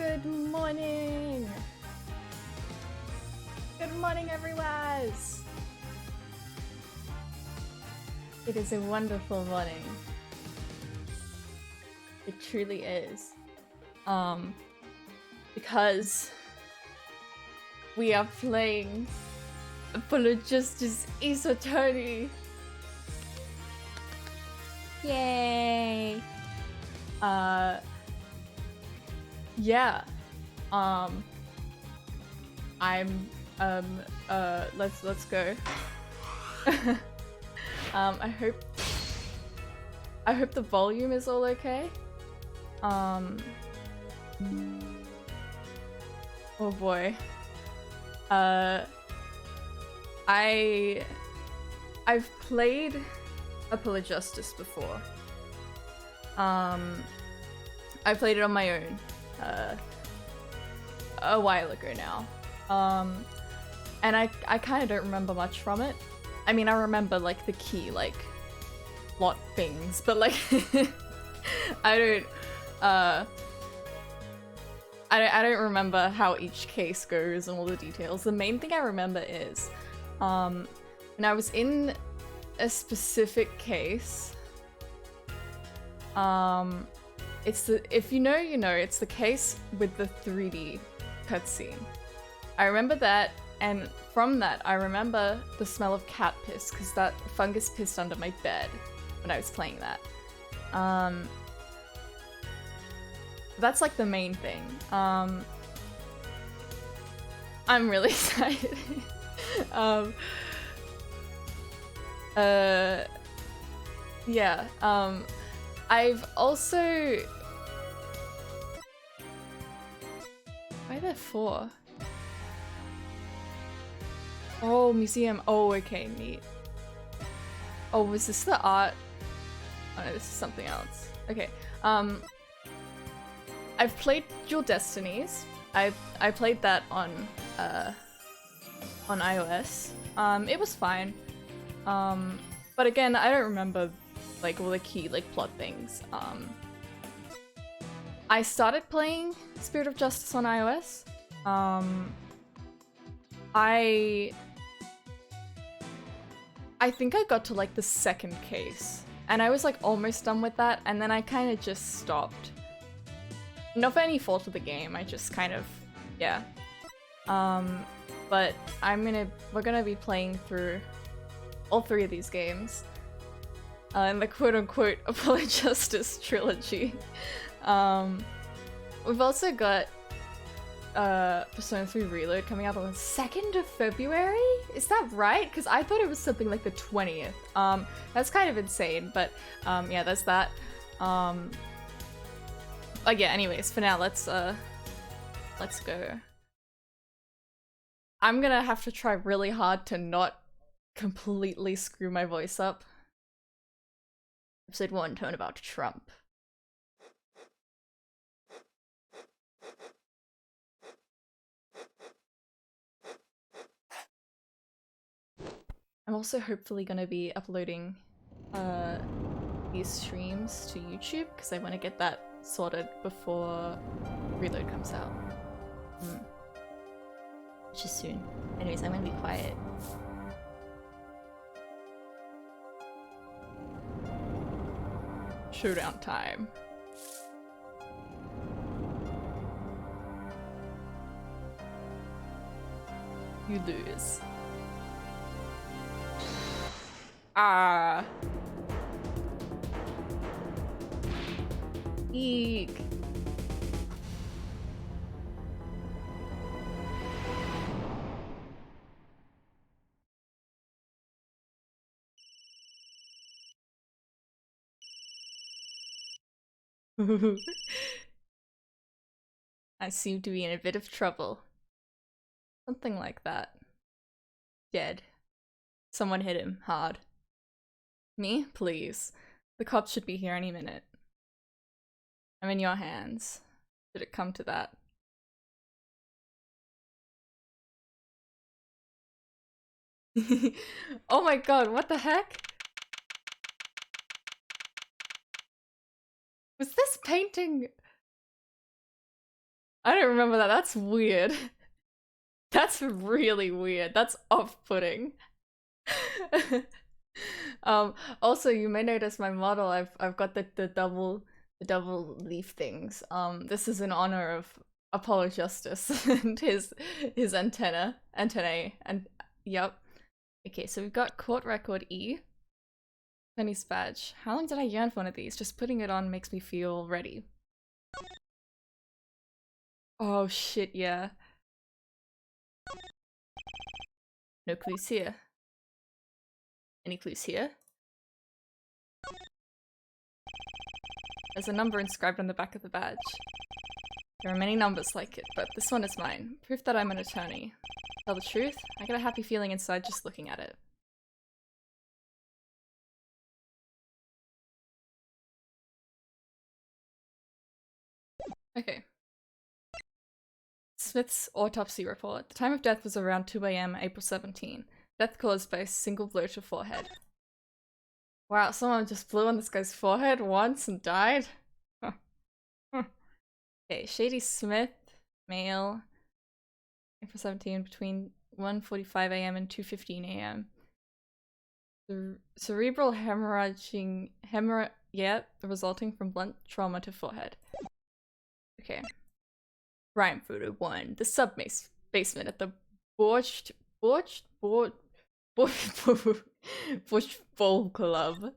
Good morning! Good morning, everyone! It is a wonderful morning. It truly is. Because we are playing Bullet Justice Isotoni. Yay! Yeah. Let's go. I hope the volume is all okay. Oh boy. I've played Bullet Justice before. I played it on my own a while ago now. And I kind of don't remember much from it. I mean, I remember like the key like plot things, but like I don't remember how each case goes and all the details. The main thing I remember is when I was in a specific case, it's the, if you know, you know, it's the case with the 3D cutscene. I remember that, and from that I remember the smell of cat piss, because that fungus pissed under my bed when I was playing that. That's like the main thing. I'm really excited. Yeah, I've also... Why are there 4? Oh, museum. Oh, okay, neat. Oh, was this the art? Oh no, this is something else. Okay, I've played Dual Destinies. I played that on iOS. It was fine. But again, I don't remember like all the key like plot things. I started playing Spirit of Justice on iOS. I think I got to like the 2nd case, and I was like almost done with that, and then I kind of just stopped. Not for any fault of the game, I just kind of, yeah. But we're gonna be playing through all 3 of these games in the quote-unquote Bullet Justice trilogy. We've also got Persona 3 Reload coming out on the 2nd of February? Is that right? Because I thought it was something like the 20th. That's kind of insane, but yeah, there's that. But yeah, anyways, for now, let's go. I'm gonna have to try really hard to not completely screw my voice up. Episode 1, Tone About Trump. I'm also hopefully gonna be uploading these streams to YouTube, because I want to get that sorted before Reload comes out. Which is soon. Anyways, I'm gonna be quiet. Showdown time. You lose. Ah. Eek. I seem to be in a bit of trouble. Something like that. Dead. Someone hit him hard. Me? Please. The cops should be here any minute. I'm in your hands. Did it come to that? Oh my god, what the heck? Was this painting I don't remember that. That's weird. That's really weird. That's off-putting. Also, you may notice my model. I've got the double leaf things. This is in honor of Apollo Justice and his antennae, and yep. Okay, so we've got court record E. Penny's badge. How long did I yearn for one of these? Just putting it on makes me feel ready. Oh shit, yeah. No clues here. Any clues here? There's a number inscribed on the back of the badge. There are many numbers like it, but this one is mine. Proof that I'm an attorney. Tell the truth, I get a happy feeling inside just looking at it. Okay. Smith's autopsy report. The time of death was around 2 AM, April 17. Death caused by a single blow to forehead. Wow, someone just blew on this guy's forehead once and died? Okay, Shady Smith, male, April 17, between 1:45 AM and 2:15 AM. Cerebral resulting from blunt trauma to forehead. Okay. Rhyme photo 1. The sub-basement at the Borch Bowl Club.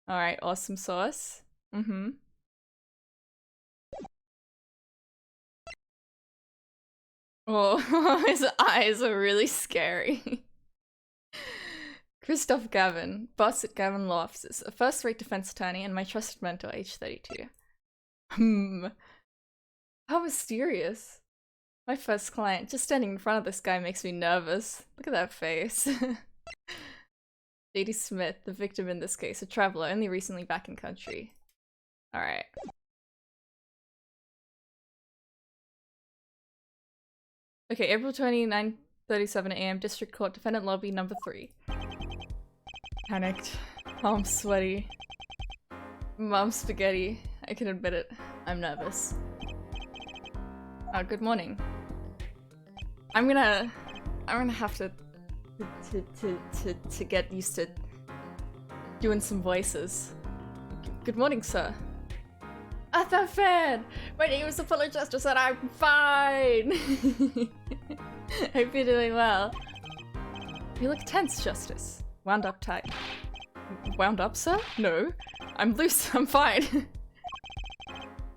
Alright, awesome sauce. Mm-hmm. Oh, his eyes are really scary. Christoph Gavin, boss at Gavin Law Offices, a first-rate defense attorney and my trusted mentor, age 32. How mysterious. My first client. Just standing in front of this guy makes me nervous. Look at that face. J.D. Smith, the victim in this case, a traveler, only recently back in country. Alright. Okay, April 29, 37 AM, District Court, Defendant Lobby number 3. Panicked. I'm sweaty. Mom's spaghetti. I can admit it. I'm nervous. Good morning. I'm gonna have to get used to doing some voices. Good morning, sir. Arthur fan! My name is Apollo Justice and I'm fine! Hope you're doing well. You look tense, Justice. Wound up tight. Wound up, sir? No. I'm loose, I'm fine.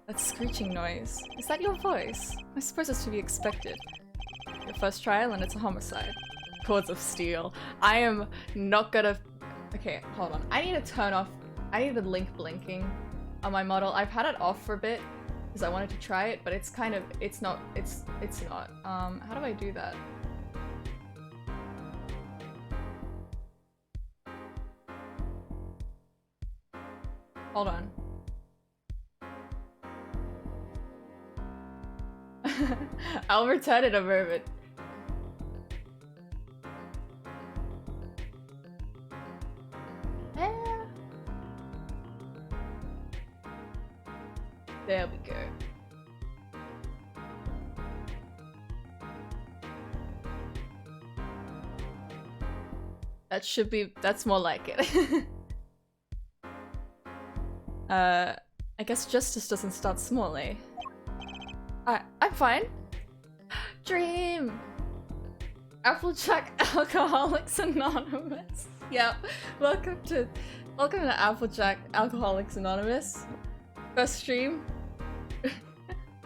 That screeching noise. Is that your voice? I suppose it's to be expected. Your first trial and it's a homicide. Cords of steel. I am not gonna... Okay, hold on. I need to turn off... I need the link blinking on my model. I've had it off for a bit because I wanted to try it, but it's kind of... It's not... It's not. How do I do that? Hold on. I'll return in a moment. There we go. That should be- that's more like it. I guess justice doesn't start small, eh? I'm fine. Dream! Applejack Alcoholics Anonymous. Yep. Welcome to Applejack Alcoholics Anonymous. First stream.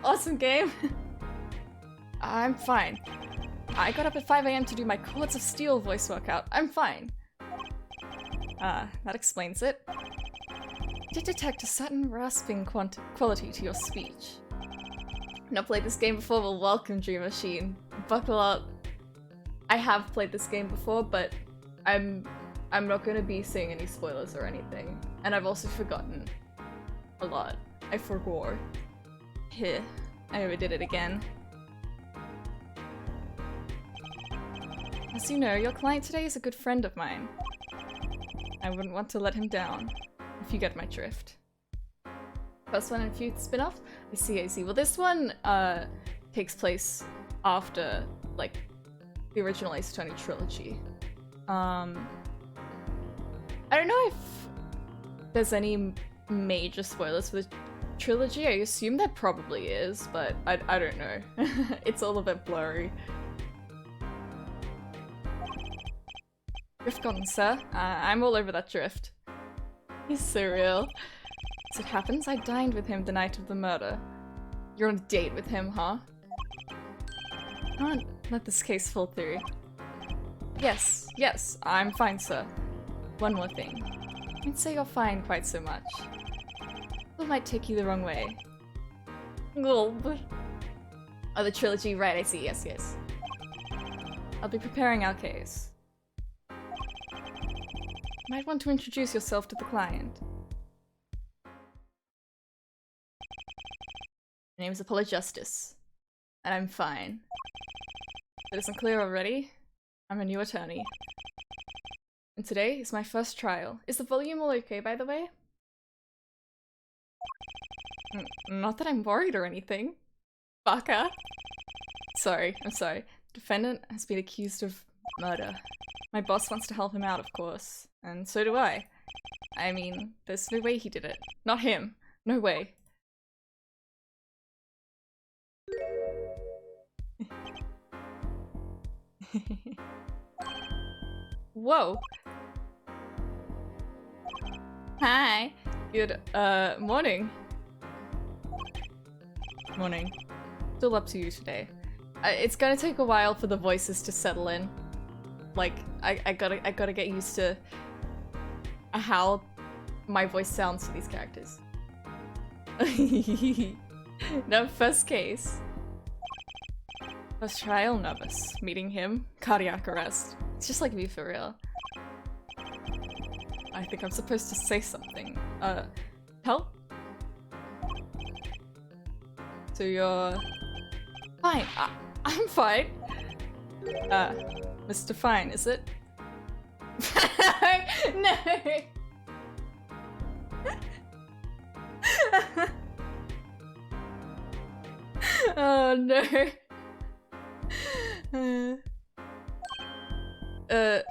Awesome game. I'm fine. I got up at 5 AM to do my Cords of Steel voice workout. I'm fine. That explains it. Did detect a certain rasping quality to your speech. Not played this game before, but welcome, Dream Machine. Buckle up. I have played this game before, but I'm not gonna be saying any spoilers or anything. And I've also forgotten a lot. I forgot. Heh. I never did it again. As you know, your client today is a good friend of mine. I wouldn't want to let him down, if you get my drift. First one in a few spin-offs? I see, I see. Well, this one takes place after, like, the original Ace Attorney trilogy. I don't know if there's any major spoilers for the trilogy. I assume there probably is, but I don't know. It's all a bit blurry. Drift gone, sir. I'm all over that drift. He's surreal. As it happens, I dined with him the night of the murder. You're on a date with him, huh? Can't let this case fall through. Yes, yes, I'm fine, sir. One more thing. I'd say you're fine quite so much. People might take you the wrong way. Gulp. Oh, the trilogy, right, I see, yes, yes. I'll be preparing our case. Might want to introduce yourself to the client. My name is Apollo Justice, and I'm fine. If it isn't clear already, I'm a new attorney. And today is my first trial. Is the volume all okay, by the way? Not that I'm worried or anything. Baka. Sorry, I'm sorry. Defendant has been accused of murder. My boss wants to help him out, of course. And so do I. I mean, there's no way he did it. Not him. No way. Whoa. Hi. Good, morning. Morning. Still up to you today. It's gonna take a while for the voices to settle in. Like, I gotta get used to how my voice sounds for these characters. No, first case. First trial, nervous. Meeting him, cardiac arrest. It's just like me for real. I think I'm supposed to say something. Help? So you're... Fine. I'm fine. Mr. Fine, is it? No! Oh no. I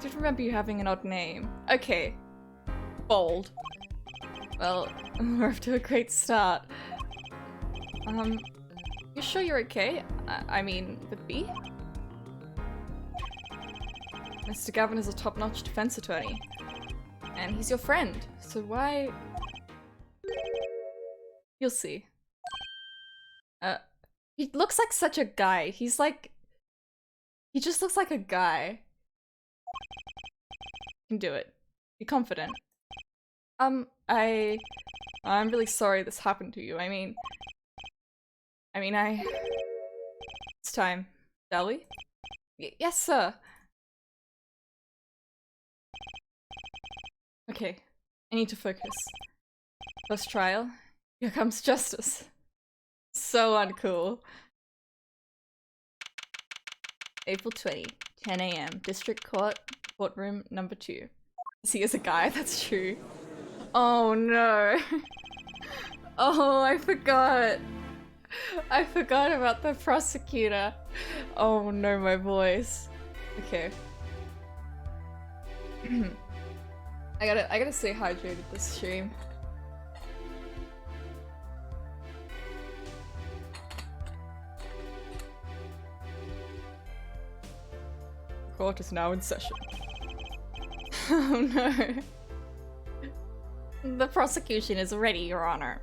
did remember you having an odd name. Okay. Bold. Well, we're off to a great start. You sure you're okay? I mean, with B? Mr. Gavin is a top-notch defense attorney. And he's your friend, so why... You'll see. He looks like such a guy. He's like... He just looks like a guy. You can do it. Be confident. I'm really sorry this happened to you. I mean, it's time. Shall we? Yes, sir. Okay, I need to focus. First trial. Here comes justice. So uncool. April 20, 10 AM, District Court, courtroom number 2. See, as a guy, that's true. Oh no. Oh, I forgot. I forgot about the prosecutor. Oh no, my voice. Okay. I gotta stay hydrated this stream. Court is now in session. Oh no. The prosecution is ready, Your Honor.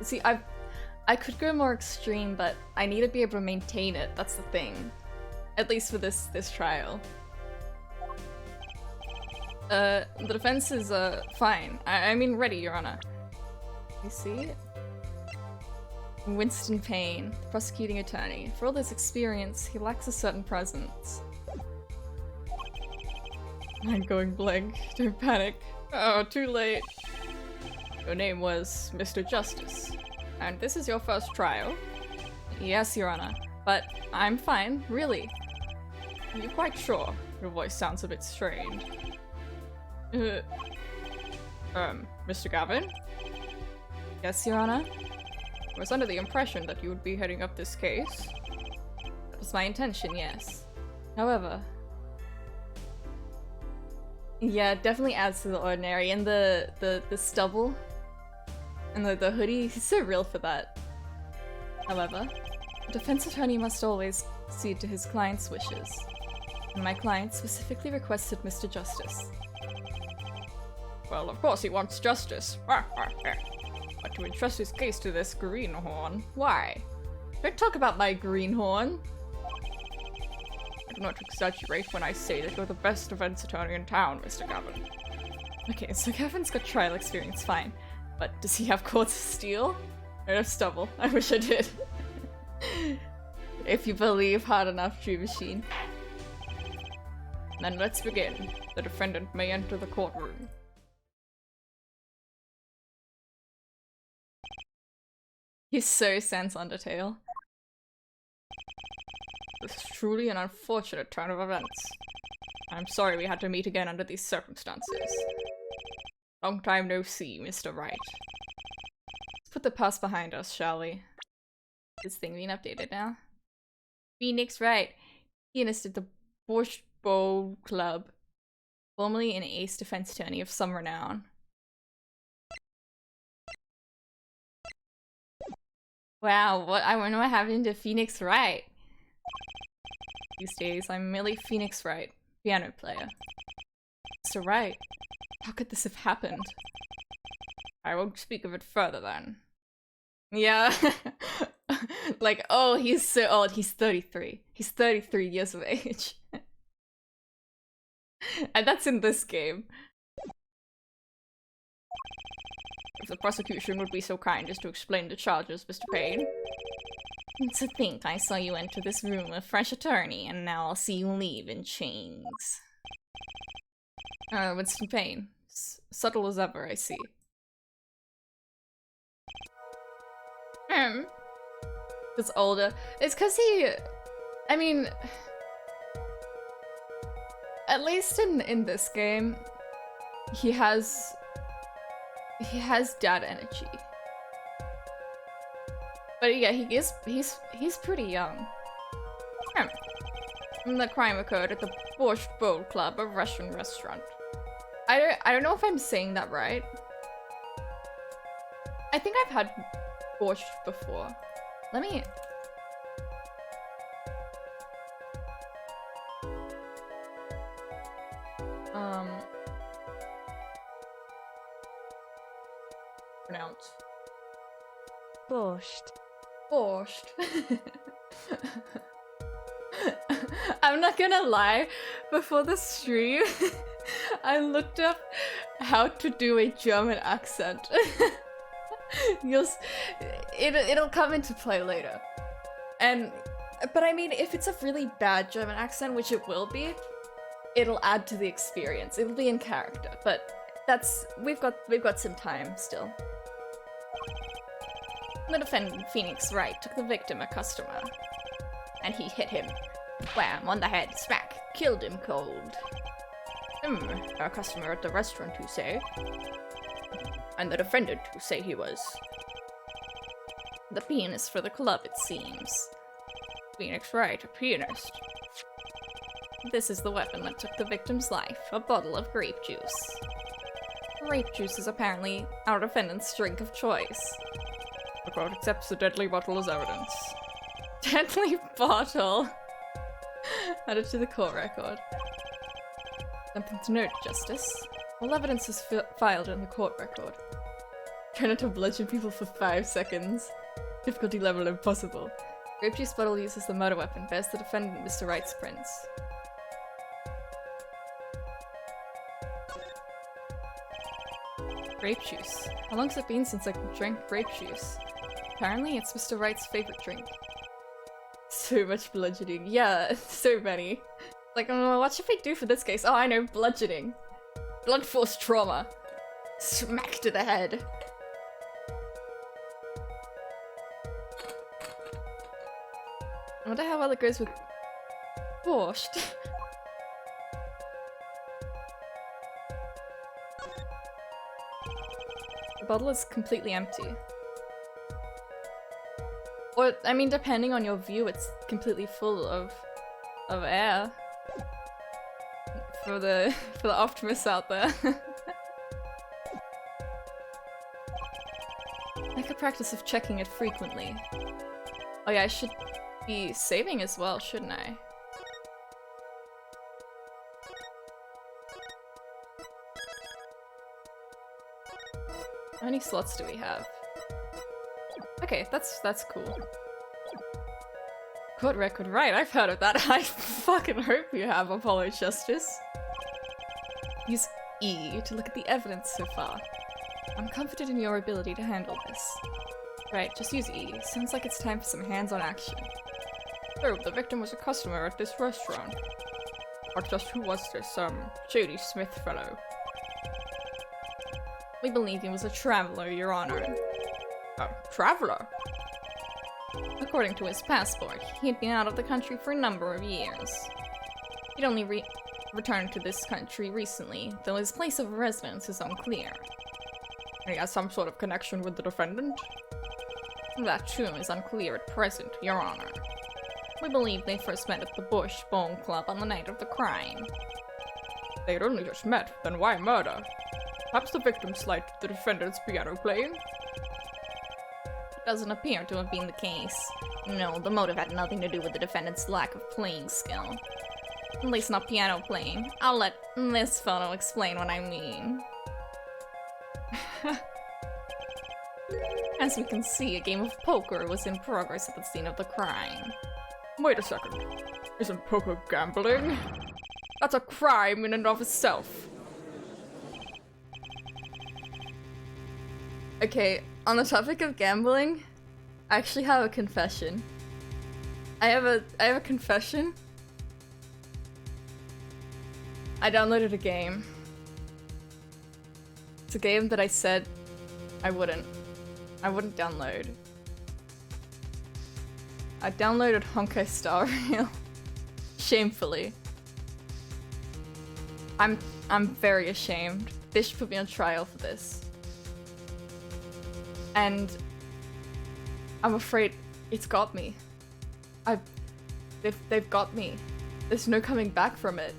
See, I could go more extreme, but I need to be able to maintain it. That's the thing. At least for this trial. The defense is fine. I mean ready, Your Honor. You see? Winston Payne, the prosecuting attorney. For all his experience, he lacks a certain presence. I'm going blank. Don't panic. Oh, too late. Your name was Mr. Justice. And this is your first trial? Yes, Your Honor. But I'm fine, really. Are you quite sure? Your voice sounds a bit strained. Mr. Gavin? Yes, Your Honor? I was under the impression that you would be heading up this case. That was my intention, yes. However... Yeah, it definitely adds to the ordinary. And the stubble and the hoodie, he's so real for that. However, a defense attorney must always cede to his client's wishes. And my client specifically requested Mr. Justice. Well, of course he wants justice. But to entrust his case to this greenhorn, why? Don't talk about my greenhorn. I do not exaggerate when I say that you're the best defense attorney in town, Mr. Gavin. Okay, so Gavin's got trial experience, fine. But does he have cords of steel? I have stubble. I wish I did. If you believe hard enough, Dream Machine. Then let's begin. The defendant may enter the courtroom. He's so Sans Undertale. This is truly an unfortunate turn of events. I'm sorry we had to meet again under these circumstances. Long time no see, Mr. Wright. Let's put the past behind us, shall we? This thing being updated now. Phoenix Wright, pianist at the Borscht Bowl Club, formerly an ace defense attorney of some renown. Wow, what I wonder what happened to Phoenix Wright. These days, I'm merely Phoenix Wright, piano player. Mr. Wright, how could this have happened? I won't speak of it further then. Yeah. Like, oh, he's so old, he's 33. He's 33 years of age. And that's in this game. If the prosecution would be so kind as to explain the charges, Mr. Payne. To think I saw you enter this room a fresh attorney, and now I'll see you leave in chains. Winston Payne. Subtle as ever, I see. It's older. It's because he... I mean... At least in this game, he has dad energy. But yeah, he's pretty young. The crime occurred at the Borscht Bowl Club, a Russian restaurant. I don't know if I'm saying that right. I think I've had borscht before. Let me... pronounce. Borscht. Borscht. I'm not gonna lie, before the stream, I looked up how to do a German accent. It'll come into play later. But I mean, if it's a really bad German accent, which it will be, it'll add to the experience. It'll be in character, but we've got some time still. The defendant, Phoenix Wright, took the victim, a customer, and he hit him. Wham! On the head, smack! Killed him cold. Our customer at the restaurant, you say? And the defendant, who say he was? The pianist for the club, it seems. Phoenix Wright, a pianist. This is the weapon that took the victim's life, a bottle of grape juice. Grape juice is apparently our defendant's drink of choice. The court accepts the deadly bottle as evidence. Deadly bottle! Added to the court record. Something to note, Justice. All evidence is filed in the court record. Try not to bludgeon people for 5 seconds. Difficulty level impossible. Grape juice bottle uses the murder weapon, bears the defendant Mr. Wright's prints. Grape juice. How long's it been since I drank grape juice? Apparently it's Mr. Wright's favorite drink. So much bludgeoning. Yeah, so many. Like, what should we do for this case? Oh, I know, bludgeoning. Blunt force trauma. Smack to the head. I wonder how well it goes with borscht. The bottle is completely empty. Or, I mean, depending on your view, it's completely full of air. For the optimists out there. Make a practice of checking it frequently. Oh yeah, I should be saving as well, shouldn't I? How many slots do we have? Okay, that's cool. Court record, right, I've heard of that. I fucking hope you have, Apollo Justice. Use E to look at the evidence so far. I'm confident in your ability to handle this. Right, just use E. Sounds like it's time for some hands-on action. So, the victim was a customer at this restaurant. Or just who was this, Shady Smith fellow? We believe he was a traveler, Your Honor. A traveler? According to his passport, he had been out of the country for a number of years. He'd only returned to this country recently, though his place of residence is unclear. He has some sort of connection with the defendant? That too is unclear at present, Your Honor. We believe they first met at the Bush Bone Club on the night of the crime. They had only just met, then why murder? Perhaps the victim slighted the defendant's piano playing? It doesn't appear to have been the case. No, the motive had nothing to do with the defendant's lack of playing skill. At least not piano playing. I'll let this fellow explain what I mean. As we can see, a game of poker was in progress at the scene of the crime. Wait a second. Isn't poker gambling? That's a crime in and of itself. Okay, on the topic of gambling, I actually have a confession. I have a confession. I downloaded a game. It's a game that I said I wouldn't download. I downloaded Honkai Star Rail. Shamefully. I'm very ashamed. They should put me on trial for this. And I'm afraid it's got me. They've got me. There's no coming back from it.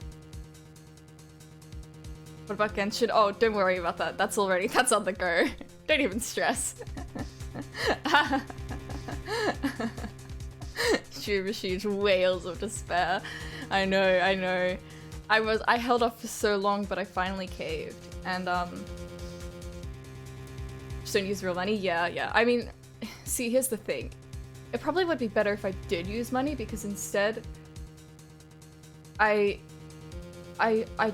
What about Genshin? Oh, don't worry about that. That's on the go. Don't even stress. Stream Machine's wails of despair. I know. I held off for so long, but I finally caved. And just don't use real money? Yeah. I mean, see, here's the thing. It probably would be better if I did use money, because instead I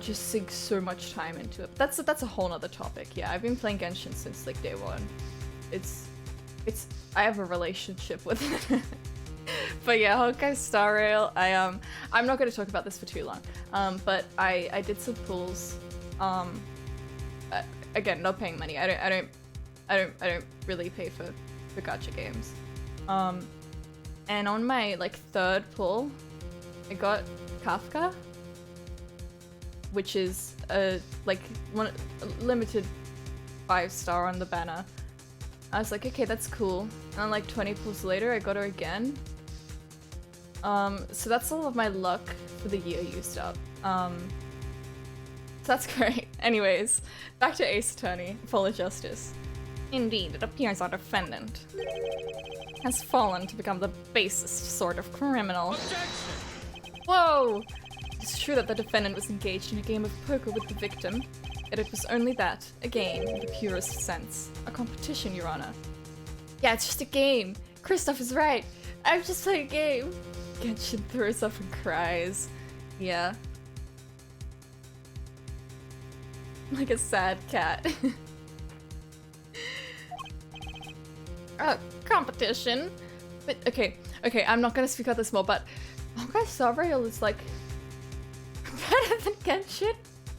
just sink so much time into it. That's a whole nother topic. Yeah, I've been playing Genshin since like day one. I have a relationship with it. But yeah, Honkai Star Rail. I'm not going to talk about this for too long. But I did some pulls. Again, not paying money. I don't really pay for gacha games. And on my like third pull, I got Kafka, which is a limited 5-star on the banner. I was like, okay, that's cool. And then like 20 pulls later, I got her again. So that's all of my luck for the year used up. So that's great. Anyways, back to Ace Attorney, Apollo Justice. Indeed, it appears our defendant has fallen to become the basest sort of criminal. Objection! Whoa! It's true that the defendant was engaged in a game of poker with the victim, yet it was only that, a game in the purest sense. A competition, Your Honor. Yeah, it's just a game. Kristoff is right. I've just played a game. Genshin throws up and cries. Yeah. Like a sad cat. Competition. But okay, I'm not gonna speak about this more, but Honkai Star Rail is like better than Genshin.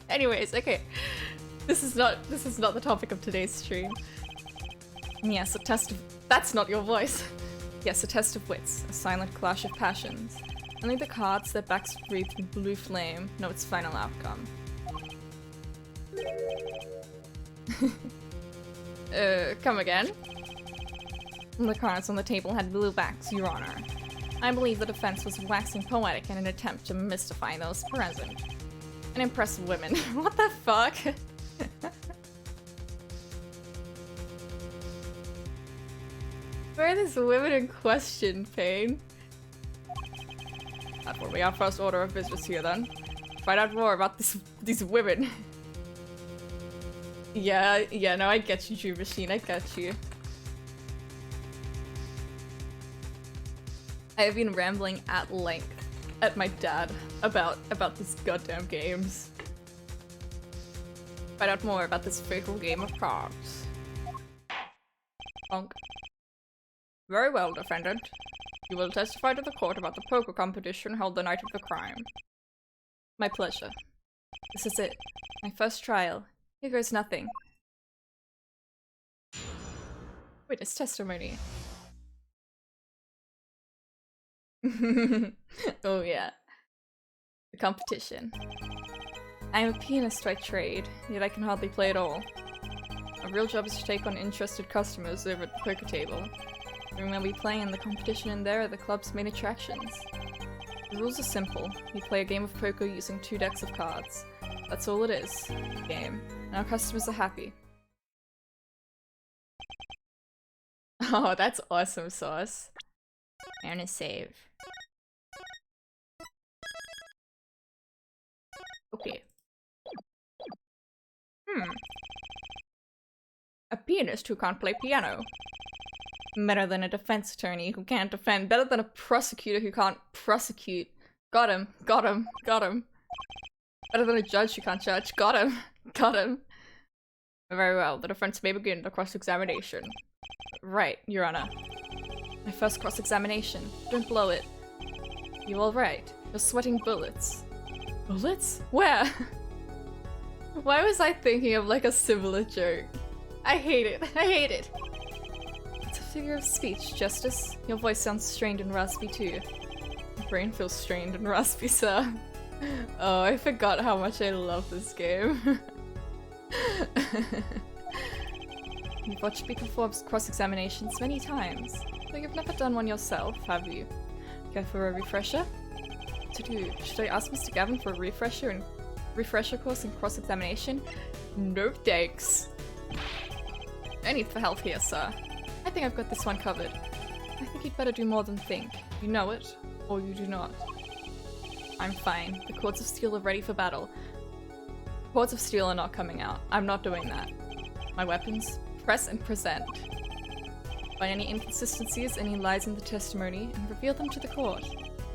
Anyways, okay. This is not the topic of today's stream. Yes, a test of— that's not your voice. Yes, a test of wits, a silent clash of passions. Only the cards that backs breathe with blue flame know its final outcome. Come again? The cards on the table had blue backs, Your Honor. I believe the defense was waxing poetic in an attempt to mystify those present. And impress women. What the fuck? Where are these women in question, Payne? That will be our first order of business here, then. Find out more about these women. Yeah, no, I get you, Drew Machine, I get you. I have been rambling at length at my dad about these goddamn games. Find out more about this fatal game of cards. Bonk. Very well, defendant. You will testify to the court about the poker competition held the night of the crime. My pleasure. This is it. My first trial. Here goes nothing. Witness testimony. Oh yeah. The competition. I am a pianist by trade, yet I can hardly play at all. My real job is to take on interested customers over at the poker table. And we'll be playing in the competition in there are the club's main attractions. The rules are simple. We play a game of poker using 2 decks of cards. That's all it is. Game. And our customers are happy. Oh, that's awesome sauce. And a save. Okay. A pianist who can't play piano. Better than a defense attorney who can't defend. Better than a prosecutor who can't prosecute. Got him. Got him. Got him. Better than a judge who can't judge. Got him. Got him. Very well. The defense may begin the cross-examination. Right, Your Honor. My first cross-examination. Don't blow it. You alright? You're sweating bullets. Bullets? Where? Why was I thinking of like a similar joke? I hate it. I hate it. It's a figure of speech, Justice. Your voice sounds strained and raspy too. My brain feels strained and raspy, sir. Oh, I forgot how much I love this game. You've watched me perform cross-examinations many times, but you've never done one yourself, have you? Care for a refresher? To do. Should I ask Mr. Gavin for a refresher course in cross-examination? No thanks. No need for help here, sir. I think I've got this one covered. I think you'd better do more than think. You know it, or you do not. I'm fine. The Cords of Steel are ready for battle. Cords of Steel are not coming out. I'm not doing that. My weapons? Press and present. Find any inconsistencies, any lies in the testimony, and reveal them to the court.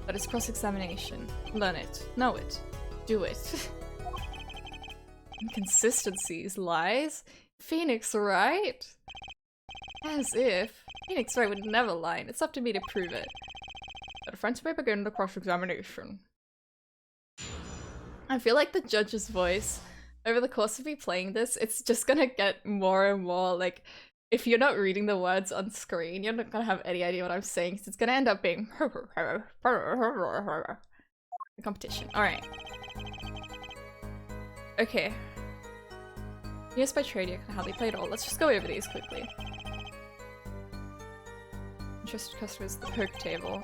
That is cross-examination. Learn it. Know it. Do it. Inconsistencies? Lies? Phoenix right? As if. Phoenix Wright would never lie, and it's up to me to prove it. The defense may begin the cross-examination. I feel like the judge's voice, over the course of me playing this, it's just gonna get more and more like, if you're not reading the words on screen, you're not gonna have any idea what I'm saying, because it's gonna end up being the competition. Alright. Okay. Here's by trade, how they play it all. Let's just go over these quickly. Interested customers, the poker table.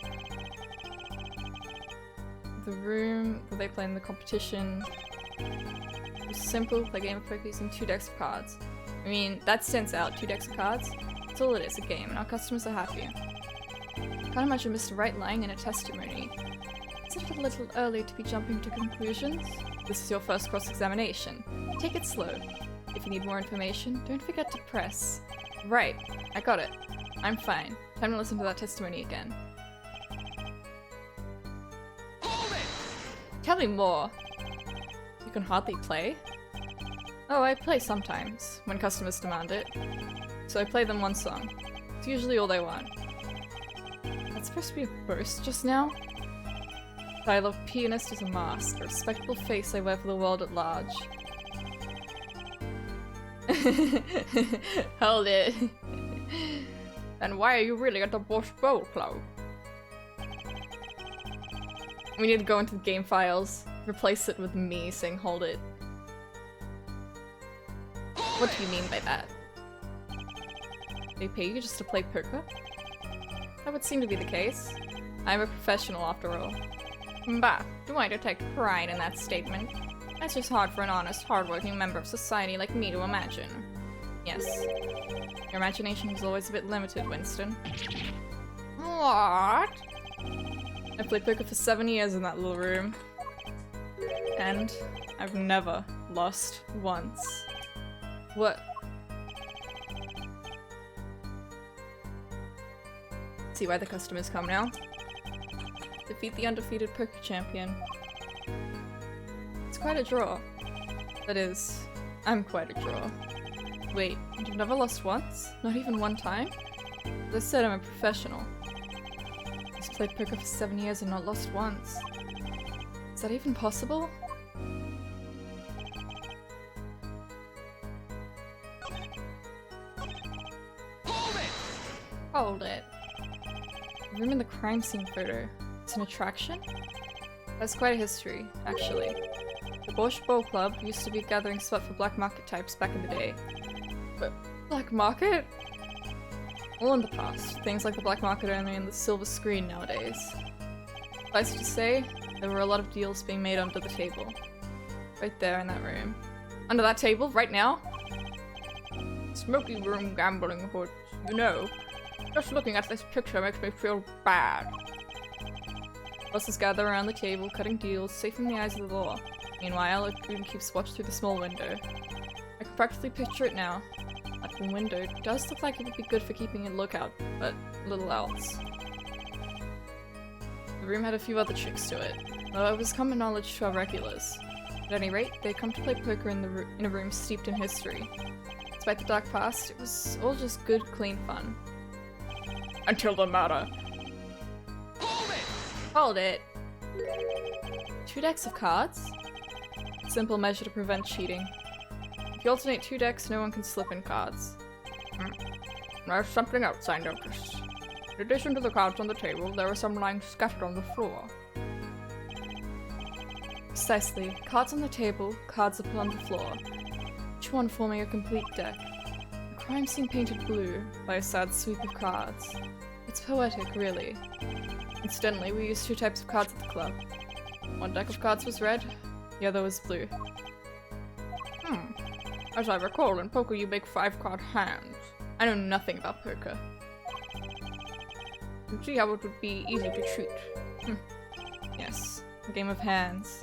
The room where they play in the competition. It's simple, play a game of poker using 2 decks of cards. I mean, that stands out, 2 decks of cards. That's all it is, a game, and our customers are happy. Can't imagine Mr. Wright lying in a testimony. Isn't it a little early to be jumping to conclusions? This is your first cross-examination. Take it slow. If you need more information, don't forget to press. Right, I got it. I'm fine. Time to listen to that testimony again. Tell me more. You can hardly play? Oh, I play sometimes, when customers demand it. So I play them one song. It's usually all they want. That's supposed to be a boast just now? I love pianist as a mask, a respectable face I wear for the world at large. Hold it. And why are you really at the Bush Bowl Club? We need to go into the game files, replace it with me saying hold it. What do you mean by that? They pay you just to play poker? That would seem to be the case. I'm a professional after all. Bah, do I detect pride in that statement? That's just hard for an honest, hardworking member of society like me to imagine. Yes. Your imagination is always a bit limited, Winston. What? I played poker for 7 years in that little room. And I've never lost once. What? See why the customers come now? Defeat the undefeated poker champion. It's quite a draw. That is, I'm quite a draw. Wait, you've never lost once? Not even one time? As I said, I'm a professional. I've played poker for 7 years and not lost once. Is that even possible? Hold it! The room in the crime scene photo. It's an attraction? That's quite a history, actually. The Bosch Bowl Club used to be a gathering spot for black market types back in the day. But black market? All in the past. Things like the black market only and the silver screen nowadays. Suffice to say, there were a lot of deals being made under the table. Right there in that room. Under that table? Right now? Smoky room gambling hoods, you know. Just looking at this picture makes me feel bad. Bosses gather around the table, cutting deals, safe from the eyes of the law. Meanwhile, a goon keeps watch through the small window. I can practically picture it now. That window does look like it would be good for keeping a lookout, but little else. The room had a few other tricks to it, though it was common knowledge to our regulars. At any rate, they come to play poker in a room steeped in history. Despite the dark past, it was all just good, clean fun. Until the murder. Hold it! Hold it! 2 decks of cards? Simple measure to prevent cheating. If you alternate 2 decks, no one can slip in cards. There's something else I noticed. In addition to the cards on the table, there are some lying scattered on the floor. Precisely. Cards on the table, cards upon the floor. Each one forming a complete deck. A crime scene painted blue by a sad sweep of cards. It's poetic, really. Incidentally, we used 2 types of cards at the club. One deck of cards was red, the other was blue. As I recall, in poker you make 5-card hands. I know nothing about poker. You can see how it would be easy to cheat. Yes, a game of hands.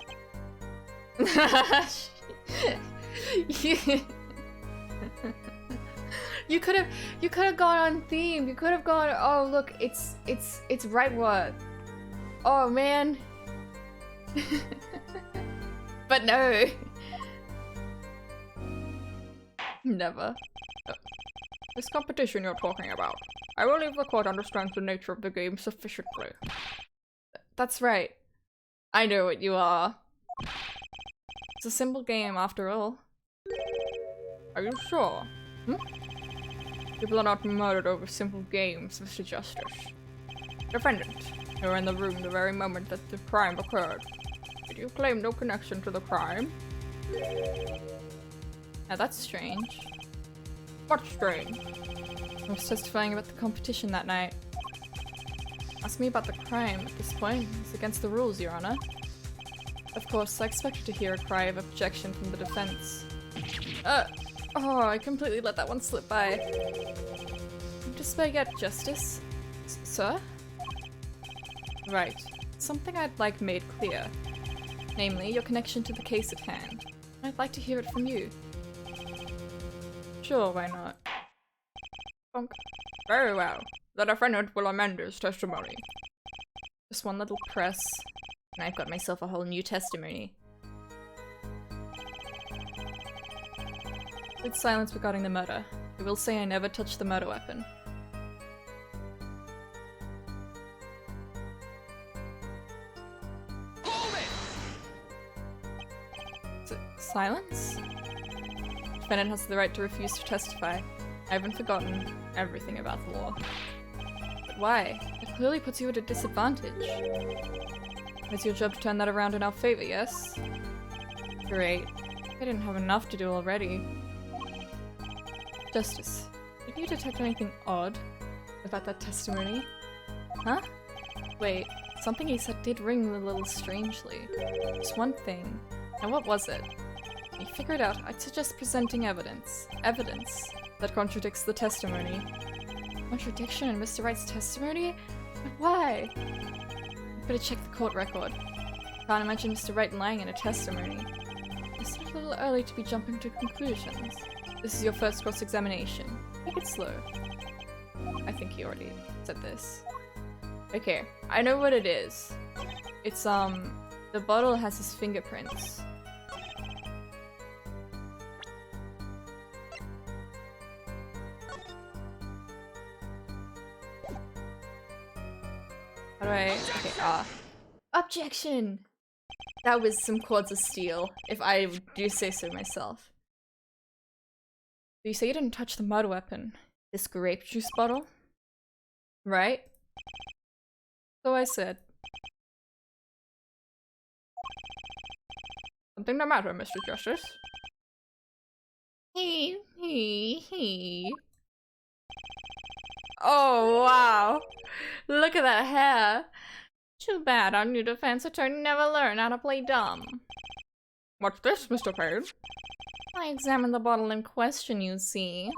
You could have gone on theme. You could have gone. Oh look, it's rightward. Oh man. But no. Never. This competition you're talking about. I believe the court understands the nature of the game sufficiently. That's right. I know what you are. It's a simple game after all. Are you sure? People are not murdered over simple games, Mr. Justice. Defendant, you were in the room the very moment that the crime occurred. Did you claim no connection to the crime? Now that's strange. What's strange? I was testifying about the competition that night. Ask me about the crime at this point. It's against the rules, Your Honor. Of course, I expected to hear a cry of objection from the defense. Oh, I completely let that one slip by. Just may get justice. Sir? Right. Something I'd like made clear. Namely, your connection to the case at hand. I'd like to hear it from you. Sure, why not? Bonk. Very well. The defendant will amend his testimony. Just one little press, and I've got myself a whole new testimony. With silence regarding the murder. I will say I never touched the murder weapon. Silence? Defendant has the right to refuse to testify. I haven't forgotten everything about the law. But why? It clearly puts you at a disadvantage. It's your job to turn that around in our favor, yes? Great. I didn't have enough to do already. Justice, you Did you detect anything odd about that testimony? Huh? Wait, something he said did ring a little strangely. Just one thing. And what was it? You figured out, I'd suggest presenting evidence. Evidence that contradicts the testimony. Contradiction in Mr. Wright's testimony? But why? Better check the court record. Can't imagine Mr. Wright lying in a testimony. It's a little early to be jumping to conclusions. This is your first cross-examination. Take it slow. I think he already said this. Okay, I know what it is. It's, the bottle has his fingerprints. How do I... Okay, Objection! That was some cords of steel, if I do say so myself. You say you didn't touch the murder weapon. This grape juice bottle? Right? So I said. Something the matter, Mr. Justice? He. Oh, wow. Look at that hair. Too bad our new defense attorney never learned how to play dumb. What's this, Mr. Payne? I examined the bottle in question, you see.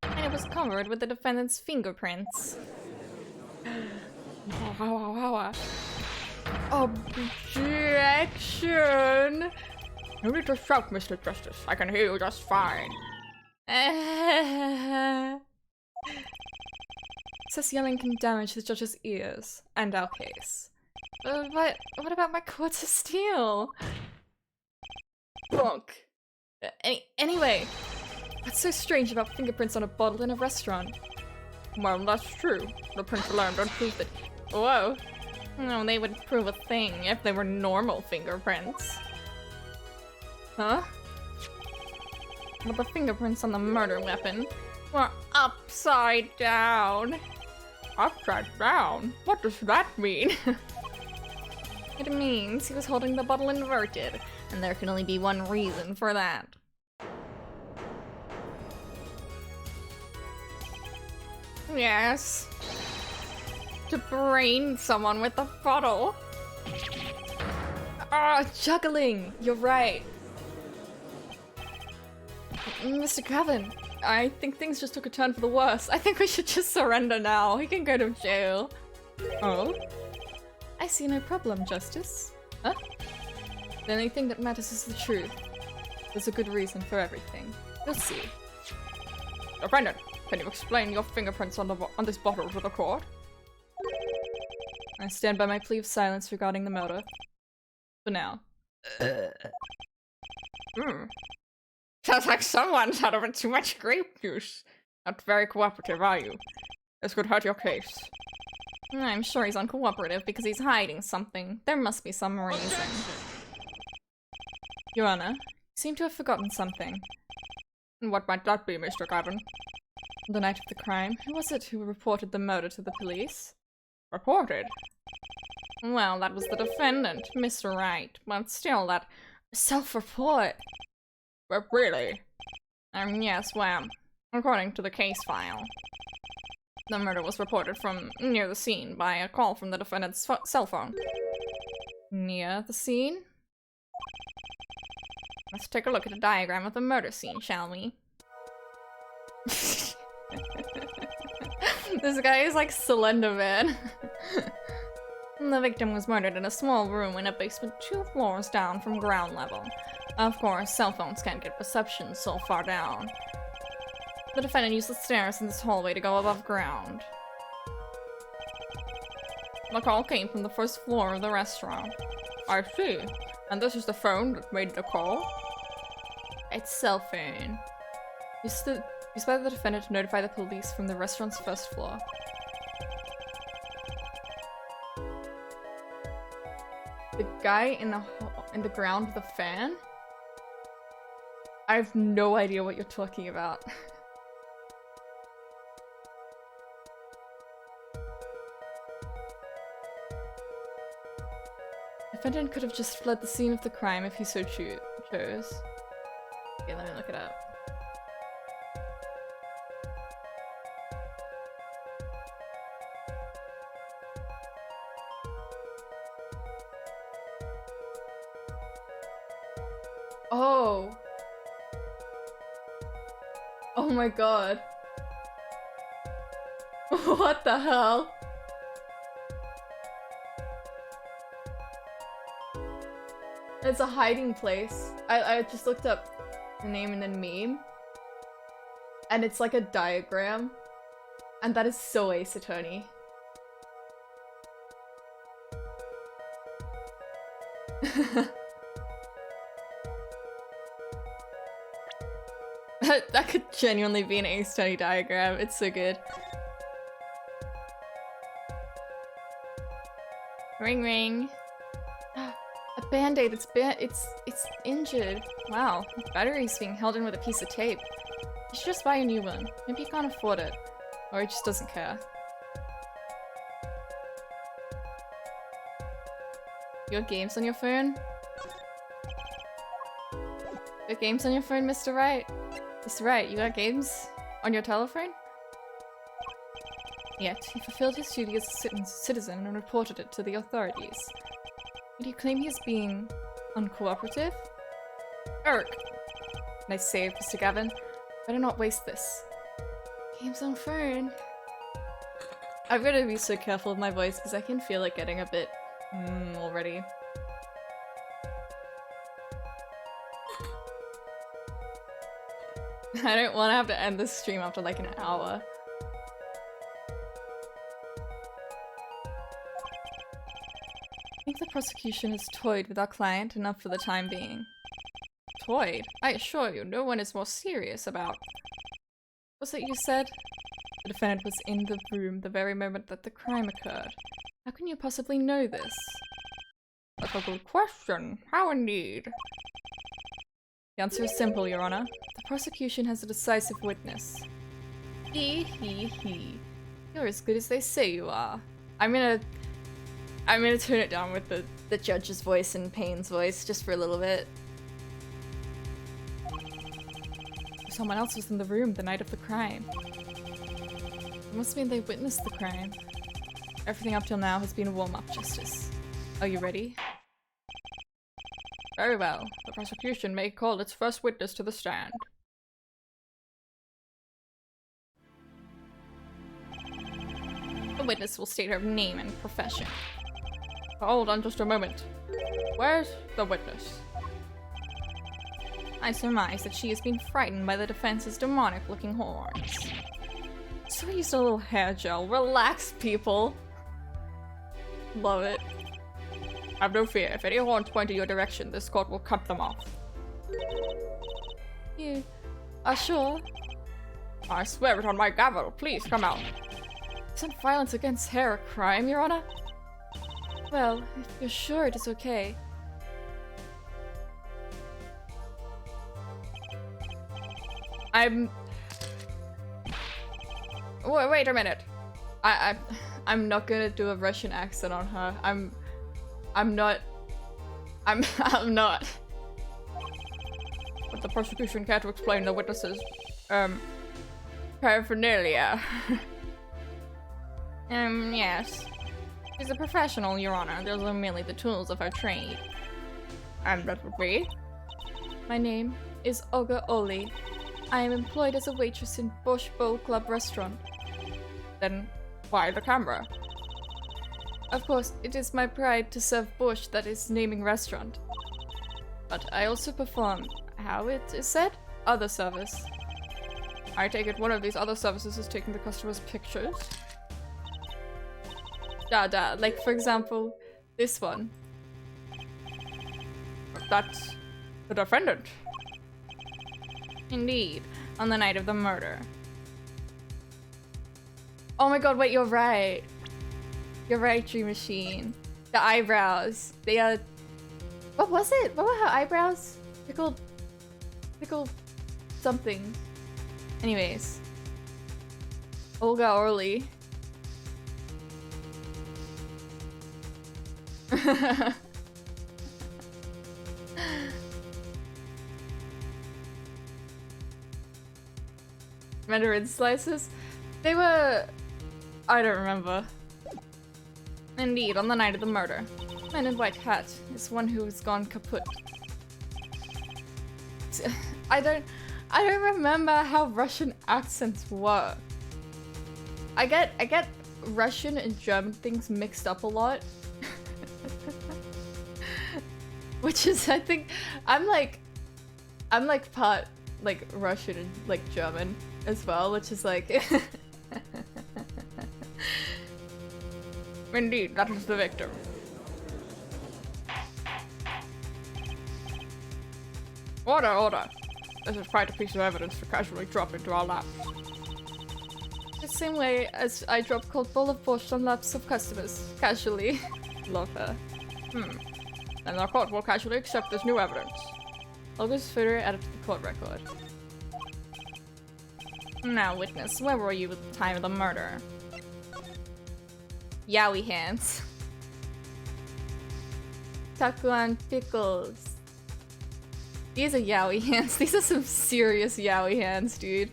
And it was covered with the defendant's fingerprints. Objection! No need to shout, Mr. Justice. I can hear you just fine. Says yelling can damage the judge's ears, and our case. But what about my cords of steel? Bonk. Anyway, what's so strange about fingerprints on a bottle in a restaurant? Well, that's true. The prints alone don't prove that. Whoa. No, they would prove a thing if they were normal fingerprints. Huh? But the fingerprints on the murder weapon were upside down. Upside down? What does that mean? It means he was holding the bottle inverted, and there can only be one reason for that. Yes. To brain someone with the bottle. Ah, juggling! You're right. Mr. Craven, I think things just took a turn for the worse. I think we should just surrender now. He can go to jail. Oh? I see no problem, Justice. Huh? The only thing that matters is the truth. There's a good reason for everything. You'll see. Defendant, can you explain your fingerprints on this bottle to the court? I stand by my plea of silence regarding the murder. For now. Sounds like someone's had a bit too much grape juice. Not very cooperative, are you? This could hurt your case. I'm sure he's uncooperative because he's hiding something. There must be some reason. Your Honor, you seem to have forgotten something. And what might that be, Mr. Gavin? The night of the crime, who was it who reported the murder to the police? Reported? Well, that was the defendant, Mr. Wright. But still, that self-report. But really? Yes, well, according to the case file. The murder was reported from near the scene by a call from the defendant's cell phone. Near the scene? Let's take a look at a diagram of the murder scene, shall we? This guy is like Slender Man. The victim was murdered in a small room in a basement 2 floors down from ground level. Of course, cell phones can't get reception so far down. The defendant used the stairs in this hallway to go above ground. The call came from the first floor of the restaurant. I see. And this is the phone that made the call? It's cell phone. Used by the defendant to notify the police from the restaurant's first floor. The guy in the ground with the fan? I have no idea what you're talking about. Defendant could have just fled the scene of the crime if he so chose. Okay, let me look it up. Oh. Oh my god. What the hell? It's a hiding place. I just looked up the name in the meme. And it's like a diagram. And that is so Ace Attorney. That could genuinely be an Ace Attorney diagram. It's so good. Ring ring. A band-aid. It's injured. Wow. The battery's being held in with a piece of tape. You should just buy a new one. Maybe you can't afford it. Or he just doesn't care. You got games on your phone? You got games on your phone, Mr. Wright? Mr. Wright, you got games on your telephone? Yet, he fulfilled his duty as a citizen and reported it to the authorities. Would you claim he is being uncooperative? Eric! Nice save, Mr. Gavin. Better not waste this. Games on phone. I've got to be so careful with my voice because I can feel it getting a bit already. I don't want to have to end this stream after like an hour. I think the prosecution has toyed with our client enough for the time being. Toyed? I assure you, no one is more serious about... What's that you said? The defendant was in the room the very moment that the crime occurred. How can you possibly know this? That's a good question. How indeed? The answer is simple, Your Honor. The prosecution has a decisive witness. He. You're as good as they say you are. I'm gonna turn it down with the judge's voice and Payne's voice just for a little bit. Someone else was in the room the night of the crime. It must mean they witnessed the crime. Everything up till now has been a warm-up, Justice. Are you ready? Very well. The prosecution may call its first witness to the stand. The witness will state her name and profession. Hold on just a moment. Where's the witness? I surmise that she has been frightened by the defense's demonic-looking horns. So I used a little hair gel. Relax, people. Love it. Have no fear. If any horns point in your direction, this court will cut them off. You are sure? I swear it on my gavel. Please come out. Isn't violence against hair a crime, Your Honor? Well, if you're sure it is okay. Wait a minute. I'm not gonna do a Russian accent on her. I'm not. But the prosecution can't explain the witnesses' paraphernalia. Yes. She's a professional, Your Honor. Those are merely the tools of her trade. And that would be? My name is Olga Oli. I am employed as a waitress in Bosch Bowl Club restaurant. Then why the camera? Of course, it is my pride to serve Bosch that is naming restaurant. But I also perform, how it is said, other service. I take it one of these other services is taking the customer's pictures. Like for example, this one. That's the defendant. Indeed, on the night of the murder. Oh my god, wait, you're right. You're right, Dream Machine. The eyebrows. They are... What was it? What were her eyebrows? Pickled something. Anyways. Olga Orly. Mandarin slices? They were... I don't remember. Indeed, on the night of the murder. Man in white hat is one who has gone kaput. I don't remember how Russian accents work. I get Russian and German things mixed up a lot. Which is, I think, I'm like part like Russian and like German as well, which is like indeed, that is the victim. Order, order. This is quite a piece of evidence to casually drop into our laps. The same way as I drop cold bowl of borscht on laps of customers. Casually. Love her. And the court will casually accept this new evidence. Olga's photo added to the court record. Now, witness, where were you at the time of the murder? Yowie hands. Takuan pickles. These are yaoi hands. These are some serious yaoi hands, dude.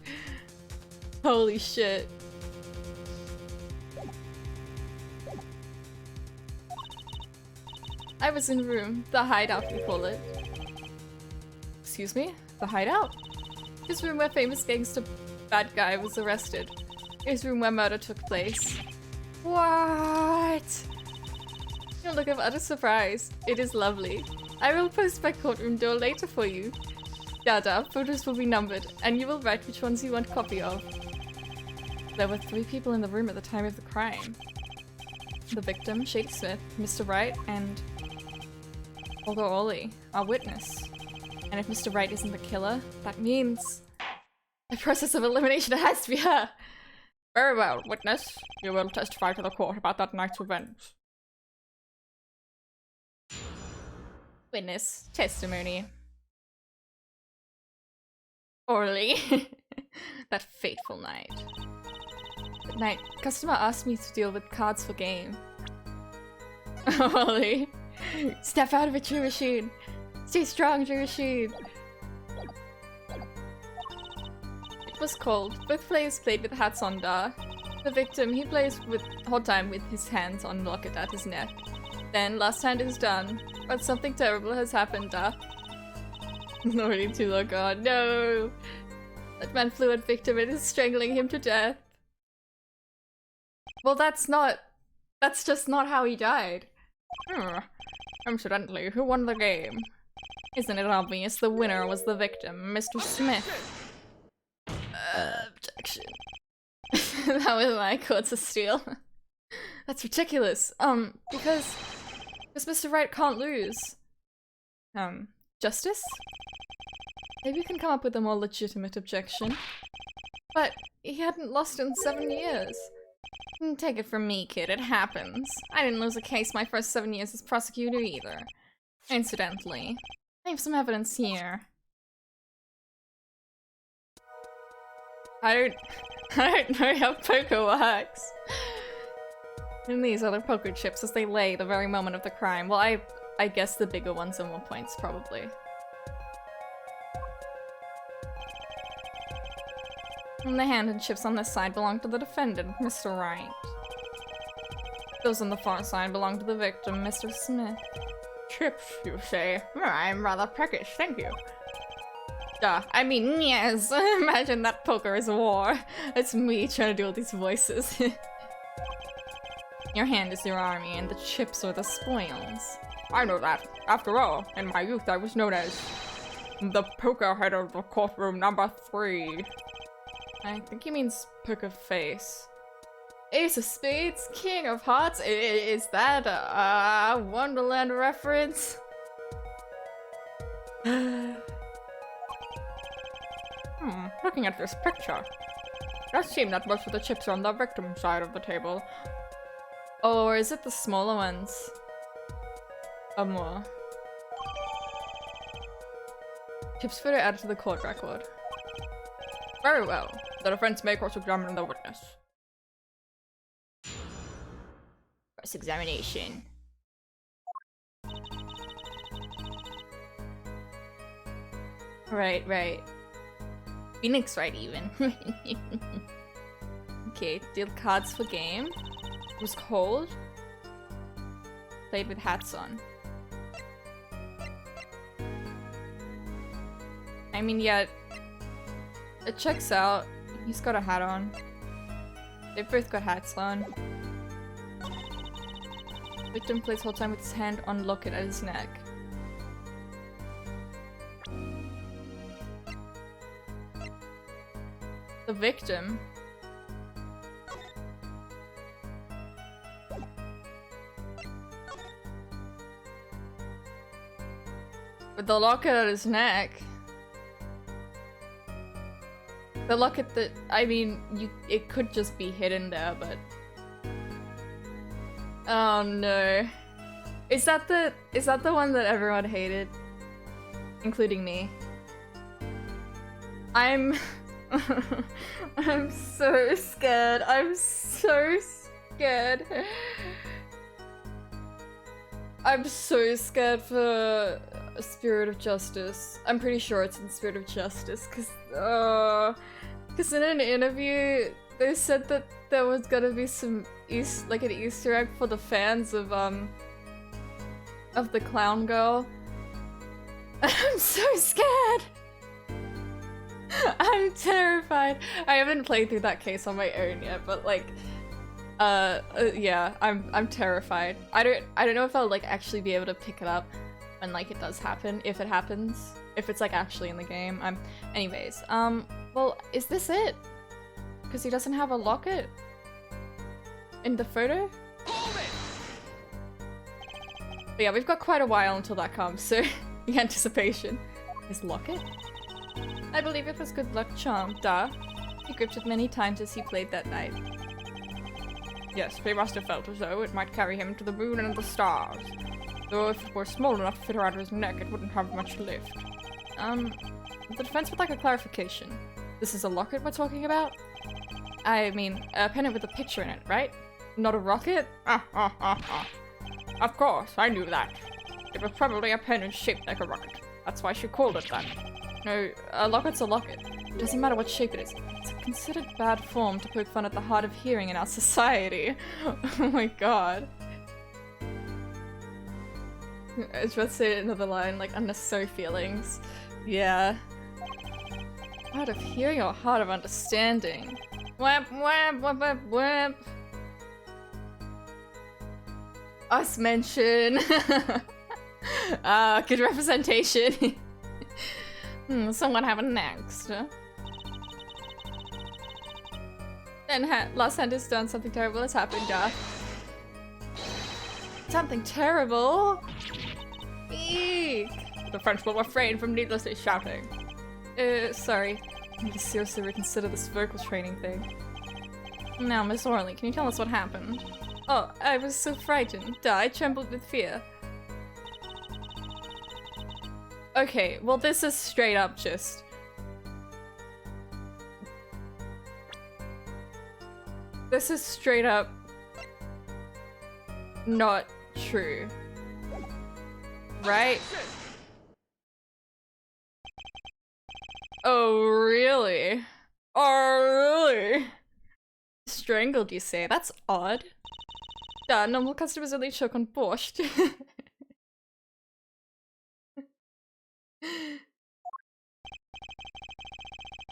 Holy shit. I was in room, the hideout we call it. Excuse me? The hideout? This room where famous gangster bad guy was arrested. This room where murder took place. What? You look of utter surprise. It is lovely. I will post my courtroom door later for you. Dada, photos will be numbered, and you will write which ones you want copy of. There were 3 people in the room at the time of the crime. The victim, Shady Smith, Mr. Wright, and Olga Ollie, our witness. And if Mr. Wright isn't the killer, that means the process of elimination has to be her. Very well, witness. You will testify to the court about that night's events. Witness, testimony. Orally. That fateful night. That night, customer asked me to deal with cards for game. Orally. Step out of it, Drew Machine. Stay strong, Drew Machine. It was cold. Both players played with hats on Da. The victim, he plays with whole time with his hands on locket at his neck. Then, last hand is done. But something terrible has happened, Da. Already too long gone. No! That man flew at victim and is strangling him to death. Well, that's just not how he died. Incidentally, who won the game? Isn't it obvious the winner was the victim, Mr. Smith? Objection. That was my courts of steel. That's ridiculous. Because Mr. Wright can't lose. Justice? Maybe you can come up with a more legitimate objection. But he hadn't lost in 7 years. Take it from me, kid, it happens. I didn't lose a case my first 7 years as prosecutor either. Incidentally, I have some evidence here. I don't know how poker works. And these are the poker chips as they lay the very moment of the crime. Well, I guess the bigger ones are more points, probably. And the hand and chips on this side belong to the defendant, Mr. Wright. Those on the far side belong to the victim, Mr. Smith. Chips, you say? I'm rather peckish, thank you. I mean, yes, imagine that poker is war. It's me trying to do all these voices. Your hand is your army, and the chips are the spoils. I know that. After all, in my youth I was known as the poker head of the courtroom number 3. I think he means poker face. Ace of Spades, King of Hearts. Is that a Wonderland reference? Looking at this picture, it does seem that most of the chips are on the victim side of the table. Oh, or is it the smaller ones? More. Chips photo added to the court record. Very well. The defense may cross-examine the witness. Cross-examination. Right. Phoenix Wright even. Okay, deal cards for game. Was cold. Played with hats on. I mean, yeah, it checks out. He's got a hat on. They've both got hats on. Victim plays whole time with his hand on locket at his neck. The victim? With the locket at his neck? The locket that, I mean, it could just be hidden there, but... Oh no. Is that the one that everyone hated? Including me. I'm so scared. I'm so scared. I'm so scared for Spirit of Justice. I'm pretty sure it's in Spirit of Justice, because in an interview they said that there was gonna be some an Easter egg for the fans of the clown girl. I'm so scared. I'm terrified. I haven't played through that case on my own yet, but like, yeah, I'm terrified. I don't know if I'll like actually be able to pick it up when like it does happen, if it happens, if it's like actually in the game. Anyways, well, is this it? Because he doesn't have a locket in the photo. But yeah, we've got quite a while until that comes, so the anticipation. His locket? I believe it was good luck charm, duh. He gripped it many times as he played that night. Yes, they must have felt as though it might carry him to the moon and the stars. Though if it were small enough to fit around his neck, it wouldn't have much lift. The defense would like a clarification. This is a locket we're talking about? I mean, a pendant with a picture in it, right? Not a rocket? Of course, I knew that. It was probably a pendant shaped like a rocket. That's why she called it that. No, a locket's a locket. It doesn't matter what shape it is. It's considered bad form to poke fun at the hard of hearing in our society. Oh my god. I was about to say another line, like unnecessary feelings. Yeah. Hard of hearing or hard of understanding? Whap whap whap whap whap. Us mention. Good representation. Someone have a next. Then Lost Hand has done something terrible has happened, yeah. Something terrible? Eek! The French will refrain from needlessly shouting. Sorry. I need to seriously reconsider this vocal training thing. Now, Miss Orley, can you tell us what happened? Oh, I was so frightened. I trembled with fear. Okay, well this is straight up just... This is straight up... not true. Right? Oh, really? Oh, really? Strangled, you say? That's odd. Normal customers only choke on borscht.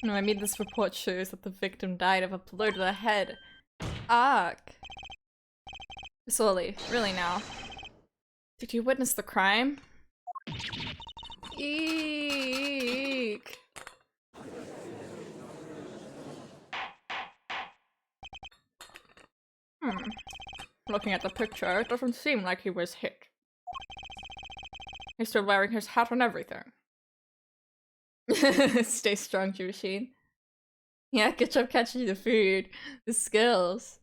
No, I mean this report shows that the victim died of a blow to the head. Ark. Sorry, really now. Did you witness the crime? Eek. Looking at the picture, it doesn't seem like he was hit. He's still wearing his hat and everything. Stay strong, Machine. Yeah, good job catching the food. The skills.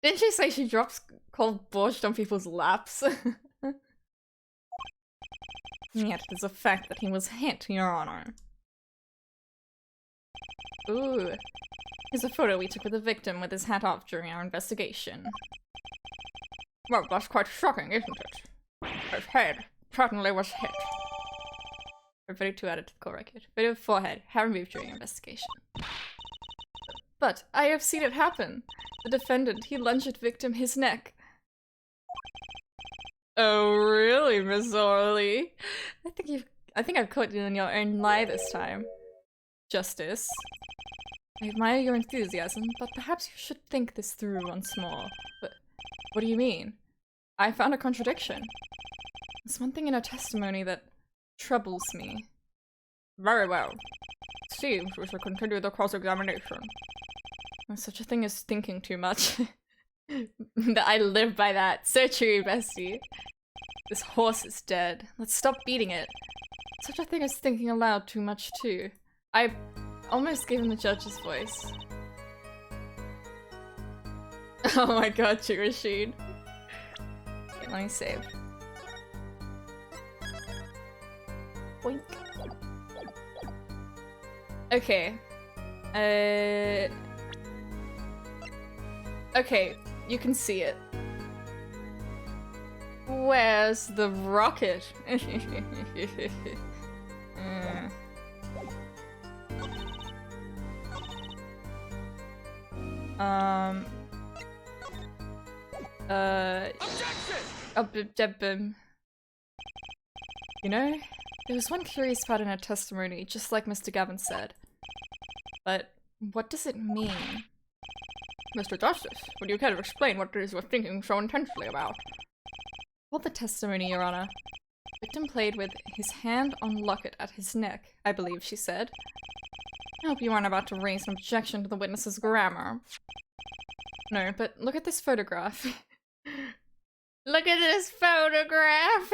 Didn't she say she drops cold borscht on people's laps? Yet it is a fact that he was hit, Your Honor. Ooh. Here's a photo we took of the victim with his hat off during our investigation. Well, that's quite shocking, isn't it? His head certainly was hit. Photo 2 added to the call record. Photo of forehead, hair removed during investigation. But I have seen it happen. The defendant, he lunged at victim his neck. Oh really, Miss Orley? I think you've I've caught you in your own lie this time. Justice. I admire your enthusiasm, but perhaps you should think this through once more. But what do you mean? I found a contradiction. There's one thing in her testimony that troubles me. Very well. Seems we should continue the cross-examination. There's such a thing as thinking too much. I live by that. So true, bestie. This horse is dead. Let's stop beating it. Such a thing as thinking aloud too much too. I almost gave him the judge's voice. Oh my god, True Machine. Okay, let me save. Boink. Okay. Okay, you can see it. Where's the rocket? Objection! You know, there was one curious part in her testimony, just like Mr. Gavin said. But what does it mean? Mr. Justice, would you care to explain what it is you're thinking so intensely about? Hold the testimony, Your Honor. The victim played with his hand on locket at his neck, I believe she said. I hope you aren't about to raise an objection to the witness's grammar. No, but look at this photograph. Look at this photograph!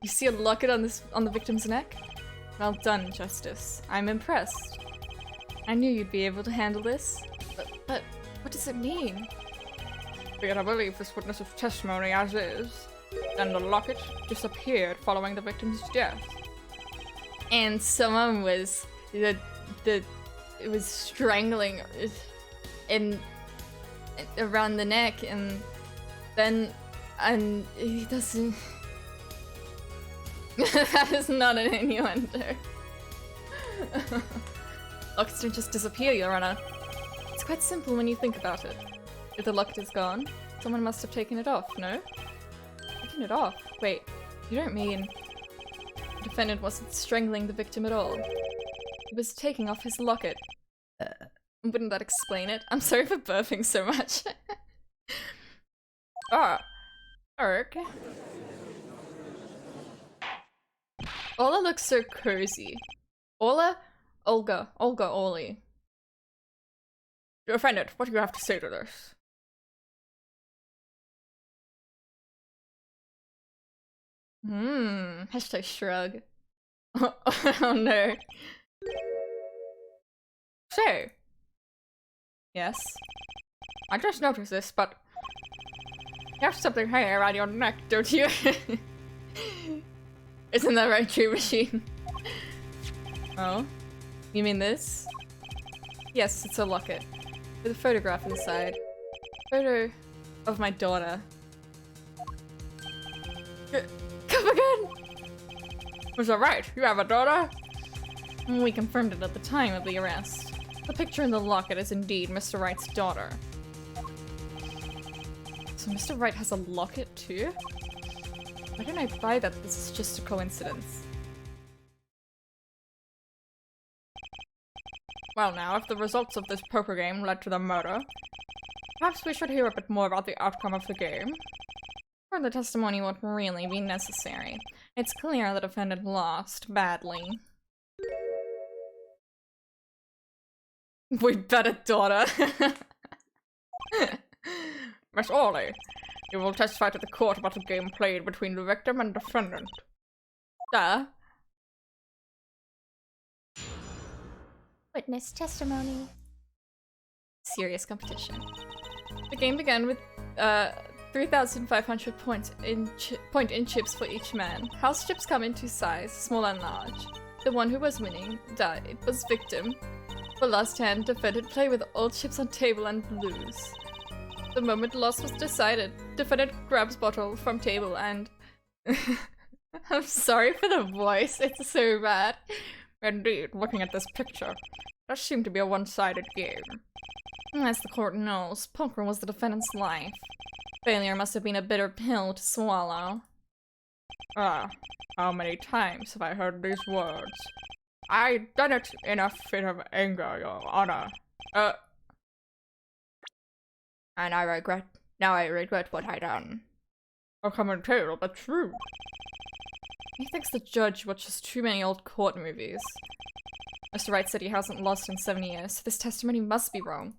You see a locket on the victim's neck? Well done, Justice. I'm impressed. I knew you'd be able to handle this. But what does it mean? Yet I believe this witness's testimony as is. Then the locket disappeared following the victim's death. And someone was it was strangling in around the neck, and then he doesn't. That is not an innuendo. Lockets don't just disappear, Your Honor. It's quite simple when you think about it. If the locket is gone, someone must have taken it off, no? Taken it off? Wait, you don't mean the defendant wasn't strangling the victim at all? He was taking off his locket. Wouldn't that explain it? I'm sorry for burping so much. Okay. Ola looks so cozy. Olga, Oli. Defendant, what do you have to say to this? Hashtag shrug. Oh no. So. Yes. I just noticed this, but you have something hanging around your neck, don't you? Isn't that right, True Machine? Oh? You mean this? Yes, it's a locket. With a photograph inside. Photo of my daughter. Come again! Was that right? You have a daughter? We confirmed it at the time of the arrest. The picture in the locket is indeed Mr. Wright's daughter. So Mr. Wright has a locket too? Why don't I buy that this is just a coincidence? Well now, if the results of this poker game led to the murder, perhaps we should hear a bit more about the outcome of the game. Or the testimony won't really be necessary. It's clear the defendant lost badly. We bet a daughter. Miss Orley, you will testify to the court about the game played between the victim and defendant. Witness testimony. Serious competition. The game began with 3,500 point in chips for each man. House chips come in two sizes, small and large. The one who was winning died, was victim. For last hand, defendant play with all chips on table and lose. The moment loss was decided, defendant grabs bottle from table and I'm sorry for the voice, it's so bad. Indeed, looking at this picture, does seem to be a one-sided game. As the court knows, poker was the defendant's life. Failure must have been a bitter pill to swallow. How many times have I heard these words? I done it in a fit of anger, Your Honor. And I regret what I done. A commentator, but true. He thinks the judge watches too many old court movies. Mr. Wright said he hasn't lost in 7 years, so this testimony must be wrong.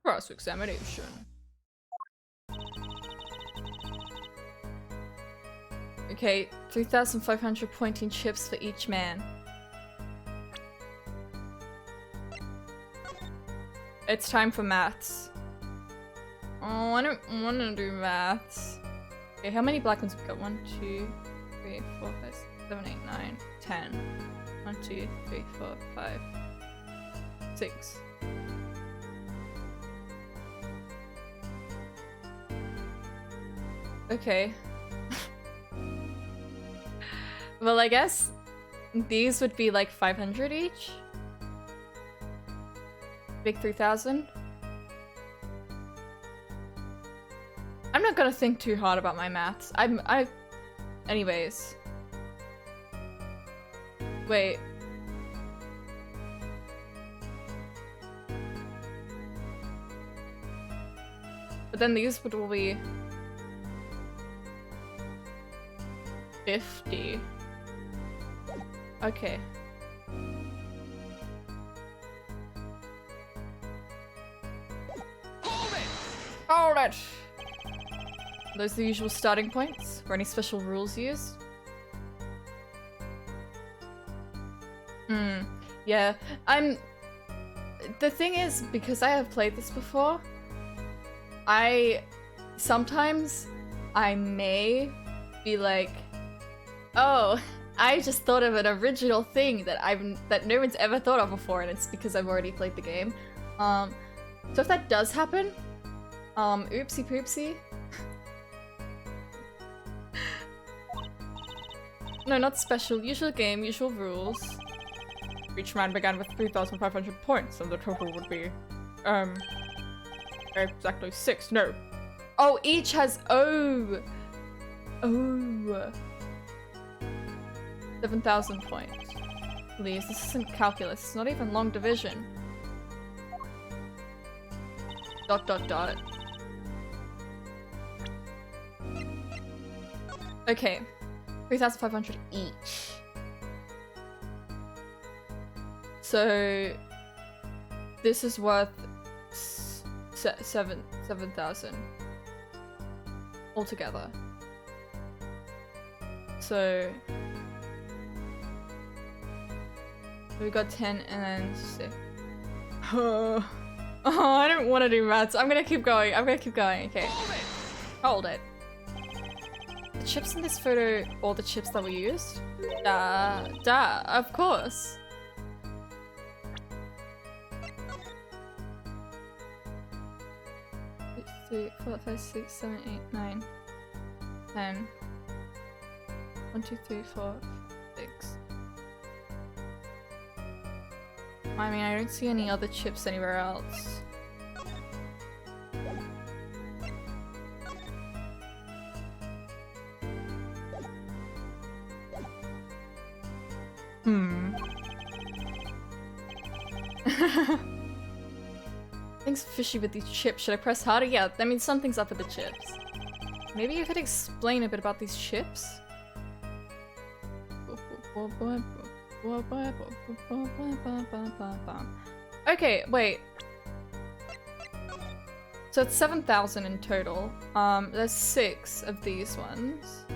Cross-examination. Okay, 3,500 pointing chips for each man. It's time for maths. Oh, I don't want to do maths. Okay, how many black ones we got? 1, 2, 3, 4, 5, 6, 7, 8, 9, 10. 1, 2, 3, 4, 5, 6. Okay. Well, I guess these would be like 500 each. Big 3,000. I'm not gonna think too hard about my maths. Anyways. Wait. But then these would all be 50. Okay. Hold it! Are those the usual starting points? Were any special rules used? Yeah. The thing is, because I have played this before, sometimes I may be like, oh, I just thought of an original thing that no one's ever thought of before, and it's because I've already played the game. So if that does happen, oopsie poopsie. No, not special. Usual game, usual rules. Each man began with 3,500 points, and the total would be, exactly 6. No. Oh, each has, oh. 7,000 points. Please, this isn't calculus. It's not even long division. ... Okay. 3,500 each. So this is worth 7,000 altogether. So we got 10 and then 6. Oh, I don't want to do maths. I'm gonna keep going. Okay. Hold it. The chips in this photo, all the chips that were used? Of course. Three, 4, 5, 6, 7, 8, 9, 10. 1, 2, 3, 4, 6. I mean, I don't see any other chips anywhere else. Things fishy with these chips. Should I press harder? Yeah, I mean, something's up with the chips. Maybe you could explain a bit about these chips? Okay, wait. So it's 7,000 in total. There's 6 of these ones.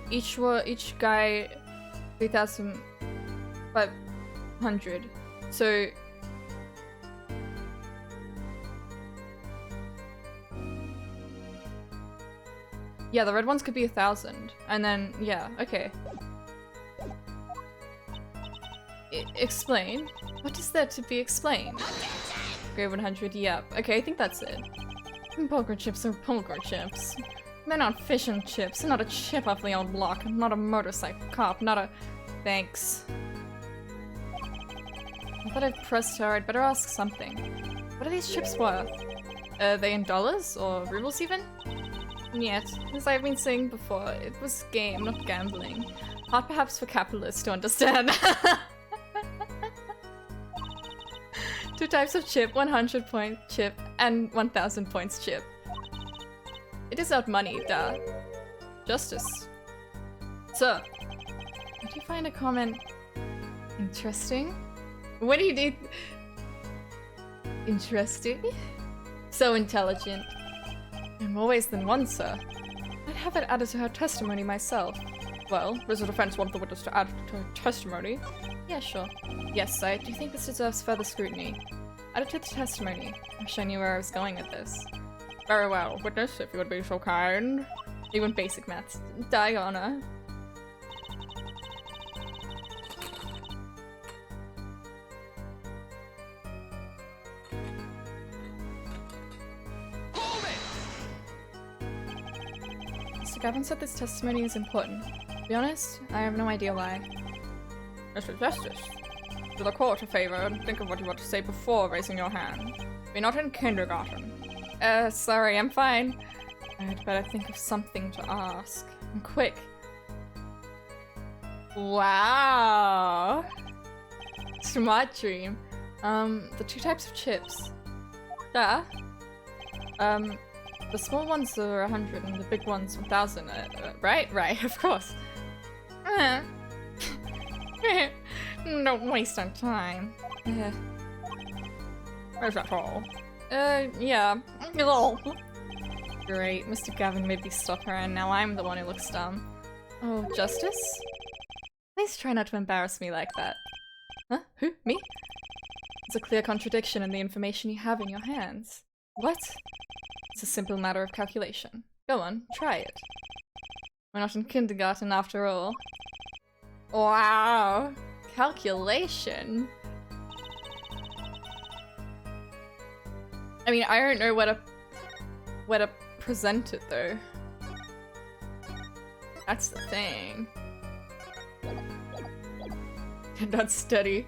Each guy 3,500. So yeah, the red ones could be 1,000, and then yeah, okay. Explain. What is there to be explained? Grade 100. Yep. Okay, I think that's it. Poker chips are poker chips. They're not fish and chips, not a chip off the old block, not a motorcycle cop, not a... Thanks. I thought I'd pressed her, I'd better ask something. What are these chips worth? Are they in dollars or rubles even? Yet, as I've been saying before, it was game, not gambling. Hard perhaps for capitalists to understand. 2 types of chip, 100-point chip and 1000 points chip. It is out money, duh. Justice. Sir, did you find a comment interesting? What do you do? Interesting? So intelligent. In more ways than one, sir. I'd have it added to her testimony myself. Well, does the defense want the witness to add to her testimony? Yeah, sure. Yes, I do think this deserves further scrutiny. Add it to the testimony. I wish I knew where I was going with this. Very well, witness, if you would be so kind. Even basic maths. Diana. Mr. Gavin said this testimony is important. To be honest, I have no idea why. Mr. Justice, do the court a favor and think of what you want to say before raising your hand. We're not in kindergarten. Sorry, I'm fine. I'd better think of something to ask. And quick. Wow. Smart dream. The 2 types of chips. The small ones are 100 and the big ones 1000, right? Right, of course. Don't waste our time. Is that all? Yeah. Great, Mr. Gavin made me stop her and now I'm the one who looks dumb. Oh, Justice? Please try not to embarrass me like that. Huh? Who? Me? There's a clear contradiction in the information you have in your hands. What? It's a simple matter of calculation. Go on, try it. We're not in kindergarten after all. Wow! Calculation? I mean, I don't know where to present it though. That's the thing. Not steady.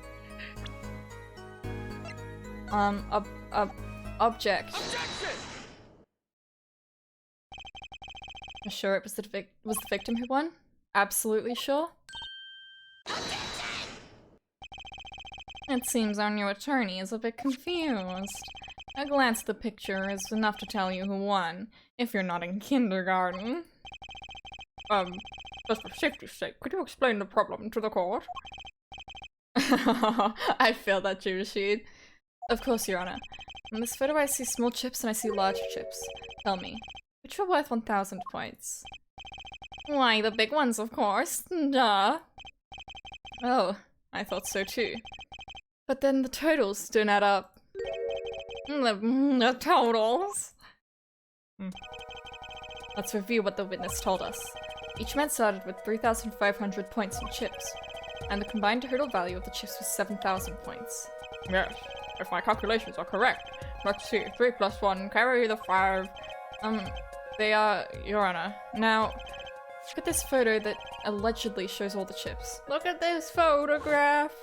Object. Objection! You're sure it was the victim who won? Absolutely sure? It seems our new attorney is a bit confused. A glance at the picture is enough to tell you who won, if you're not in kindergarten. Just for safety's sake, could you explain the problem to the court? I feel that, Rashid. Of course, Your Honor. In this photo I see small chips and I see larger chips. Tell me, which were worth 1000 points? Why, the big ones, of course. Duh. Oh, I thought so too. But then the totals don't add up. The totals? Let's review what the witness told us. Each man started with 3,500 points in chips, and the combined total value of the chips was 7,000 points. Yes, if my calculations are correct. Let's see, 3 plus 1, carry the 5. They are, Your Honor. Now, look at this photo that allegedly shows all the chips. Look at this photograph!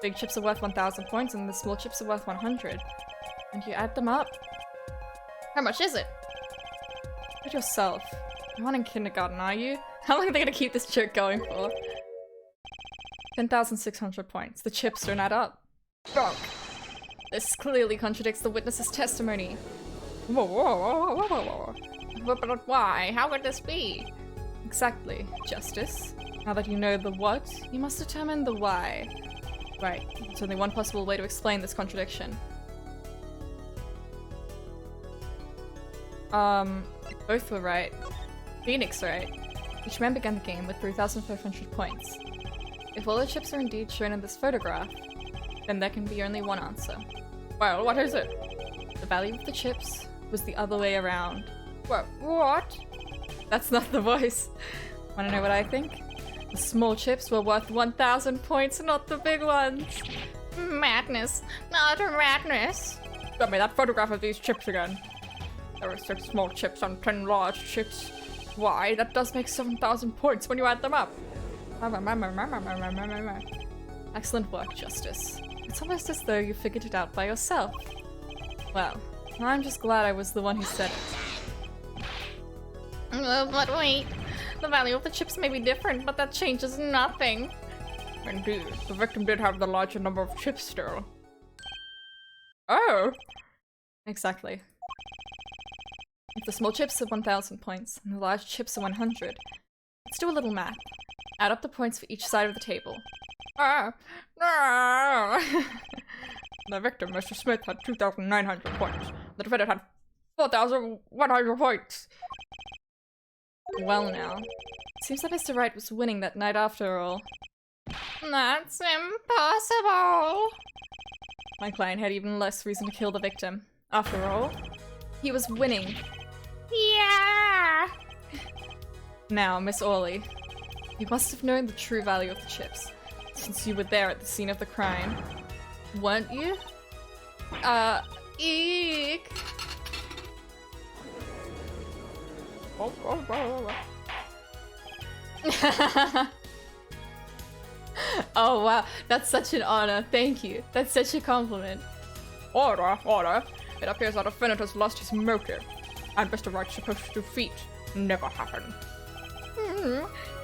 Big chips are worth 1,000 points and the small chips are worth 100. And you add them up. How much is it? Look at yourself. You're not in kindergarten, are you? How long are they gonna keep this joke going for? 10,600 points. The chips don't add up. Wrong. This clearly contradicts the witness's testimony. Whoa, whoa, whoa, whoa, whoa, whoa. But why? How could this be? Exactly, Justice. Now that you know the what, you must determine the why. Right, there's only one possible way to explain this contradiction. Both were right. Phoenix right. Each man began the game with 3,500 points. If all the chips are indeed shown in this photograph, then there can be only one answer. Well, what is it? The value of the chips was the other way around. What? That's not the voice. Wanna know what I think? The small chips were worth 1,000 points, not the big ones. Madness. Not madness. Show me that photograph of these chips again. There are 6 small chips and 10 large chips. Why? That does make 7,000 points when you add them up. Excellent work, Justice. It's almost as though you figured it out by yourself. Well, I'm just glad I was the one who said it. But wait, the value of the chips may be different, but that changes nothing. Indeed, the victim did have the larger number of chips still. Oh! Exactly. If the small chips are 1,000 points, and the large chips are 100, let's do a little math. Add up the points for each side of the table. Ah! The victim, Mr. Smith, had 2,900 points. The defendant had 4,100 points. Well now, seems that Mr. Wright was winning that night after all. That's impossible! My client had even less reason to kill the victim. After all, he was winning. Yeah! Now, Miss Orley, you must have known the true value of the chips, since you were there at the scene of the crime. Weren't you? Eek! Oh wow, that's such an honor. Thank you. That's such a compliment. Order, order. It appears our defendant has lost his motive, and Mr. Wright's supposed defeat never happened.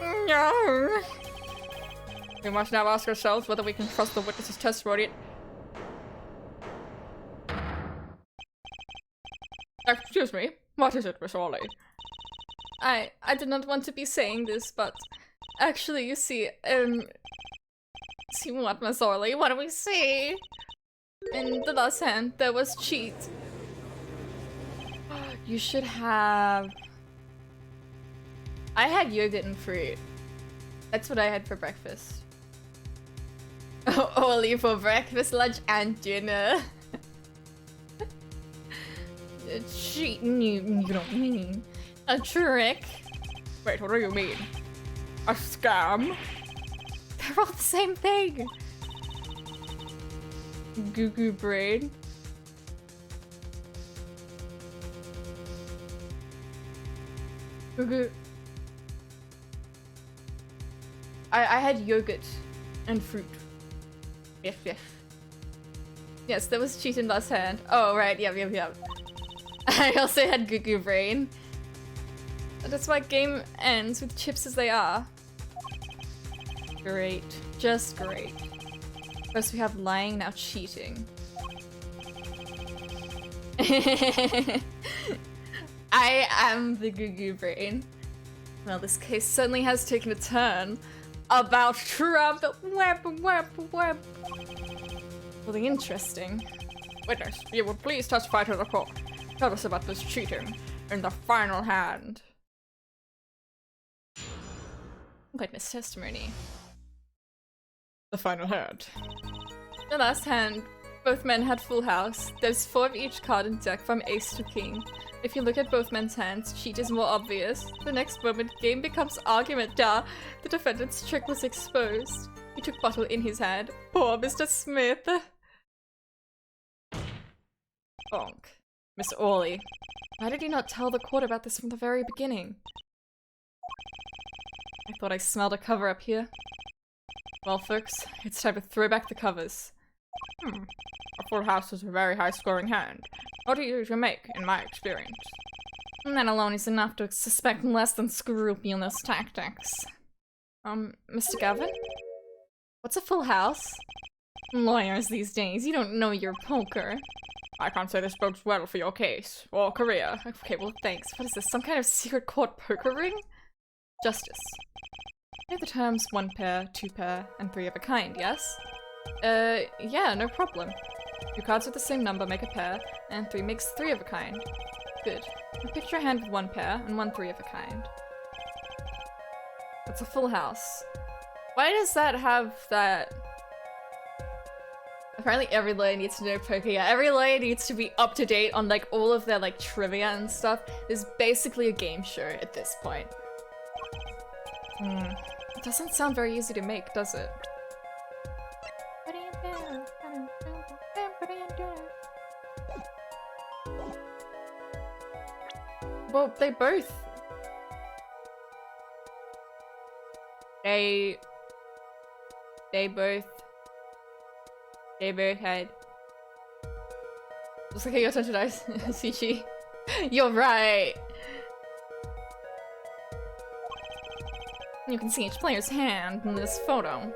No. We must now ask ourselves whether we can trust the witness's testimony. Excuse me, what is it, Miss Orley? I did not want to be saying this, but actually, you see, see what, Miss Orley? What do we see? In the last hand, there was cheat. You should have... I had yogurt and fruit. That's what I had for breakfast. Only for breakfast, lunch, and dinner. Cheating, you don't mean. A trick. Wait, what do you mean? A scam? They're all the same thing. Goo goo brain. Goo goo. I had yogurt and fruit. Yes, yes. Yes, there was cheat in last hand. Oh, right, yep. I also had goo goo brain. That's why game ends with chips as they are. Great. Just great. First we have lying, now cheating. I am the goo goo brain. Well, this case certainly has taken a turn. About Trump. Web. Really interesting. Witness, you will please testify to the court. Tell us about this cheating in the final hand. Witness testimony. The final hand. The last hand, both men had full house. There's 4 of each card in deck from ace to king. If you look at both men's hands, cheat is more obvious. The next moment, game becomes argument. Duh! The defendant's trick was exposed. He took bottle in his hand. Poor Mr. Smith. Bonk. Miss Orley, why did you not tell the court about this from the very beginning? I thought I smelled a cover up here. Well, folks, it's time to throw back the covers. A full house is a very high-scoring hand. What do you usually make, in my experience? And that alone is enough to suspect less than scrupulous tactics. Mr. Gavin? What's a full house? Lawyers these days, you don't know your poker. I can't say this bodes well for your case, or career. Okay, well thanks. What is this, some kind of secret court poker ring? Justice. You know the terms 1 pair, 2 pair, and 3 of a kind, yes? Yeah, no problem. 2 cards with the same number make a pair, and 3 makes 3 of a kind. Good. Now picture a hand with 1 pair and 1 3 of a kind. That's a full house. Why does that have that? Apparently every lawyer needs to know poker. Yeah, every lawyer needs to be up to date on like all of their like trivia and stuff. It's basically a game show at this point. It doesn't sound very easy to make, does it? Well, they both... They both had... Looks like I got touch dice. CG. You're right! You can see each player's hand in this photo.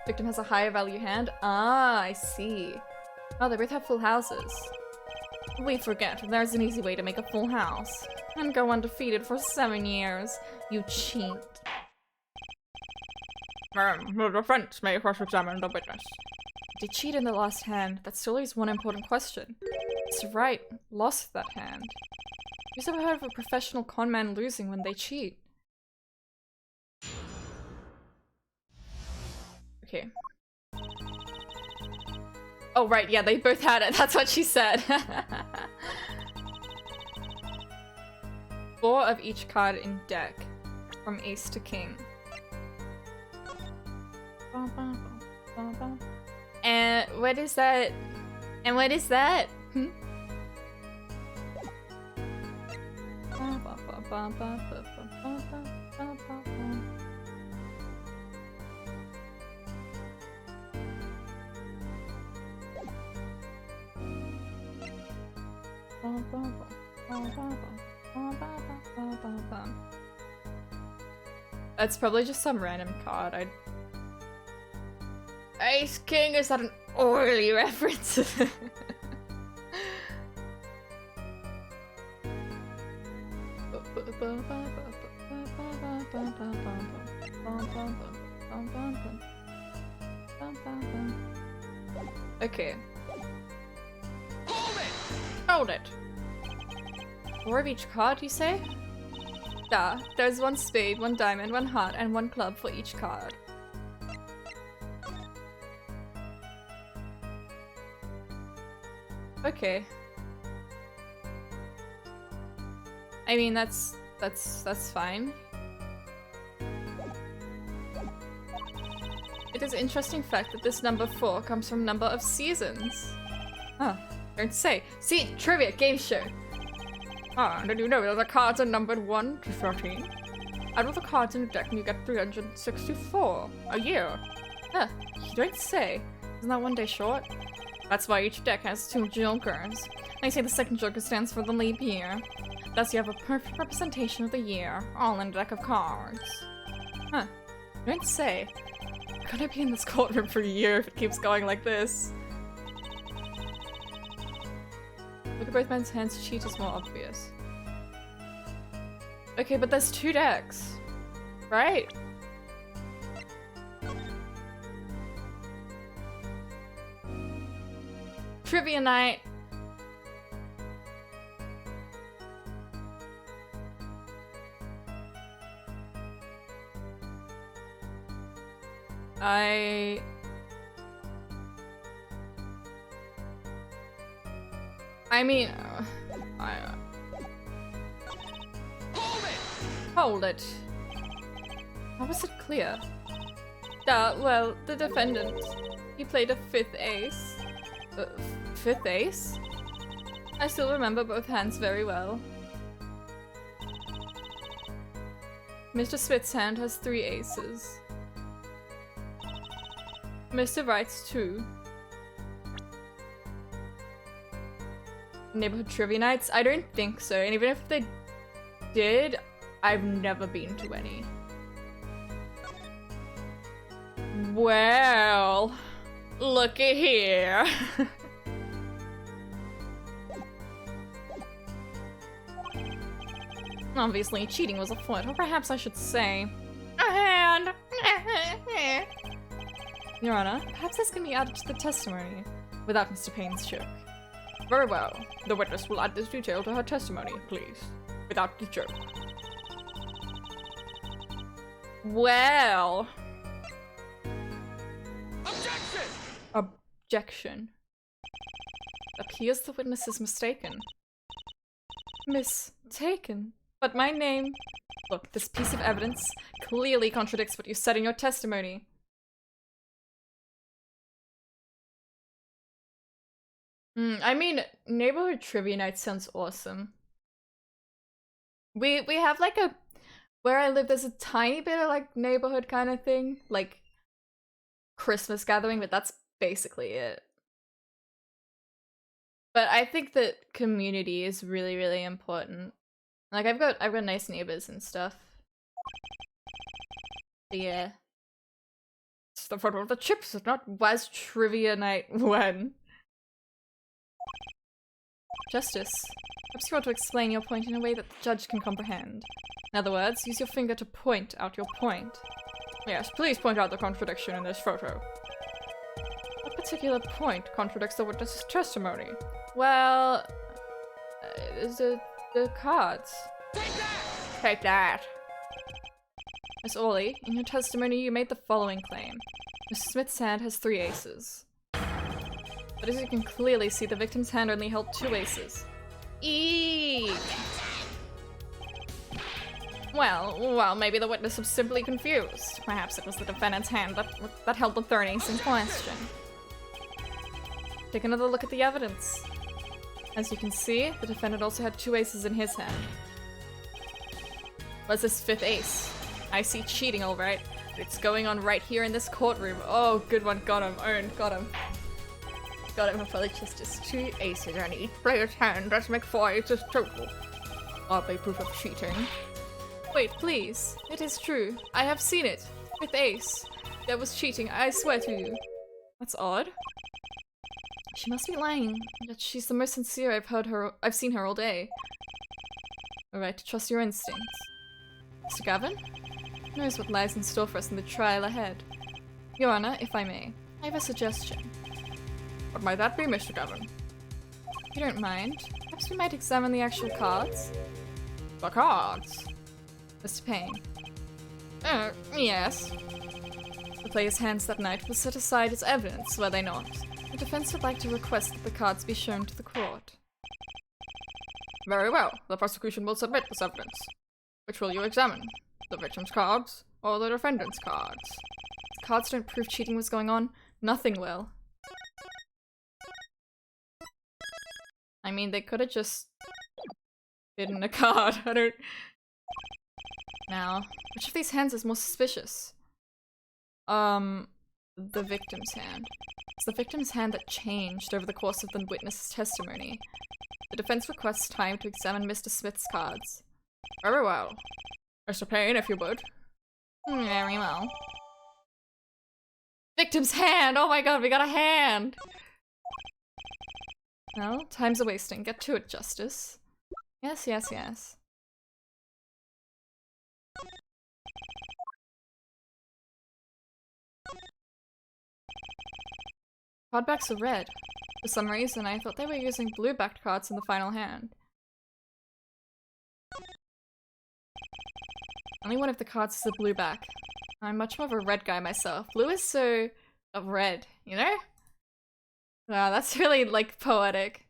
Victim has a higher value hand? Ah, I see. Oh, they both have full houses. We forget, there's an easy way to make a full house. And go undefeated for 7 years. You cheat. The defense may cross-examine the witness. They cheat in the last hand. That still leaves one important question. Mr. Wright lost that hand. Who's ever heard of a professional conman losing when they cheat? Okay. Oh, right, yeah, they both had it. That's what she said. 4 of each card in deck. From ace to king. And what is that? And what is that? Hmm? It's probably just some random card. Ace King, is that an oily reference? Okay. Hold it! 4 of each card, you say? Duh. There's 1 spade, 1 diamond, 1 heart, and 1 club for each card. Okay. I mean, that's fine. It is an interesting fact that this number 4 comes from number of seasons. Huh. Don't say. See, trivia, game show. Ah, did you know that the cards are numbered 1 to 13? Out of the cards in the deck, you get 364 a year. Huh, you don't say. Isn't that 1 day short? That's why each deck has 2 jokers. They say the second joker stands for the leap year. Thus you have a perfect representation of the year, all in a deck of cards. Huh, you don't say. I'm gonna be in this courtroom for a year if it keeps going like this. Look at both men's hands, cheat is more obvious. Okay, but there's 2 decks, right? Trivia night! I mean, Hold it! How was it clear? Well, the defendant, he played a 5th ace. 5th ace? I still remember both hands very well. Mr. Smith's hand has 3 aces. Mr. Wright's 2. Neighborhood trivia nights? I don't think so, and even if they did, I've never been to any. Well, looky here. Obviously, cheating was afoot, or perhaps I should say, a hand. Your Honor, perhaps this can be added to the testimony without Mr. Payne's check. Very well. The witness will add this detail to her testimony, please. Without the joke. Well. Objection! Objection. Appears the witness is mistaken. Mistaken? But my name... Look, this piece of evidence clearly contradicts what you said in your testimony. I mean, neighborhood trivia night sounds awesome. We have like a where I live. There's a tiny bit of like neighborhood kind of thing, like Christmas gathering, but that's basically it. But I think that community is really, really important. Like I've got nice neighbors and stuff. But yeah. It's the photo of the chips, not was trivia night when. Justice. Perhaps you want to explain your point in a way that the judge can comprehend. In other words, use your finger to point out your point. Yes, please point out the contradiction in this photo. What particular point contradicts the witness's testimony? Well, the cards. Take that! Take that! Miss Orley, in your testimony you made the following claim. Miss Smith's hand has 3 aces. But as you can clearly see, the victim's hand only held 2 aces. Eek! Well, maybe the witness was simply confused. Perhaps it was the defendant's hand that held the 3rd ace in question. Take another look at the evidence. As you can see, the defendant also had 2 aces in his hand. What's his 5th ace? I see cheating, alright. It's going on right here in this courtroom. Oh, good one. Got him. Owned. Got him. Got him. Probably just 2 aces on each player's hand. Let's make 4 aces total. Oddly proof of cheating. Wait, please. It is true. I have seen it. 5th ace. That was cheating. I swear to you. That's odd. She must be lying. Yet she's the most sincere I've seen her all day. Alright, trust your instincts. Mr. Gavin? Who knows what lies in store for us in the trial ahead? Your Honor, if I may, I have a suggestion. What might that be, Mr. Gavin? If you don't mind, perhaps we might examine the actual cards? The cards? Mr. Payne. Yes. The player's hands that night were set aside as evidence, were they not? The defense would like to request that the cards be shown to the court. Very well. The prosecution will submit this evidence. Which will you examine? The victim's cards or the defendant's cards? If the cards don't prove cheating was going on, nothing will. I mean, they could have just hidden a card. I don't... Now, which of these hands is more suspicious? The victim's hand. It's the victim's hand that changed over the course of the witness's testimony. The defense requests time to examine Mr. Smith's cards. Very well. Mr. Payne, if you would. Very well. Victim's hand! Oh my god, we got a hand! Well, time's a-wasting. Get to it, Justice. Yes, yes, yes. Cardbacks are red. For some reason, I thought they were using blue-backed cards in the final hand. Only one of the cards is a blue back. I'm much more of a red guy myself. Blue is so... red, you know? Wow, that's really, like, poetic.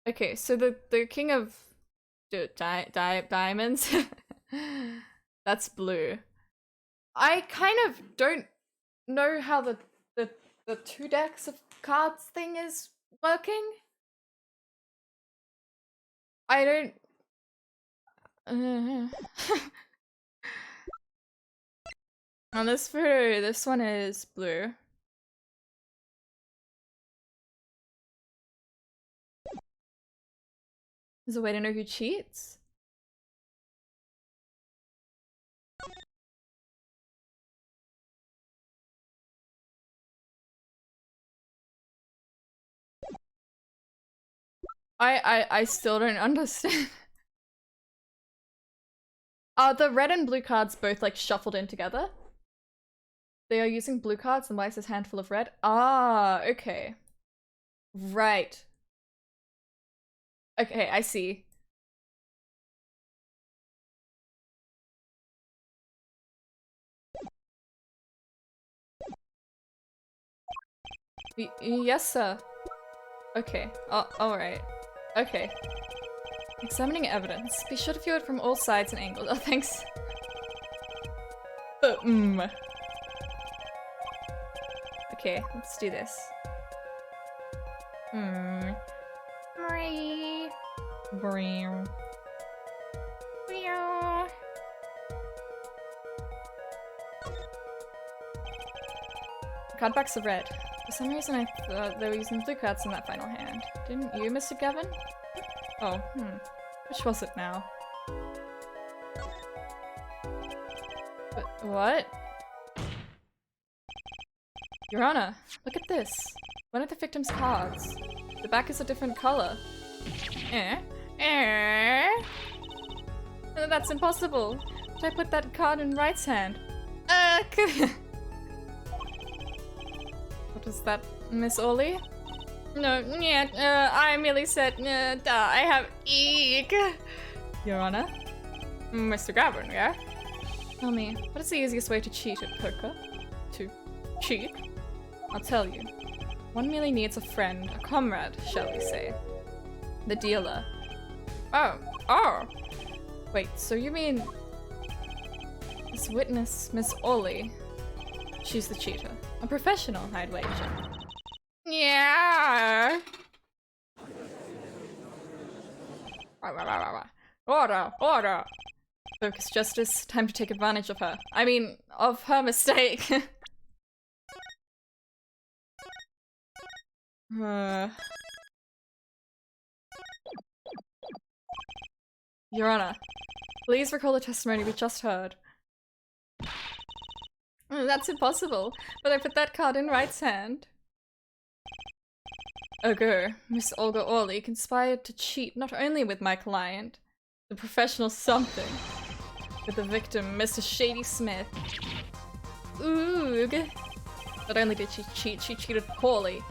Okay, so the king of... diamonds? That's blue. I kind of don't know how the 2 decks of cards thing is working. I don't... On this photo, this one is blue. Is a way to know who cheats? I still don't understand. Are the red and blue cards both like shuffled in together? They are using blue cards and why is this handful of red? Ah, okay. Right. Okay, I see. Yes, sir. Okay. Alright. Okay. Examining evidence. Be sure to view it from all sides and angles. Oh, thanks. Okay, let's do this. Card backs are red. For some reason I thought they were using blue cards in that final hand. Didn't you, Mr. Gavin? Oh, Which was it now? But what? Your Honor, look at this. One of the victim's cards. The back is a different color. That's impossible. Did I put that card in Right's hand? What is that, Miss Orley? No, yeah, I merely said, I have eek. Your Honor? Mr. Gavin, yeah? Tell me, what is the easiest way to cheat at poker? To cheat? I'll tell you. One merely needs a friend, a comrade, shall we say. The dealer. Oh! Wait, so you mean... this witness, Miss Orley. She's the cheater. A professional, I'd wager. Yeah! Order! Focus, Justice. Time to take advantage of her. I mean, of her mistake. Your Honor, please recall the testimony we just heard. That's impossible, but I put that card in Right's hand. Ogre, Miss Olga Orley conspired to cheat not only with my client, the professional something, with the victim, Mr. Shady Smith. Oog. Not only did she cheat, she cheated poorly.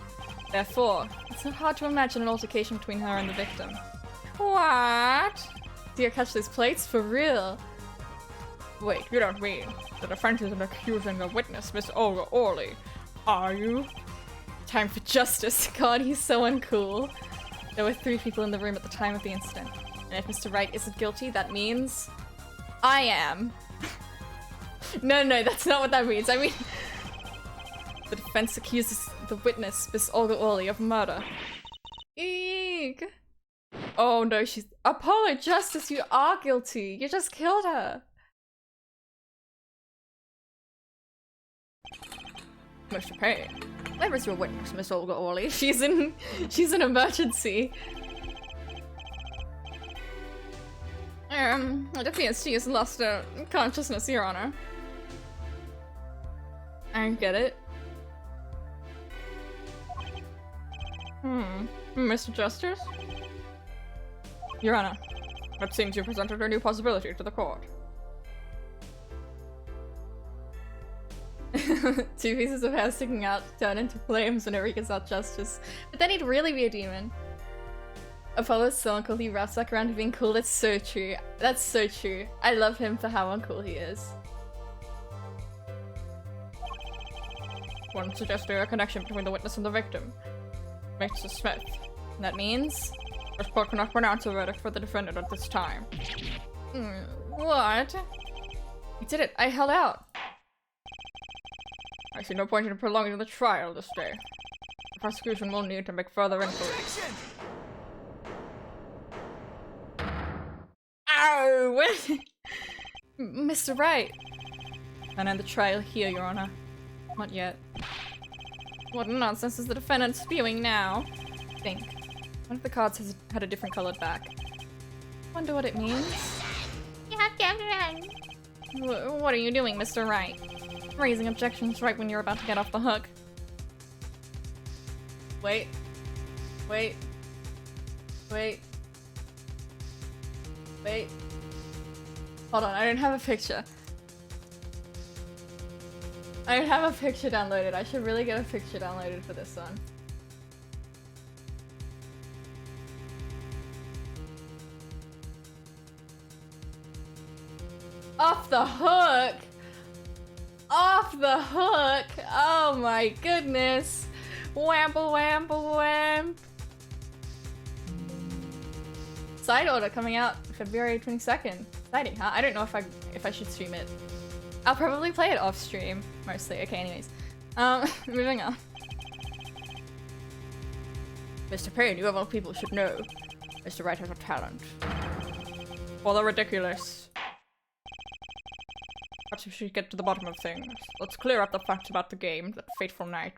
Therefore, it's not hard to imagine an altercation between her and the victim. What? Do you catch these plates? For real? Wait, you don't mean the defense isn't accusing the witness, Miss Olga Orley, are you? Time for justice. God, he's so uncool. There were 3 people in the room at the time of the incident. And if Mr. Wright isn't guilty, that means... I am. No, that's not what that means. I mean... the defense accuses the witness, Miss Olga Orley, of murder. Eek! Oh no, she's- Apollo Justice, you are guilty! You just killed her! Mr. Payne, where is your witness, Miss Olga Orley? She's in emergency. It appears she has lost consciousness, Your Honor. I get it. Mr. Justice? Your Honor, it seems you presented a new possibility to the court. 2 pieces of hair sticking out turn into flames whenever he gets out justice. But then he'd really be a demon. Apollo's so uncool, he wraps back around to being cool. That's so true. That's so true. I love him for how uncool he is. One suggested a connection between the witness and the victim. Mr. Smith. And that means? This court cannot pronounce a verdict for the defendant at this time. What? You did it. I held out. I see no point in prolonging the trial this day. The prosecution will need to make further inquiries. Ow! Mr. Wright! And end the trial here, Your Honor. Not yet. What nonsense is the defendant spewing now? Think. One of the cards has had a different colored back. Wonder what it means? You have to run. What are you doing, Mr. Wright? Raising objections right when you're about to get off the hook. Wait. Wait. Wait. Wait. Hold on, I don't have a picture. I don't have a picture downloaded. I should really get a picture downloaded for this one. Off the hook! Off the hook! Oh my goodness! Wample wample wamp! Side order coming out February 22nd. Exciting, huh? I don't know if I should stream it. I'll probably play it off stream, mostly. Okay, anyways. Moving on. Mr. Payne, you of all people should know. Mr. Wright has a talent. Well, they're ridiculous. Perhaps we should get to the bottom of things. Let's clear up the facts about the game, that fateful night.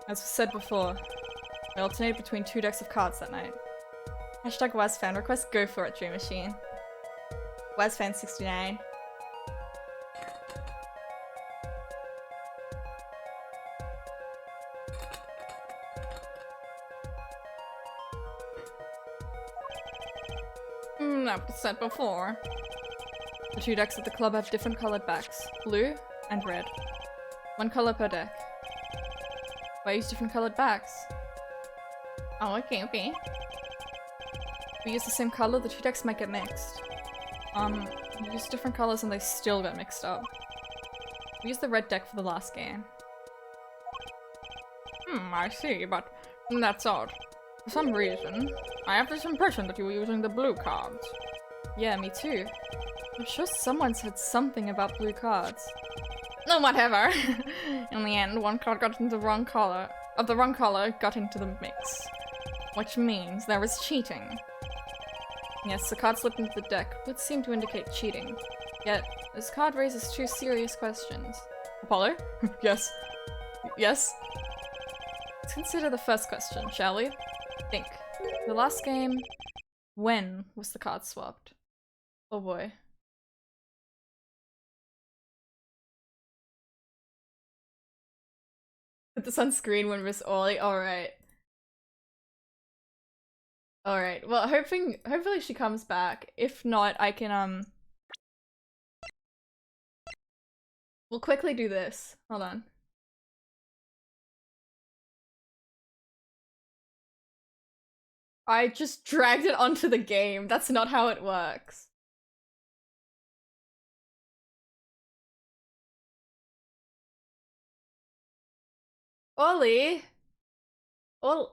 As we said before, we alternated between 2 decks of cards that night. Hashtag WazFan request, go for it, Dream Machine. WazFan69. That was said before. The 2 decks at the club have different colored backs, blue and red. 1 color per deck. Why use different colored backs? Oh, it can't be. If we use the same color, the 2 decks might get mixed. We use different colors and they still get mixed up. We used the red deck for the last game. I see, but that's odd. For some reason, I have this impression that you were using the blue cards. Yeah, me too. I'm sure someone said something about blue cards. No, whatever. In the end, 1 card got into the wrong color. The wrong color got into the mix. Which means there was cheating. Yes, the card slipped into the deck, which seemed to indicate cheating. Yet, this card raises 2 serious questions. Apollo? Yes. Yes? Let's consider the first question, shall we? Think. The last game, when was the card swapped? Oh boy. Put this on screen when Miss Orly. Alright. Alright. Well, hopefully she comes back. If not, I can, we'll quickly do this. Hold on. I just dragged it onto the game. That's not how it works. Ollie? Ollie?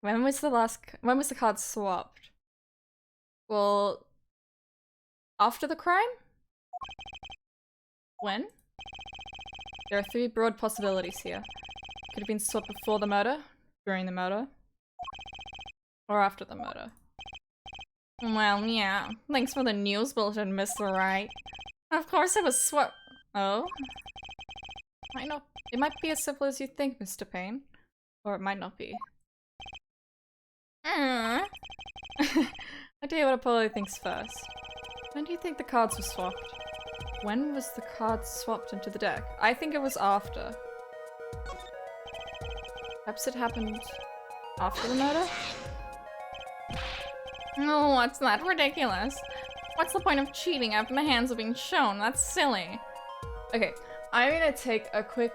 When was the card swapped? Well, after the crime? When? There are 3 broad possibilities here. Could have been swapped before the murder, during the murder, or after the murder. Well, yeah. Thanks for the news bulletin, Mr. Wright. Of course it was swapped. Oh? It might be as simple as you think, Mr. Payne. Or it might not be. I'll tell you what Apollo thinks first. When do you think the cards were swapped? When was the cards swapped into the deck? I think it was after. Perhaps it happened after the murder? No, what's that? Ridiculous. What's the point of cheating after the hands are being shown? That's silly. Okay, I'm gonna take a quick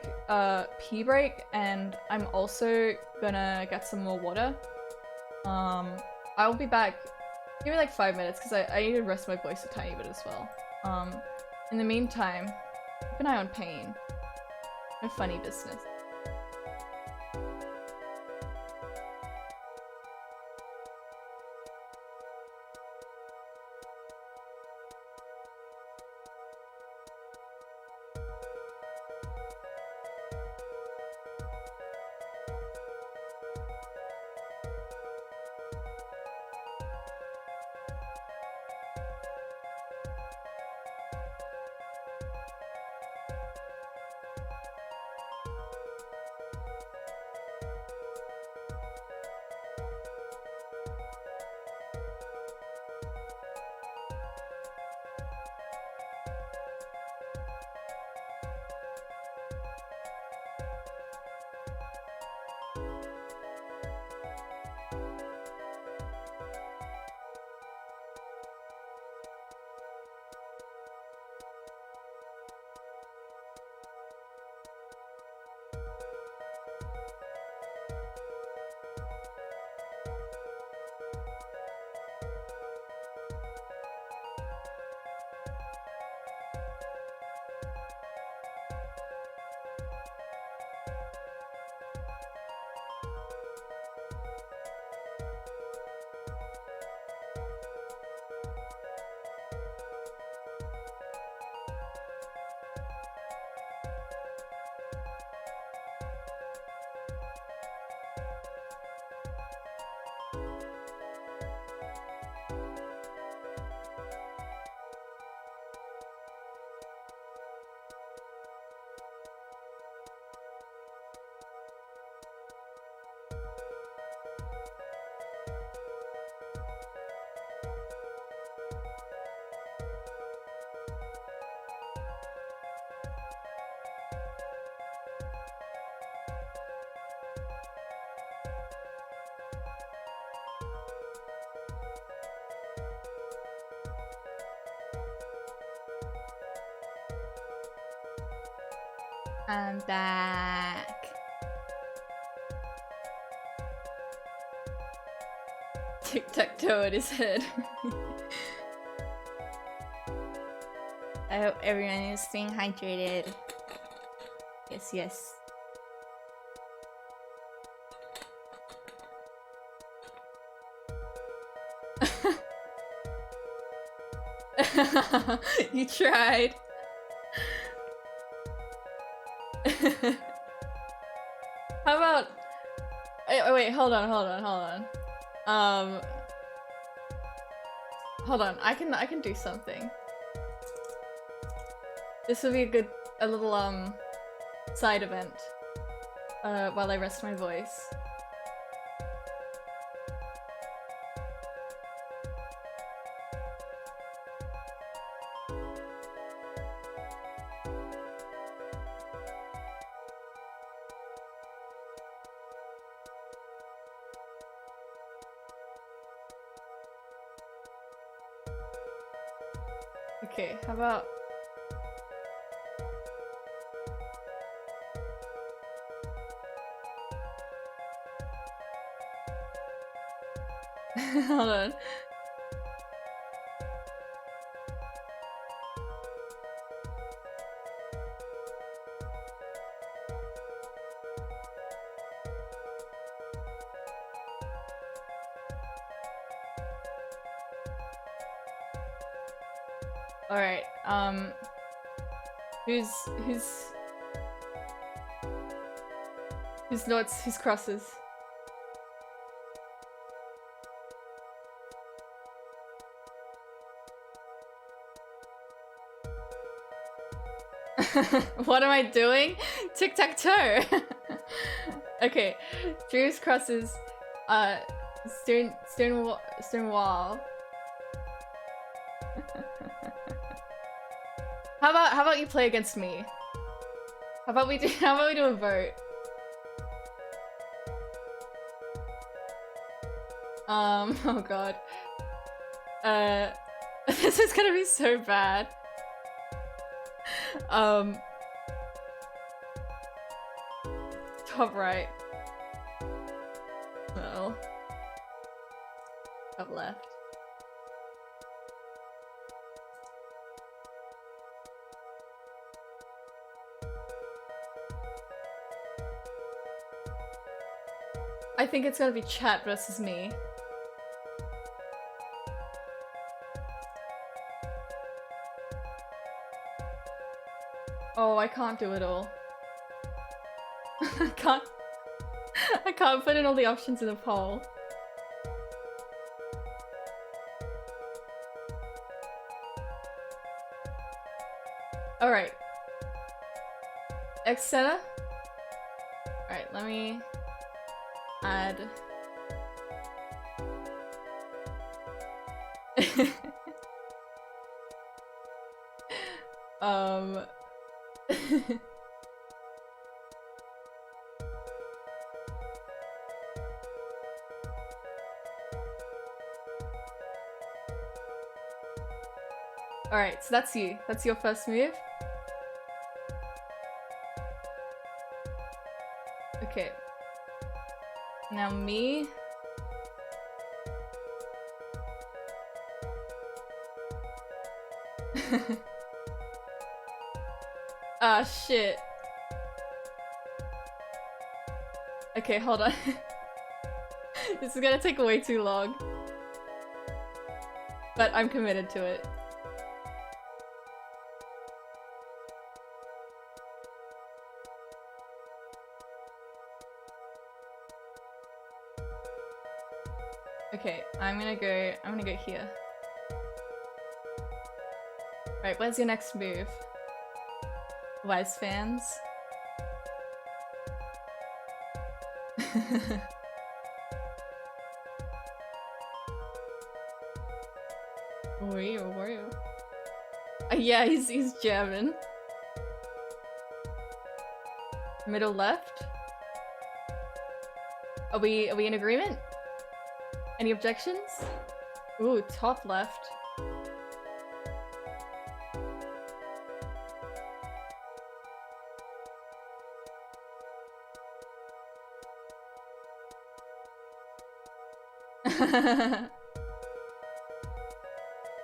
pee break, and I'm also gonna get some more water. I'll be back. Give me like 5 minutes because I need to rest my voice a tiny bit as well. In the meantime, keep an eye on Payne. No funny business. I'm back. Tic-tac-toe at his head. I hope everyone is staying hydrated. Yes, yes. You tried. How about... Wait, hold on. Hold on, I can do something. This would be a little side event. While I rest my voice. Okay, how about... Hold on. Alright, who's notes, who's crosses? What am I doing? Tic-tac-toe! Okay, Drew's crosses, stone wall. How about you play against me? How about we do a vote? Oh god. This is gonna be so bad. Top right. Uh-oh. Top left. I think it's gonna be chat versus me. Oh, I can't do it all. I can't put in all the options in the poll. Alright. X center? Alright, let me add. Alright, so that's you. That's your first move. Okay. Now me. Ah, shit. Okay, hold on. This is gonna take way too long. But I'm committed to it. Okay, I'm gonna go here. Right, where's your next move? Wise fans? Wario. Yeah, he's German. Middle left? Are we in agreement? Any objections? Ooh, top left.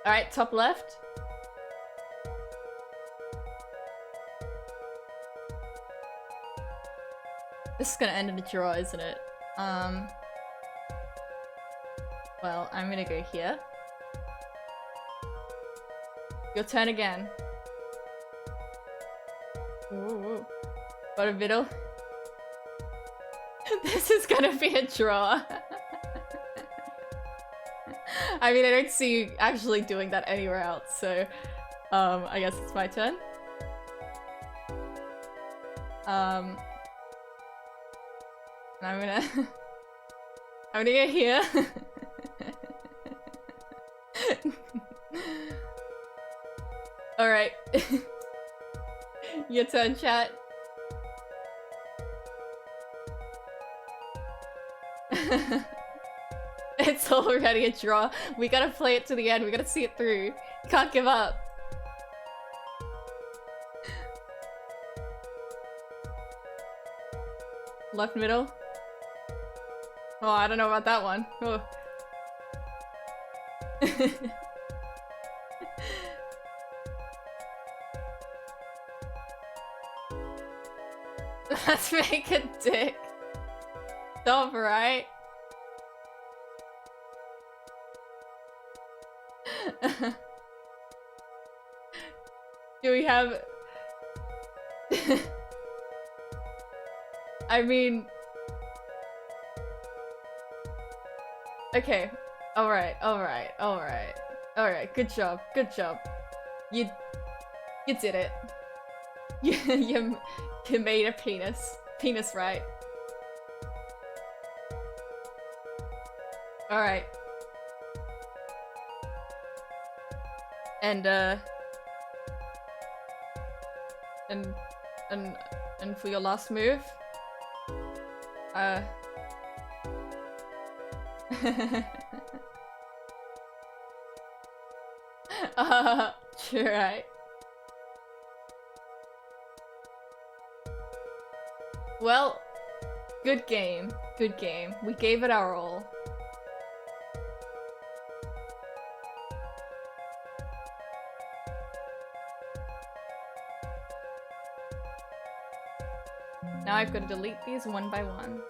Alright, top left. This is gonna end in a draw, isn't it? Well, I'm gonna go here. Your turn again. Ooh. Got a middle. This is gonna be a draw. I mean, I don't see you actually doing that anywhere else, so I guess it's my turn. And I'm gonna I'm gonna go here. Alright. Your turn, chat. It's already a draw. We gotta play it to the end. We gotta see it through. You can't give up. Left middle. Oh, I don't know about that one. Oh. Let's make a dick. Stop, right? Do we have... I mean... Okay. Alright, alright, alright. Alright, good job, good job. You did it. You made a penis. Penis right. Alright. And for your last move, you're right. Well, good game. Good game. We gave it our all. Now I've got to delete these one by one.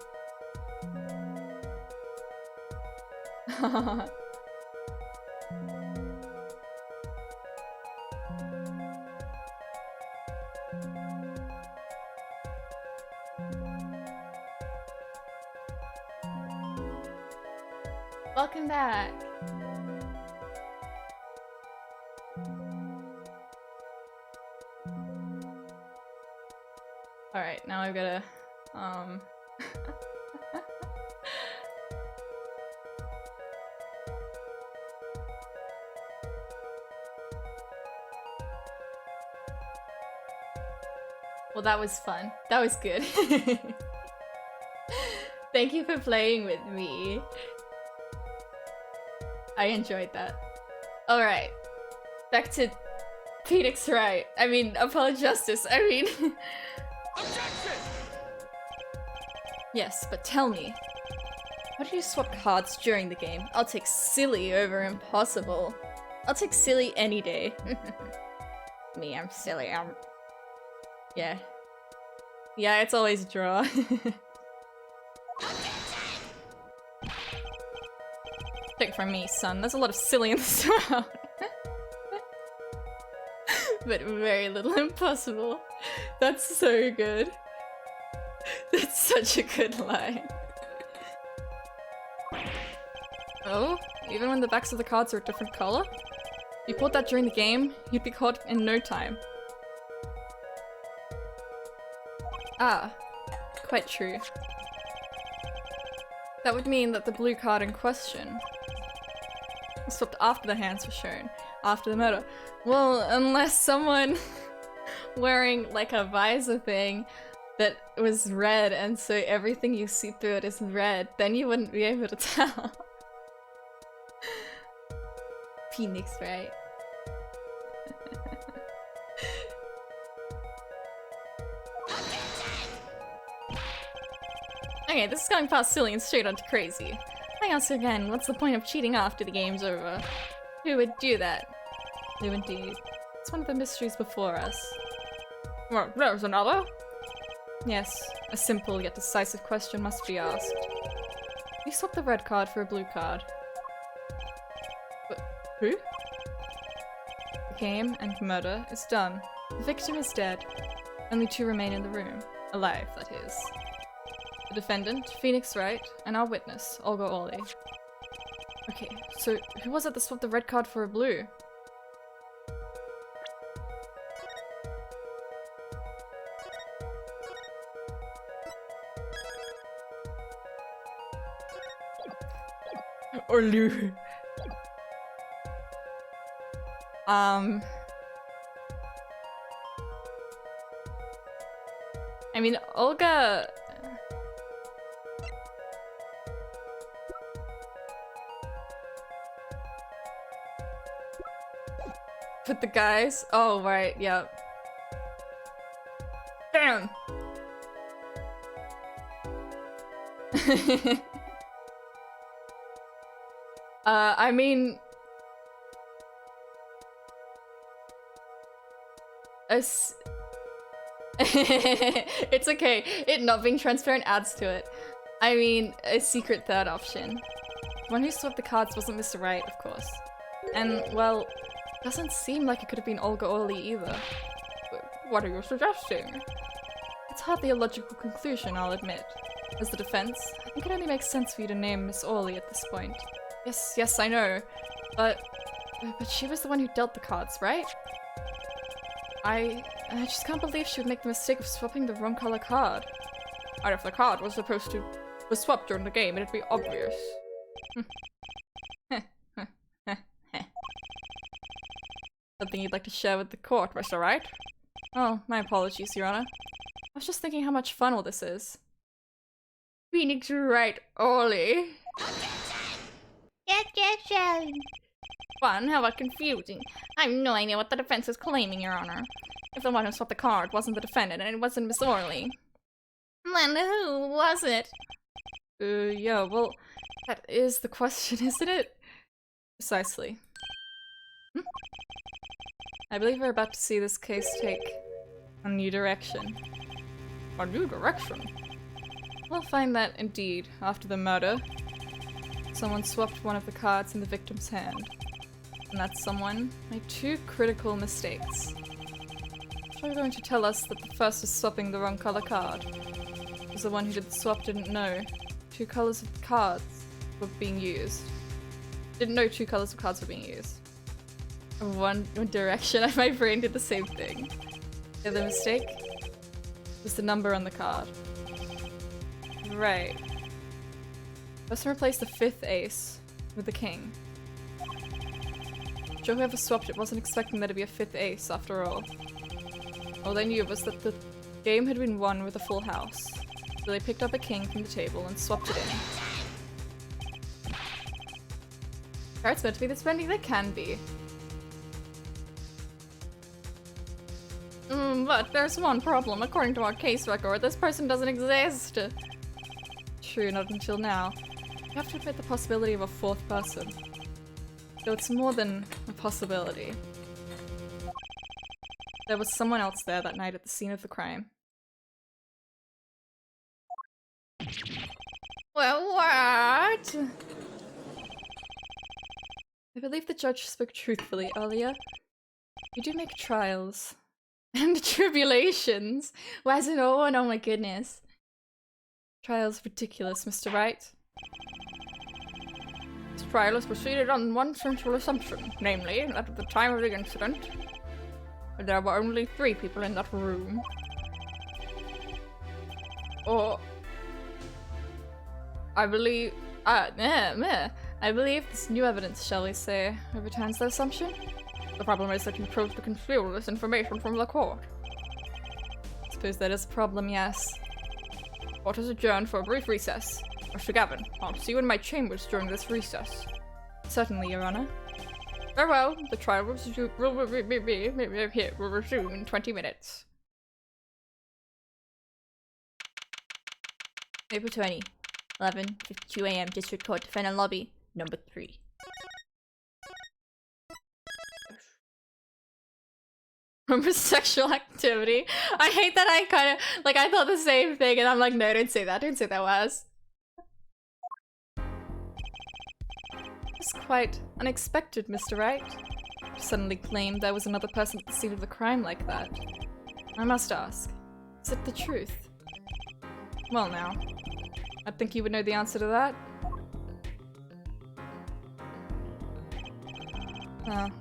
Welcome back. Alright, now I've gotta, Well, that was fun. That was good. Thank you for playing with me. I enjoyed that. Alright. Back to Phoenix Wright. I mean, Apologistice. I mean... Objection! Yes, but tell me. Why do you swap cards during the game? I'll take silly over impossible. I'll take silly any day. Me, I'm silly. Yeah. Yeah, it's always a draw. Take from me, son. There's a lot of silly in this round. But very little impossible. That's so good. That's such a good line. Oh? Even when the backs of the cards are a different color? If you pulled that during the game, you'd be caught in no time. Ah, quite true. That would mean that the blue card in question was swapped after the hands were shown, after the murder. Well, unless someone wearing like a visor thing that was red and so everything you see through it is red, then you wouldn't be able to tell. Phoenix, right? Okay, this is going past silly and straight onto crazy. I ask again, what's the point of cheating after the game's over? Who would do that? Who indeed? It's one of the mysteries before us. Well, there's another. Yes, a simple yet decisive question must be asked. You swap the red card for a blue card. But who? The game and murder is done. The victim is dead. Only two remain in the room. Alive, that is. The defendant, Phoenix Wright, and our witness, Olga Orly. Okay, so who was it that swapped the red card for a blue? Or Lou. I mean, Olga... With the guys? Oh, right, yep. Damn! I mean... It's okay. It not being transparent adds to it. I mean, a secret third option. The one who swapped the cards wasn't Mr. Wright, of course. And, well, doesn't seem like it could have been Olga Orly either. What are you suggesting? It's hardly a logical conclusion, I'll admit. As the defense, I think it only makes sense for you to name Miss Orly at this point. Yes, I know. But she was the one who dealt the cards, right? I just can't believe she would make the mistake of swapping the wrong color card. And if the card was swapped during the game, it'd be obvious. Something you'd like to share with the court, Mr. Wright? Oh, my apologies, Your Honor. I was just thinking how much fun all this is. Phoenix Wright, Orly. Objection! Fun? How about confusing? I have no idea what the defense is claiming, Your Honor. If the one who swapped the card wasn't the defendant and it wasn't Miss Orly, Then who was it? Yeah, well, that is the question, isn't it? Precisely. I believe we're about to see this case take a new direction. a new direction. We'll find that, indeed, after the murder, someone swapped one of the cards in the victim's hand. And that someone made two critical mistakes. You're going to tell us that the first was swapping the wrong color card. Because the one who did the swap didn't know two colors of cards were being used. Didn't know two colors of cards were being used. One direction, my brain did the same thing. The other mistake was the number on the card. Right. Person replaced the fifth ace with the king. Sure, whoever swapped it wasn't expecting there to be a fifth ace after all. All they knew was that the game had been won with a full house. So they picked up a king from the table and swapped it in. Cards meant to be the spending they can be. But there's one problem. According to our case record, this person doesn't exist. True, not until now. You have to admit the possibility of a fourth person. Though it's more than a possibility. There was someone else there that night at the scene of the crime. Well, what? I believe the judge spoke truthfully earlier. You do make trials. And tribulations! Why is it all one? Oh my goodness. Trial's ridiculous, Mr. Wright. This trial is proceeded on one central assumption, namely, that at the time of the incident, there were only 3 people in that room. Or... I believe... I believe this new evidence, shall we say, overturns the assumption? The problem is that you chose to conceal this information from the court. I suppose that is a problem, yes. Court is adjourned for a brief recess. Mr. Gavin, I'll see you in my chambers during this recess. Certainly, Your Honor. Very well, the trial will resume in 20 minutes. April 20. 11:52 a.m. District Court, defendant lobby, number 3. Homosexual activity. I hate that I kind of, like, I thought the same thing and I'm like, no, don't say that, Waz. It's quite unexpected, Mr. Wright. You suddenly claimed there was another person at the scene of the crime like that. I must ask, is it the truth? Well now, I think you would know the answer to that.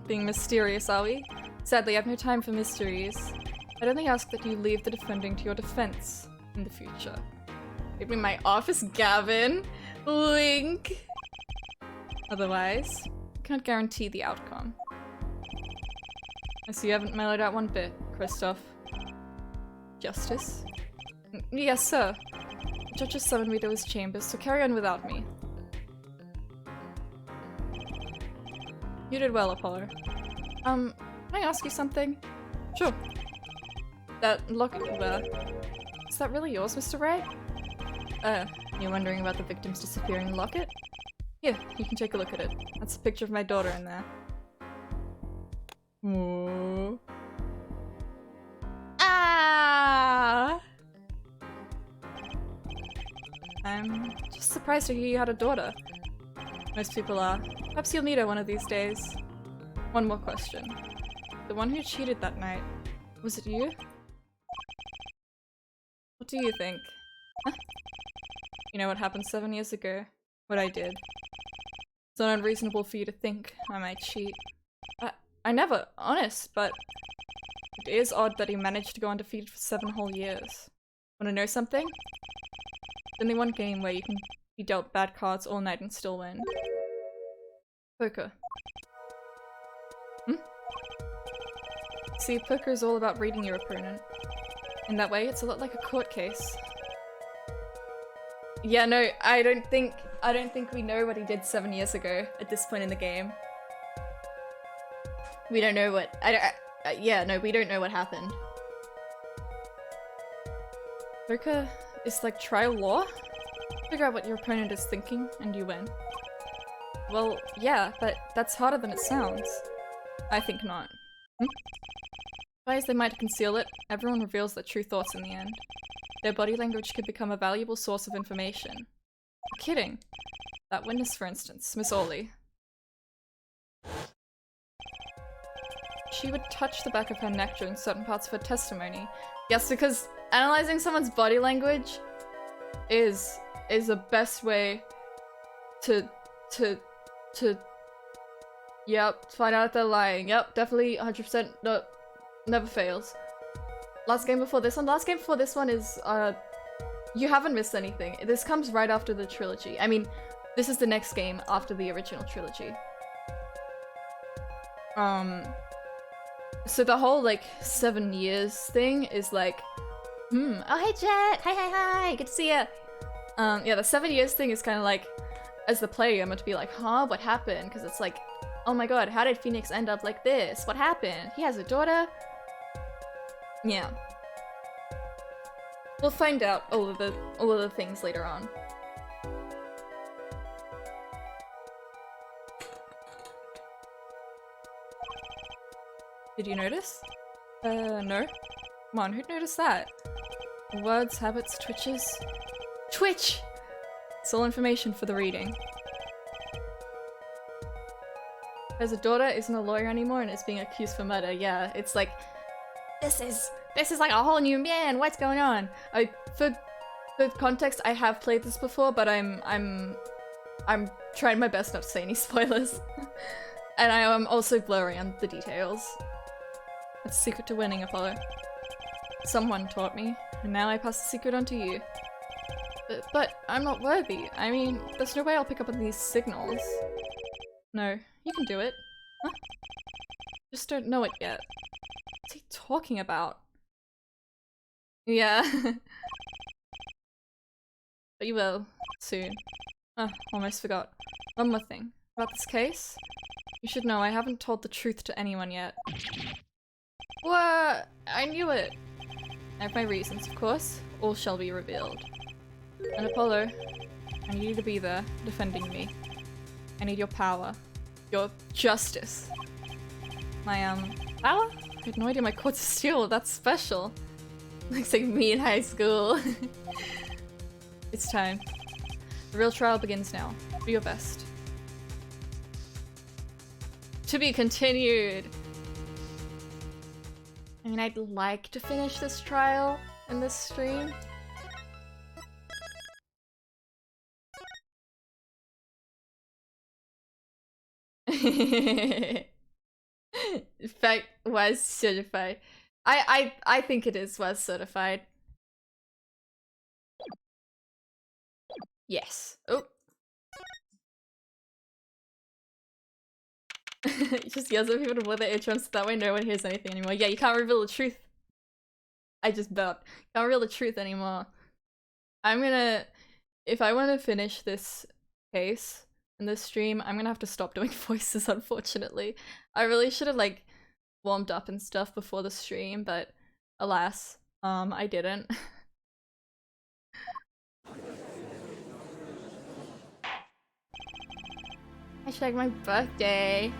Being mysterious, are we? Sadly, I have no time for mysteries. I'd only ask that you leave the defending to your defense in the future. Give me my office, Gavin. Wink. Otherwise, I can't guarantee the outcome. I see you haven't mellowed out one bit, Christoph. Justice? Yes, sir. The judge has summoned me to his chambers, so carry on without me. You did well, Apollo. Can I ask you something? Sure. That locket you wear, is that really yours, Mr. Ray? You're wondering about the victim's disappearing locket? Here, you can take a look at it. That's a picture of my daughter in there. Aww. Ah! I'm just surprised to hear you had a daughter. Most people are. Perhaps you'll meet her one of these days. One more question. The one who cheated that night, was it you? What do you think? Huh? You know what happened 7 years ago? What I did. It's not unreasonable for you to think I might cheat. I never, honest, but it is odd that he managed to go undefeated for 7 whole years. Wanna know something? There's only one game where you can be dealt bad cards all night and still win. Poker. See, poker is all about reading your opponent. In that way, it's a lot like a court case. Yeah, no, I don't think we know what he did 7 years ago at this point in the game. We don't know what- yeah, no, we don't know what happened. Poker is like trial law? Figure out what your opponent is thinking, and you win. Well, yeah, but that's harder than it sounds. I think not. As they might conceal it, everyone reveals their true thoughts in the end. Their body language could become a valuable source of information. I'm kidding. That witness, for instance, Miss Orley. She would touch the back of her neck during certain parts of her testimony. Yes, because analyzing someone's body language is the best way to yep, find out if they're lying. Yep, definitely 100%, no, never fails. Last game before this one is, you haven't missed anything. This comes right after the trilogy. I mean, this is the next game after the original trilogy. So the whole, like, 7 years thing is like, oh hey Jet! Hi! Good to see ya! Yeah, the 7 years thing is kind of like, as the player, I'm meant to be like, huh? What happened? Because it's like, oh my god, how did Phoenix end up like this? What happened? He has a daughter? Yeah. We'll find out all of the things later on. Did you notice? No. Come on, who'd notice that? Words, habits, twitches. Twitch! It's all information for the reading. Has a daughter, isn't a lawyer anymore, and is being accused for murder. Yeah, it's like, this is like a whole new man. What's going on? For context, I have played this before, but I'm trying my best not to say any spoilers, and I am also blurry on the details. It's a secret to winning, Apollo. Someone taught me, and now I pass the secret on to you. But I'm not worthy. I mean, there's no way I'll pick up on these signals. No, you can do it. Huh? Just don't know it yet. What's he talking about? Yeah. But you will, soon. Oh, almost forgot. One more thing. About this case, you should know I haven't told the truth to anyone yet. What? I knew it! I have my reasons, of course. All shall be revealed. And Apollo, I need you to be there, defending me. I need your power. Your justice. My, power? I had no idea my quartz of steel, that's special. Looks like me in high school. It's time. The real trial begins now. Do your best. To be continued! I mean, I'd like to finish this trial in this stream. In fact, was certified. I think it is was certified. Yes. Oh. Just yells at people to blow their eardrums so that way no one hears anything anymore. Yeah, you can't reveal the truth. I just burped. Can't reveal the truth anymore. I'm gonna... If I want to finish this case in this stream, I'm gonna have to stop doing voices, unfortunately. I really should have, like, warmed up and stuff before the stream, but alas, I didn't. Hashtag my birthday.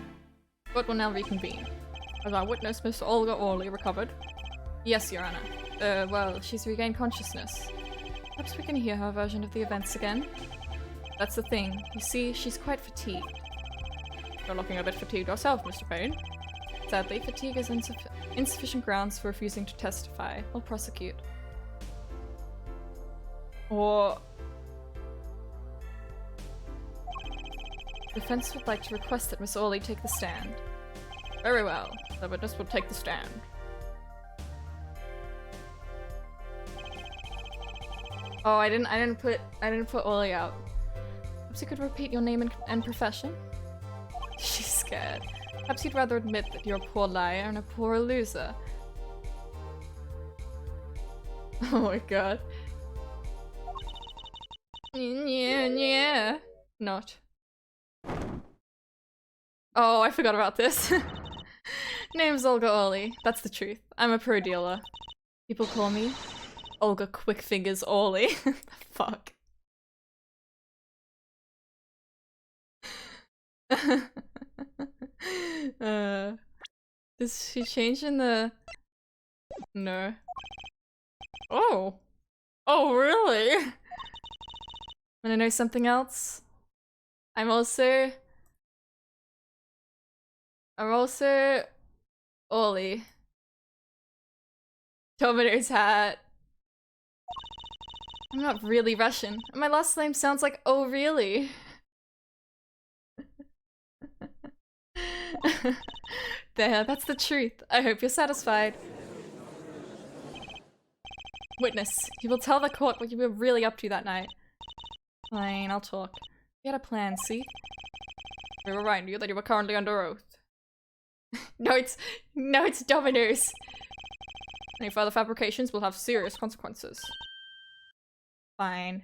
What will now reconvene? As our witness, Miss Olga Orley recovered? Yes, Your Honor. Well, she's regained consciousness. Perhaps we can hear her version of the events again? That's the thing. You see, she's quite fatigued. You're looking a bit fatigued yourself, Mr. Payne. Sadly, fatigue is insufficient grounds for refusing to testify or prosecute. Or... Defense would like to request that Miss Orley take the stand. Very well. The witness will take the stand. Oh, I didn't put Orley out. Perhaps you could repeat your name and profession? She's scared. Perhaps you'd rather admit that you're a poor liar and a poor loser. Oh my god. Yeah. Not. Oh, I forgot about this. Name's Olga Orley. That's the truth. I'm a pro dealer. People call me Olga Quickfingers Orley. Fuck. Is she changing the... No. Oh. Oh, really? Wanna know something else? I'm also Orly. Domino's hat. I'm not really Russian. And my last name sounds like oh really. There, that's the truth. I hope you're satisfied. Witness, you will tell the court what you were really up to that night. Fine, I'll talk. We had a plan, see? We remind you that you were currently under oath. No, it's Domino's. Any further fabrications will have serious consequences. Fine.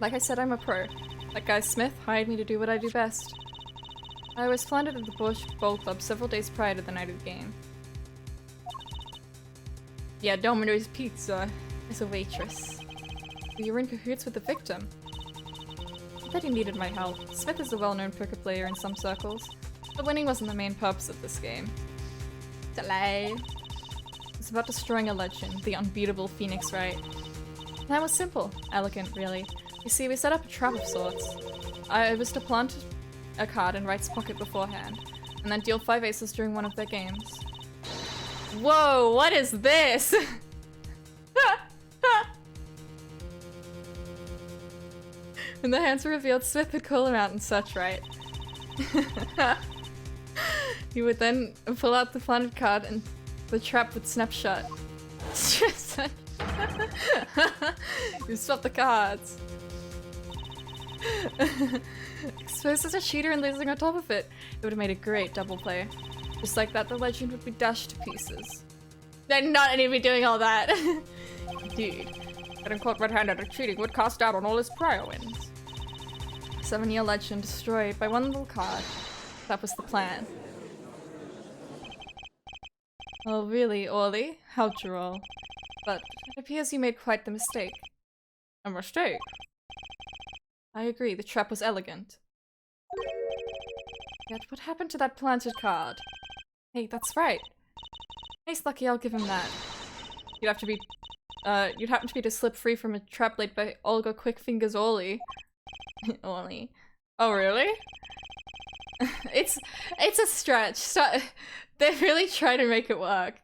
Like I said, I'm a pro. That guy Smith hired me to do what I do best. I was planted at the Bush Bowl Club several days prior to the night of the game. Yeah, Domino's Pizza is a waitress. You were in cahoots with the victim. I thought he needed my help. Smith is a well-known poker player in some circles, but winning wasn't the main purpose of this game. Delay. It's about destroying a legend, the unbeatable Phoenix Wright. That was simple. Elegant, really. You see, we set up a trap of sorts. I was to plant a card in Wright's pocket beforehand, and then deal 5 aces during one of their games. Whoa, what is this? When the hands were revealed, Smith would call him out and such, right? He would then pull out the planted card and the trap would snap shut. You swap the cards. Exposed as a cheater and losing on top of it. It would have made a great double play. Just like that, the legend would be dashed to pieces. They're not any of me doing all that. Dude, getting caught red-handed or cheating would cost out on all his prior wins. 7-year legend destroyed by one little card. That was the plan. Oh really, Orly? How'd you roll? But it appears you made quite the mistake. A mistake? I agree, the trap was elegant. Yet what happened to that planted card? Hey, that's right. Nice lucky, I'll give him that. You'd happen to be to slip free from a trap laid by Olga Quickfingers Ollie. Ollie. Oh, really? It's a stretch. They really try to make it work.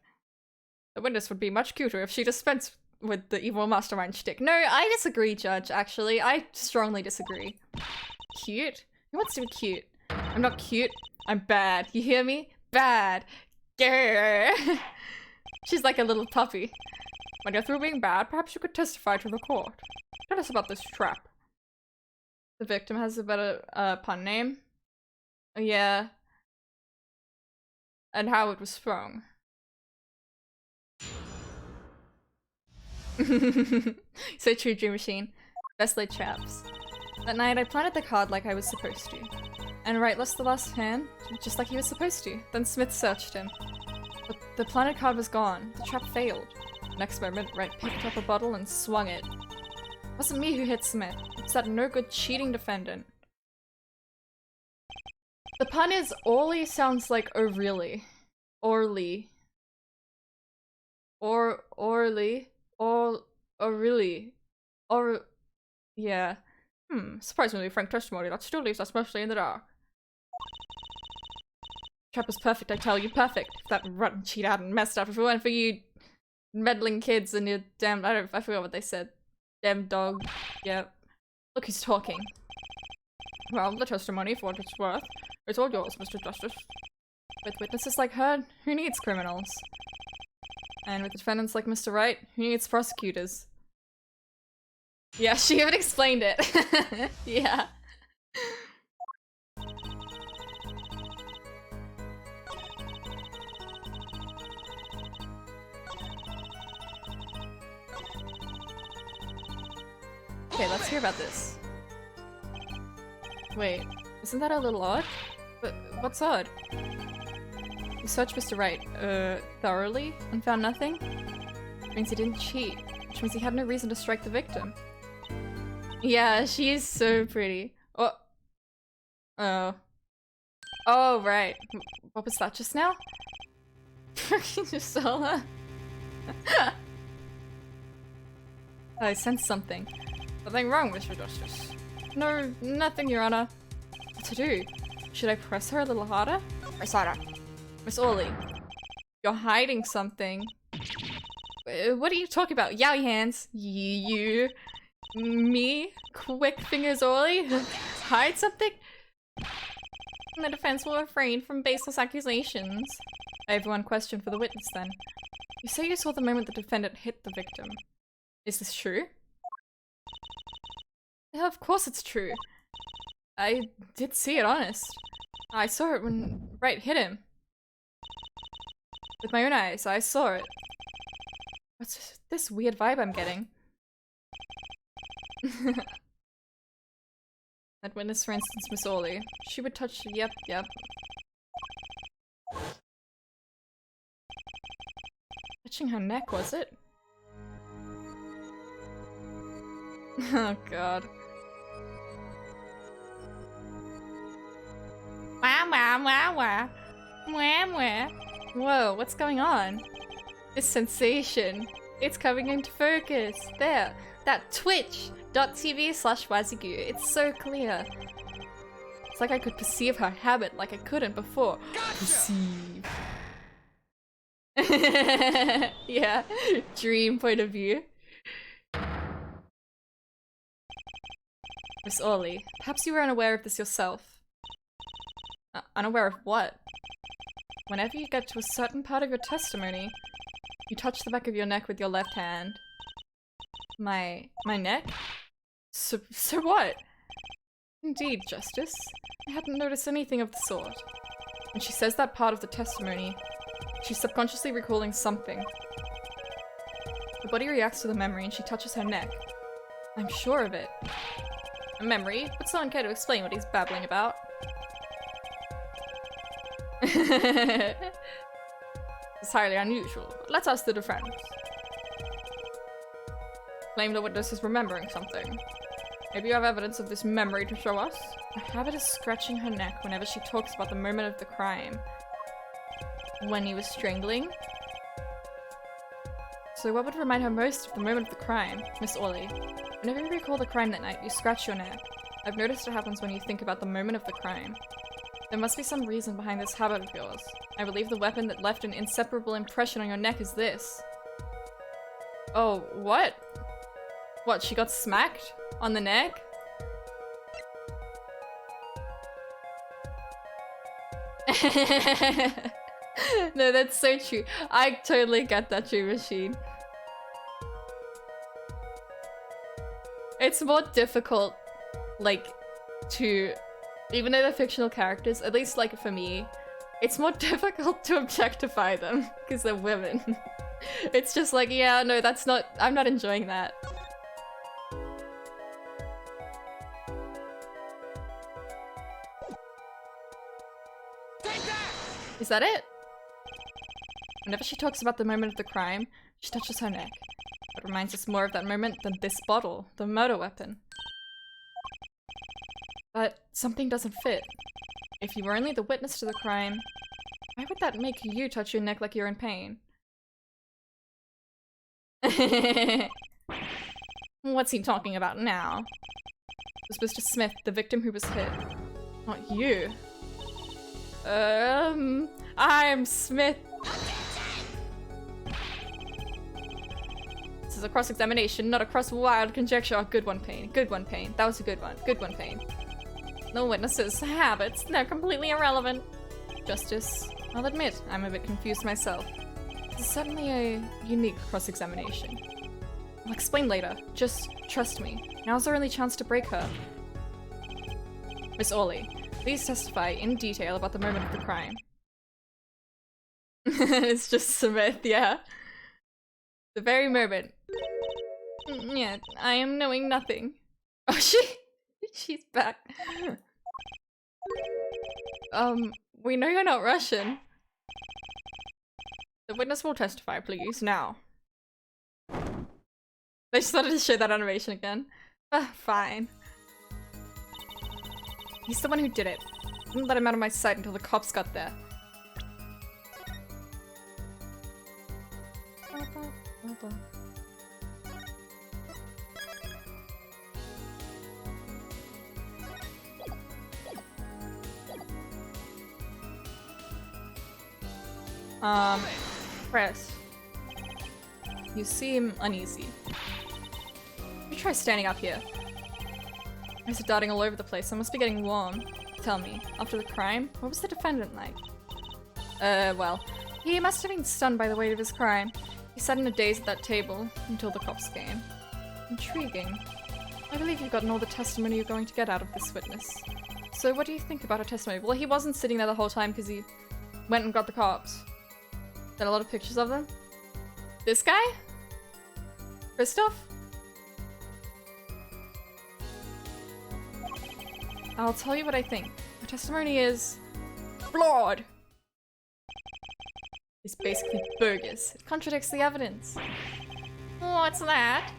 The witness would be much cuter if she dispensed with the evil mastermind shtick. No, I disagree, Judge, actually. I strongly disagree. Cute? Who wants to be cute? I'm not cute. I'm bad. You hear me? Bad. Grr. She's like a little puppy. When you're through being bad, perhaps you could testify to the court. Tell us about this trap. The victim has a better pun name. Yeah. And how it was sprung. So true, Dream Machine. Best laid traps. That night I planted the card like I was supposed to. And Wright lost the last hand, just like he was supposed to. Then Smith searched him. But the planted card was gone. The trap failed. Next moment, Wright picked up a bottle and swung it. It wasn't me who hit Smith. It's that no-good cheating defendant. The pun is Orly sounds like O'Reilly. Orly. Orly. O'Reilly. Yeah. Surprisingly frank testimony that still leaves us mostly in the dark. Trap was perfect, I tell you, perfect. If that rotten cheat hadn't messed up, if it weren't for you meddling kids and your damn— I forgot what they said. Damn dog. Yep. Look who's talking. Well, the testimony, for what it's worth, it's all yours, Mr. Justice. With witnesses like her, who needs criminals? And with defendants like Mr. Wright, who needs prosecutors? Yeah, she even explained it. Yeah. Okay, let's hear about this. Wait, isn't that a little odd? But what's odd? You searched Mr. Wright, thoroughly and found nothing? Which means he didn't cheat, which means he had no reason to strike the victim. Yeah, she is so pretty. Oh. Oh. Oh, right. What was that just now? Fucking just saw her. I sense something. Nothing wrong, Mr. Justice. No, nothing, Your Honor. What to do? Should I press her a little harder? Press harder. Miss Orly, you're hiding something. What are you talking about? Yowie hands. You. Me? Quick fingers Orly? Hide something? The defense will refrain from baseless accusations. I have one question for the witness then. You say you saw the moment the defendant hit the victim. Is this true? Yeah, of course it's true. I did see it, honest. I saw it when Wright hit him. With my own eyes, I saw it. What's this weird vibe I'm getting? That witness, for instance, Miss Orly. She would touch— yep. Touching her neck, was it? Oh god. Whoa, what's going on? This sensation. It's coming into focus. There. That twitch.tv/Wazigoo. It's so clear. It's like I could perceive her habit like I couldn't before. Gotcha! Perceive. Yeah. Dream point of view. Miss Orly, perhaps you were unaware of this yourself. Unaware of what? Whenever you get to a certain part of your testimony, you touch the back of your neck with your left hand. My neck? So what? Indeed, Justice. I hadn't noticed anything of the sort. When she says that part of the testimony, she's subconsciously recalling something. The body reacts to the memory and she touches her neck. I'm sure of it. A memory? Would someone care to explain what he's babbling about? It's highly unusual, but let's ask the defense. Claim the witness is remembering something. Maybe you have evidence of this memory to show us? Her habit is scratching her neck whenever she talks about the moment of the crime. When he was strangling? So what would remind her most of the moment of the crime, Miss Orley? Whenever you recall the crime that night, you scratch your neck. I've noticed it happens when you think about the moment of the crime. There must be some reason behind this habit of yours. I believe the weapon that left an inseparable impression on your neck is this. Oh, what? What, she got smacked? On the neck? No, that's so true. I totally get that, True Machine. It's more difficult, like, to... Even though they're fictional characters, at least, like, for me, it's more difficult to objectify them, because they're women. It's just like, yeah, no, that's not... I'm not enjoying that. Is that it? Whenever she talks about the moment of the crime, she touches her neck. It reminds us more of that moment than this bottle, the murder weapon. But something doesn't fit. If you were only the witness to the crime, why would that make you touch your neck like you're in pain? What's he talking about now? It was Mr. Smith, the victim who was hit. Not you. I'm Smith. This is a cross-examination, not a cross-wild conjecture. Oh, good one, Payne. Good one, Payne. That was a good one. Good one, Payne. No witnesses, habits, they're completely irrelevant. Justice. I'll admit, I'm a bit confused myself. This is certainly a unique cross-examination. I'll explain later. Just trust me. Now's our only chance to break her. Miss Orley, please testify in detail about the moment of the crime. It's just Smith, yeah. The very moment. Yeah, I am knowing nothing. Oh, she's back. We know you're not Russian. The witness will testify, please, now. They just wanted to show that animation again. Fine. He's the one who did it. Didn't let him out of my sight until the cops got there. Press. You seem uneasy. You try standing up here. Eyes are darting all over the place. I must be getting warm. Tell me, after the crime, what was the defendant like? Well, he must have been stunned by the weight of his crime. He sat in a daze at that table until the cops came. Intriguing. I believe you've gotten all the testimony you're going to get out of this witness. So what do you think about her testimony? Well, he wasn't sitting there the whole time because he went and got the cops. Got a lot of pictures of them. This guy? Christoph? I'll tell you what I think. Her testimony is flawed. It's basically bogus. It contradicts the evidence. What's that?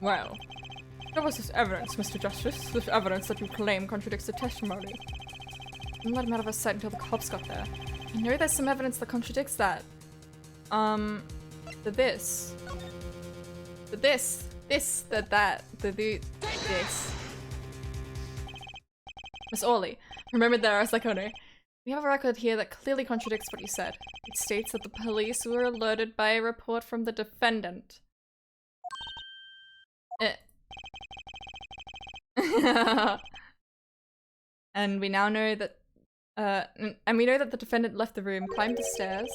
Well, there was this evidence, Mr. Justice. This evidence that you claim contradicts the testimony. Didn't let him out of our sight until the cops got there. I know there's some evidence that contradicts that. This. Miss Orley, remembered there, I was like, oh no. We have a record here that clearly contradicts what you said. It states that the police were alerted by a report from the defendant. And we now know that, and we know that the defendant left the room, climbed the stairs,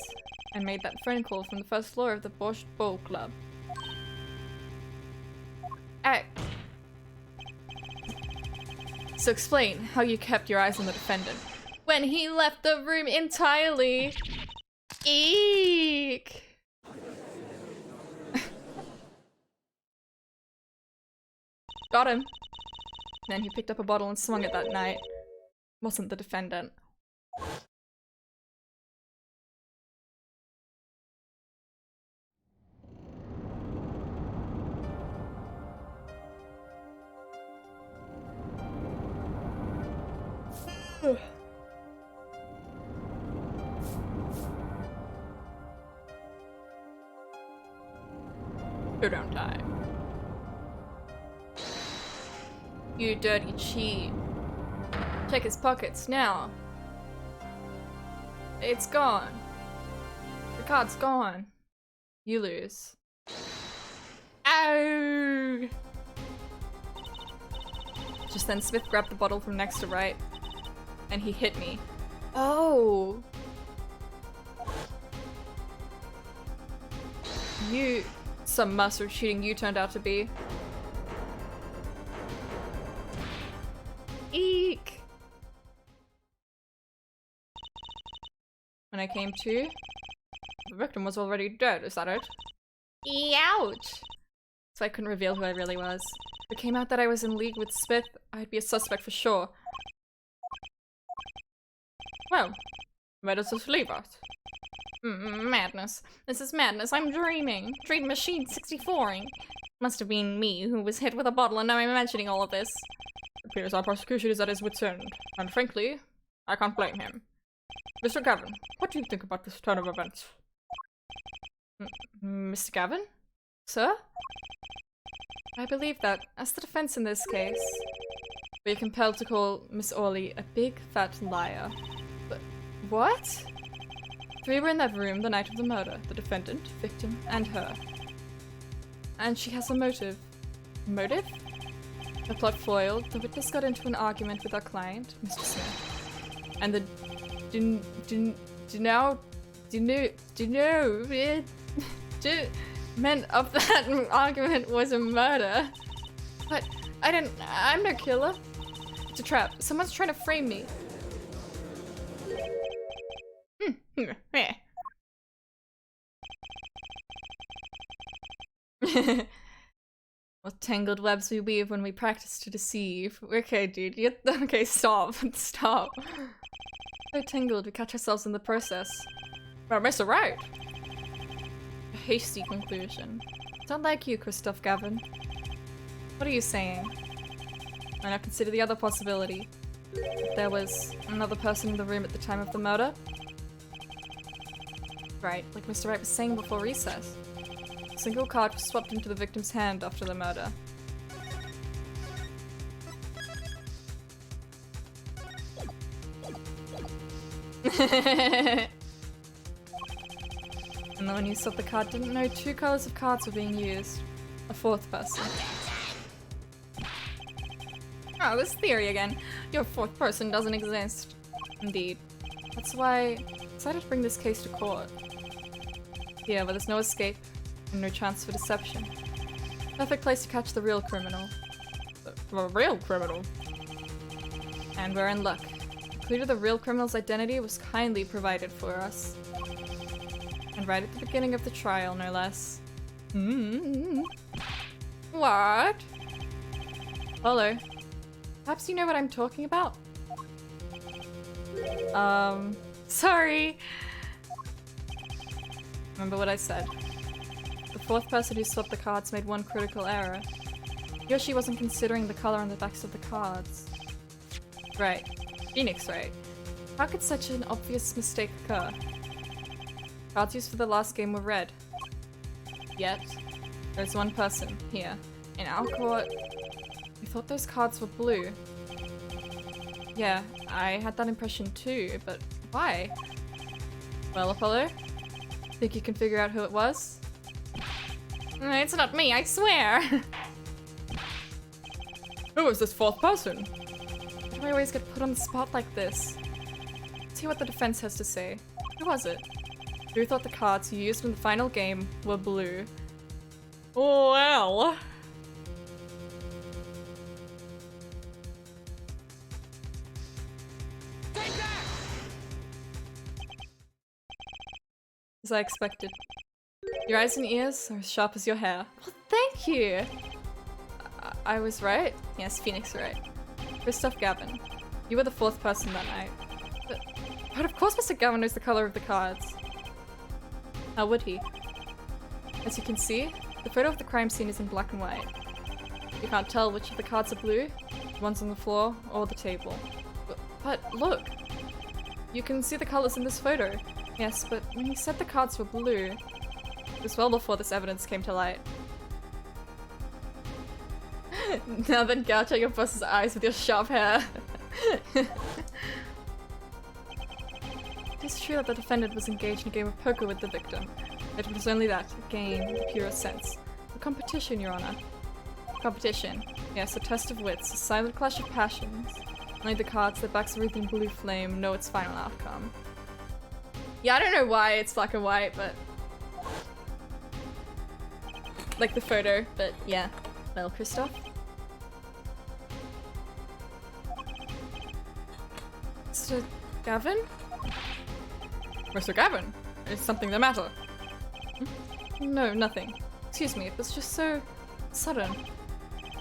and made that phone call from the first floor of the Borscht Bowl Club. So explain how you kept your eyes on the defendant when he left the room entirely. Eek! Got him. Then he picked up a bottle and swung it that night. Wasn't the defendant. Showdown time. You dirty cheat. Check his pockets now. It's gone. The card's gone. You lose. Ow! Just then Smith grabbed the bottle from next to right, and he hit me. Oh! You... Some mustard cheating you turned out to be. Eek! When I came to, the victim was already dead, is that it? Ouch! So I couldn't reveal who I really was. If it came out that I was in league with Smith, I'd be a suspect for sure. Well, where does this leave us? Madness. This is madness. I'm dreaming. Dream machine 64ing. Must have been me who was hit with a bottle and now I'm imagining all of this. It appears our prosecution is at his wit's end, and frankly, I can't blame him. Mr. Gavin, what do you think about this turn of events? Mr. Gavin? Sir? I believe that, as the defense in this case, we are compelled to call Miss Orley a big fat liar. But what? 3 were in that room the night of the murder, the defendant, victim, and her. And she has a motive. Motive? The plot foiled, the witness got into an argument with our client, Mr. Smith. And the meant of that argument was a murder. But I'm no killer. It's a trap. Someone's trying to frame me. What tangled webs we weave when we practice to deceive. Okay, dude. Okay, stop. Stop. So tangled, we catch ourselves in the process. Well, Mr. Right. A hasty conclusion. Don't like you, Christoph Gavin. What are you saying? Why not consider the other possibility? If there was another person in the room at the time of the murder? Right, like Mr. Wright was saying before recess. A single card was swapped into the victim's hand after the murder. And then when you swapped the card, didn't know 2 colors of cards were being used. A 4th person. Oh, this theory again. Your 4th person doesn't exist. Indeed. That's why I decided to bring this case to court. Here, where there's no escape and no chance for deception. Perfect place to catch the real criminal. The real criminal? And we're in luck. The clue to the real criminal's identity was kindly provided for us. And right at the beginning of the trial, no less. What? Hello. Perhaps you know what I'm talking about? Sorry. Remember what I said. The 4th person who swapped the cards made one critical error. He or she wasn't considering the color on the backs of the cards. Right. Phoenix, right? How could such an obvious mistake occur? Cards used for the last game were red. Yet, there's one person here, in our court, who thought those cards were blue. Yeah, I had that impression too, but why? Well, Apollo? Think you can figure out who it was? It's not me, I swear! Who is this 4th person? Why do I always get put on the spot like this? Let's hear what the defense has to say. Who was it? Who thought the cards you used in the final game were blue? Well... As I expected. Your eyes and ears are as sharp as your hair. Well, thank you! I was right? Yes, Phoenix right. Christoph Gavin. You were the 4th person that night. But of course Mr. Gavin knows the color of the cards. How would he? As you can see, the photo of the crime scene is in black and white. You can't tell which of the cards are blue, the ones on the floor, or the table. But look! You can see the colors in this photo. Yes, but when you said the cards were blue, it was well before this evidence came to light. Now then gouge out your boss's eyes with your sharp hair. It is true that the defendant was engaged in a game of poker with the victim, but it was only that, a game in the purest sense. A competition, Your Honor. Competition. Yes, a test of wits, a silent clash of passions. Only the cards that backs everything blue flame know its final outcome. Yeah, I don't know why it's black and white, but... like the photo, but yeah. Well, Christoph? Mr. Gavin? Mr. Gavin, is something the matter? No, nothing. Excuse me, it was just so... sudden.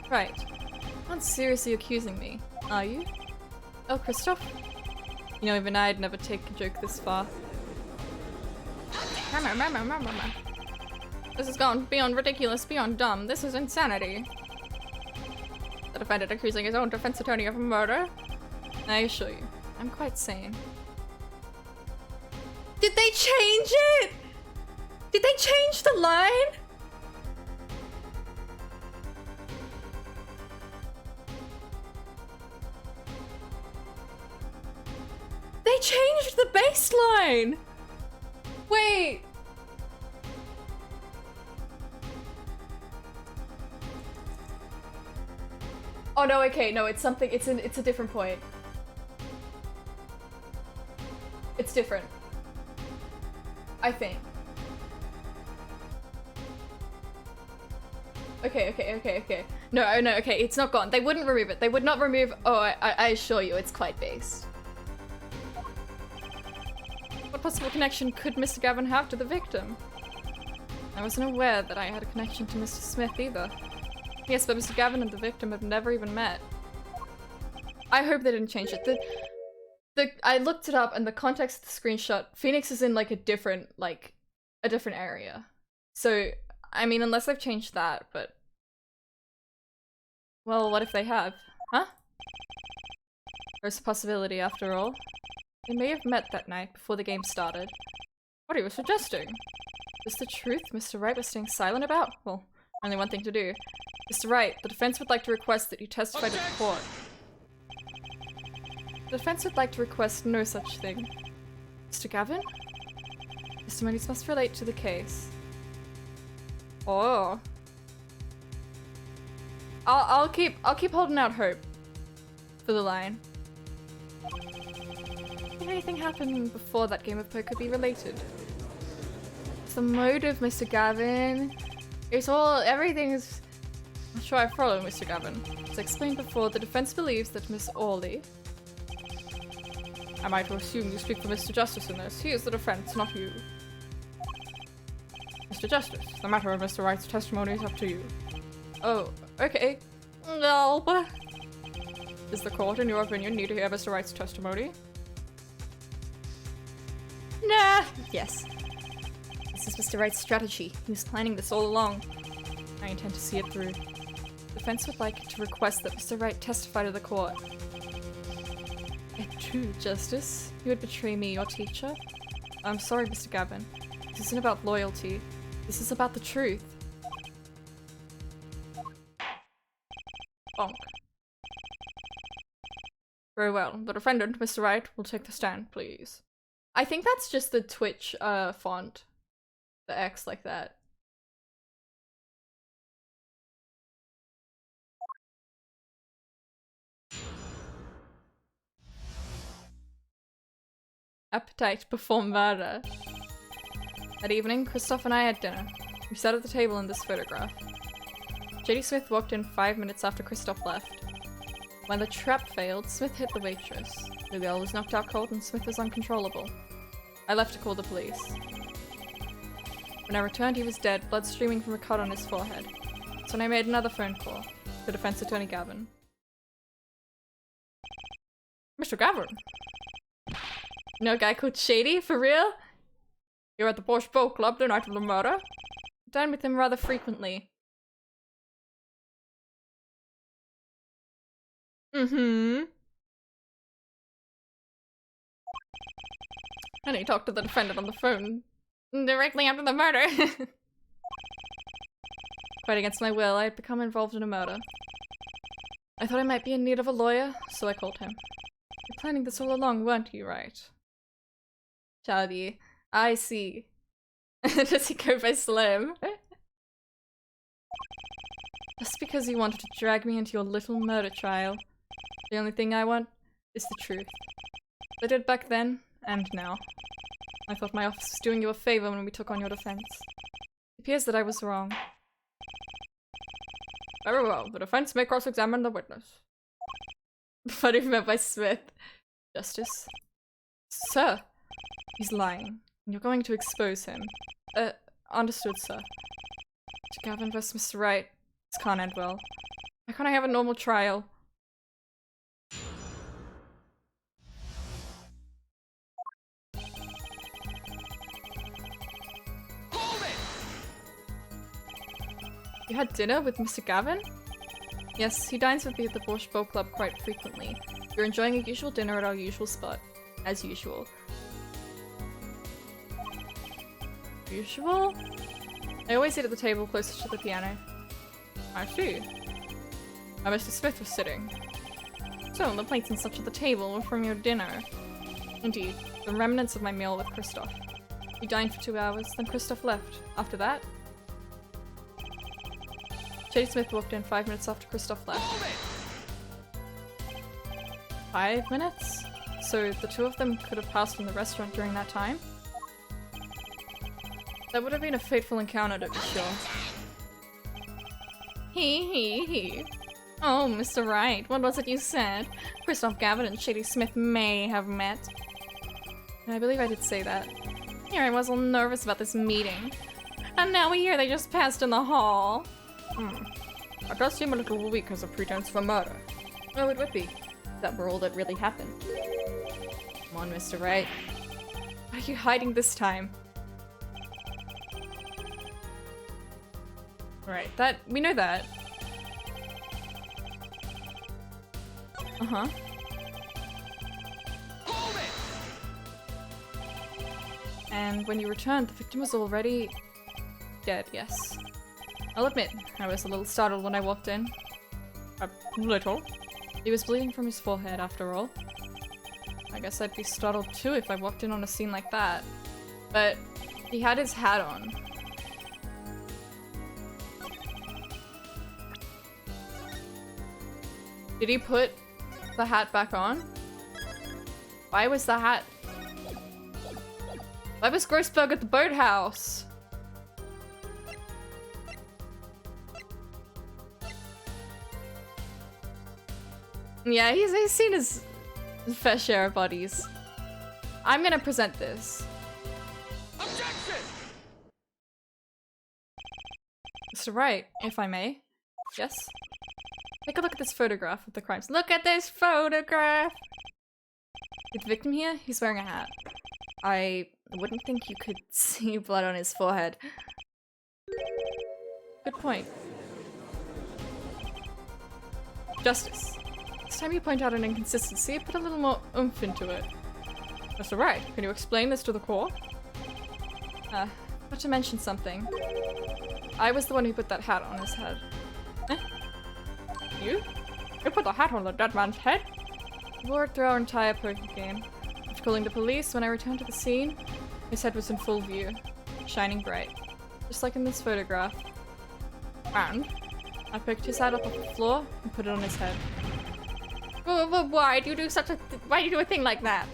Right. You're not seriously accusing me, are you? Oh, Christoph? You know, even I'd never take a joke this far. This has gone beyond ridiculous, beyond dumb. This is insanity. The defendant accusing his own defense attorney of murder? I assure you, I'm quite sane. Did they change it? Did they change the line? They changed the baseline! Wait! Oh no, okay, no, it's something, it's a different point. It's different. I think. Okay. No, okay, it's not gone. They wouldn't remove it. They would not remove- oh, I assure you, it's quite based. What possible connection could Mr. Gavin have to the victim? I wasn't aware that I had a connection to Mr. Smith either. Yes, but Mr. Gavin and the victim have never even met. I hope they didn't change it. I looked it up and the context of the screenshot, Phoenix is in like a different area. So, I mean, unless they've changed that, but... well, what if they have? Huh? There's a possibility after all. They may have met that night before the game started. What are you suggesting? Is the truth Mr. Wright was staying silent about? Well, only one thing to do. Mr. Wright, the defense would like to request that you testify to the court. The defense would like to request no such thing. Mr. Gavin? Testimonies must relate to the case. Oh. I'll keep holding out hope for the line. Can anything happen before that game of poker be related? It's the motive, Mr. Gavin. It's all, everything is... I'm sure I follow, Mr. Gavin. As explained before, the defense believes that Miss Orley... Am I to assume you speak for Mr. Justice in this? He is the defense, not you. Mr. Justice, the matter of Mr. Wright's testimony is up to you. Oh, okay. No. Does the court, in your opinion, need to hear Mr. Wright's testimony? Nah. Yes. This is Mr. Wright's strategy. He was planning this all along. I intend to see it through. The defense would like to request that Mr. Wright testify to the court. It's true, Justice. You would betray me, your teacher? I'm sorry, Mr. Gavin. This isn't about loyalty. This is about the truth. Bonk. Very well. The defendant, Mr. Wright, will take the stand, please. I think that's just the Twitch font. The X like that. Appetite before murder. That evening, Christoph and I had dinner. We sat at the table in this photograph. JD Smith walked in 5 minutes after Christoph left. When the trap failed, Smith hit the waitress. The girl was knocked out cold and Smith was uncontrollable. I left to call the police. When I returned, he was dead, blood streaming from a cut on his forehead. So I made another phone call to defense attorney Gavin. Mr. Gavin? You know a guy called Shady? For real? You're at the Porsche Boat Club the night of the murder? I dine with him rather frequently. Mm-hmm. And he talked to the defendant on the phone directly after the murder. Quite against my will, I had become involved in a murder. I thought I might be in need of a lawyer, so I called him. You're planning this all along, weren't you, right? Charlie, I see. Does he go by Slim? Just because you wanted to drag me into your little murder trial. The only thing I want is the truth. I did back then, and now. I thought my office was doing you a favor when we took on your defense. It appears that I was wrong. Very well, the defense may cross-examine the witness. What do you meant by Smith? Justice. Sir! He's lying. You're going to expose him. Understood, sir. Mr. Gavin vs. Mr. Wright. This can't end well. Why can't I have a normal trial? You had dinner with Mr. Gavin? Yes, he dines with me at the Borscht Bowl Club quite frequently. We're enjoying a usual dinner at our usual spot. As usual. Usual? I always sit at the table closest to the piano. I see. Mr. Smith was sitting. So, the plates and such at the table were from your dinner. Indeed, the remnants of my meal with Christoph. We dined for 2 hours, then Christoph left. After that, J. Smith walked in 5 minutes after Christoph left. 5 minutes? So the two of them could have passed from the restaurant during that time? That would have been a fateful encounter, to be sure. He. Oh, Mr. Wright, what was it you said? Christoph Gavin and Shady Smith may have met. I believe I did say that. Here I was all nervous about this meeting. And now we hear they just passed in the hall. That does seem a little weak as a pretense for murder. Oh, it would be. If that were all that really happened. Come on, Mr. Wright. What are you hiding this time? Right, we know that. Uh-huh. And when you returned, the victim was already dead, yes. I'll admit, I was a little startled when I walked in. A little? He was bleeding from his forehead, after all. I guess I'd be startled too if I walked in on a scene like that. But he had his hat on. Did he put the hat back on? Why was the hat... Why was Grossberg at the boathouse? Yeah, he's seen his fair share of bodies. I'm gonna present this. Objection! Mr. Wright, if I may. Yes? Take a look at this photograph of the crimes. Look at this photograph! With the victim here, he's wearing a hat. I wouldn't think you could see blood on his forehead. Good point. Justice. Next time you point out an inconsistency, put a little more oomph into it. Mr. Wright, can you explain this to the court? Not to mention something. I was the one who put that hat on his head. Eh? You? You put the hat on the dead man's head? We wore it through our entire poker game. After calling the police, when I returned to the scene, his head was in full view, shining bright. Just like in this photograph. And I picked his hat up off the floor and put it on his head. Why do you do why do you do a thing like that?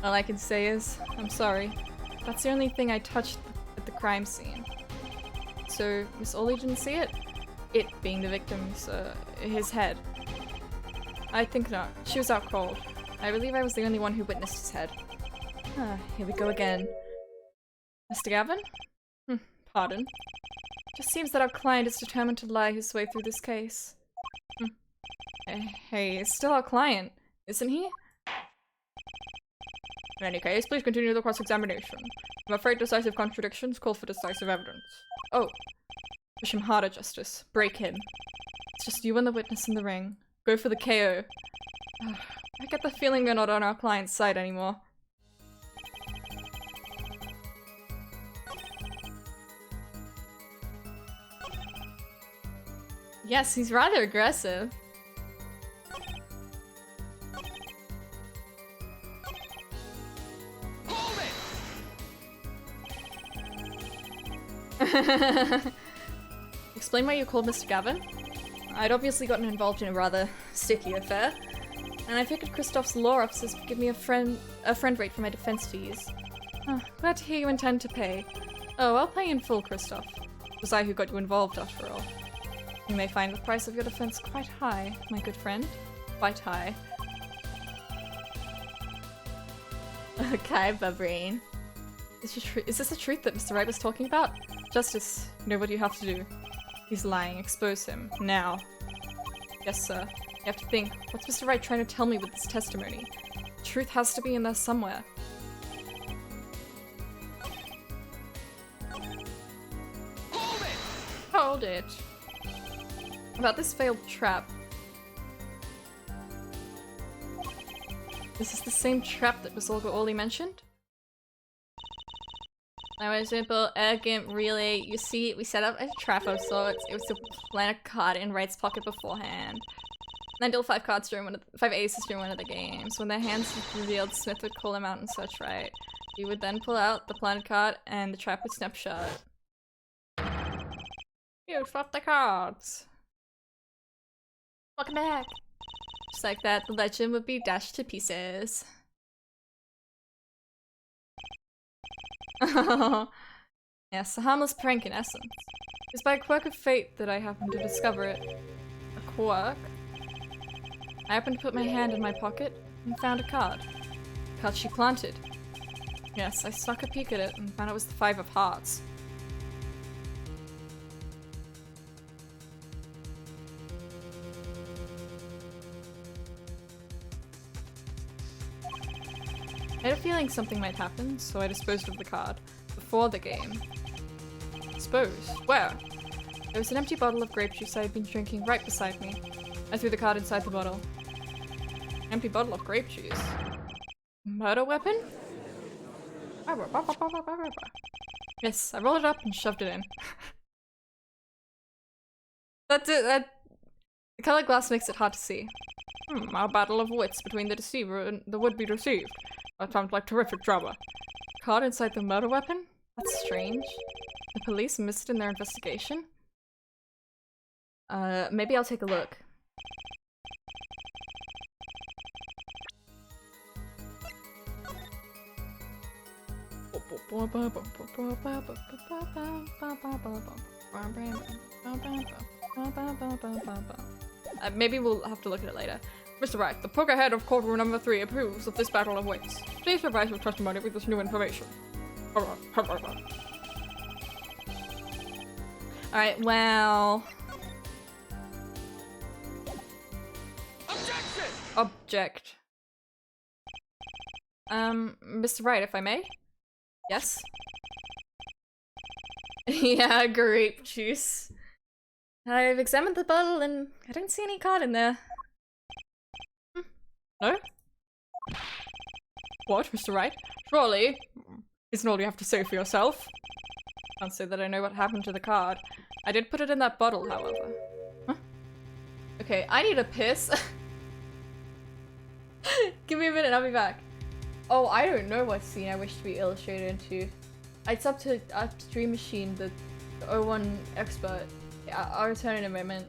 All I can say is, I'm sorry. That's the only thing I touched at the crime scene. So, Miss Ollie didn't see it? It being the victim's, his head. I think not. She was out cold. I believe I was the only one who witnessed his head. Here we go again. Mr. Gavin? Pardon. Just seems that our client is determined to lie his way through this case. Hey, he's still our client, isn't he? In any case, please continue the cross-examination. I'm afraid decisive contradictions call for decisive evidence. Oh. Push him harder, Justice. Break him. It's just you and the witness in the ring. Go for the KO. I get the feeling we're not on our client's side anymore. Yes, he's rather aggressive. Hold it! Explain why you called Mr. Gavin? I'd obviously gotten involved in a rather sticky affair, and I figured Kristoff's law officers would give me a friend rate for my defense fees. Oh, glad to hear you intend to pay. Oh, I'll pay in full, Kristoff. It was I who got you involved, after all. You may find the price of your defense quite high, my good friend. Quite high. Okay, Brain. Is this the truth that Mr. Wright was talking about? Justice, you know what you have to do. He's lying. Expose him. Now. Yes, sir. You have to think, what's Mr. Wright trying to tell me with this testimony? Truth has to be in there somewhere. Hold it! Hold it. About this failed trap. This is the same trap that Miss Olga Orly mentioned? That was simple, arrogant, really. You see, we set up a trap of sorts. It was to plant a card in Wright's pocket beforehand. Then deal 5 cards during 5 aces during one of the games. When their hands were revealed, Smith would call him out and search Wright. He would then pull out the planted card and the trap would snap shut. You swapped the cards. Welcome back. Just like that, the legend would be dashed to pieces. Yes, a harmless prank in essence. It's by a quirk of fate that I happened to discover it. A quirk? I happened to put my hand in my pocket and found a card. A card she planted. Yes, I snuck a peek at it and found it was the 5 of Hearts. I had a feeling something might happen, so I disposed of the card before the game. Disposed? Where? There was an empty bottle of grape juice I had been drinking right beside me. I threw the card inside the bottle. Empty bottle of grape juice. Murder weapon? Yes, I rolled it up and shoved it in. That's it. The colored glass makes it hard to see. A battle of wits between the deceiver and the would-be deceived. That sounds like terrific drama. Card inside the murder weapon? That's strange. The police missed it in their investigation? Maybe I'll take a look. Maybe we'll have to look at it later. Mr. Wright, the poker head of courtroom number 3 approves of this battle of wits. Please revise your testimony with this new information. Alright, well... Objection! Object. Mr. Wright, if I may? Yes? Yeah, grape juice. I've examined the bottle and I don't see any card in there. No? What, Mr. Wright? Surely, isn't all you have to say for yourself? Can't say that I know what happened to the card. I did put it in that bottle, however. Huh? Okay, I need a piss. Give me a minute, I'll be back. Oh, I don't know what scene I wish to be illustrated into. It's up to Dream Machine, the 01 expert. Yeah, I'll return in a moment.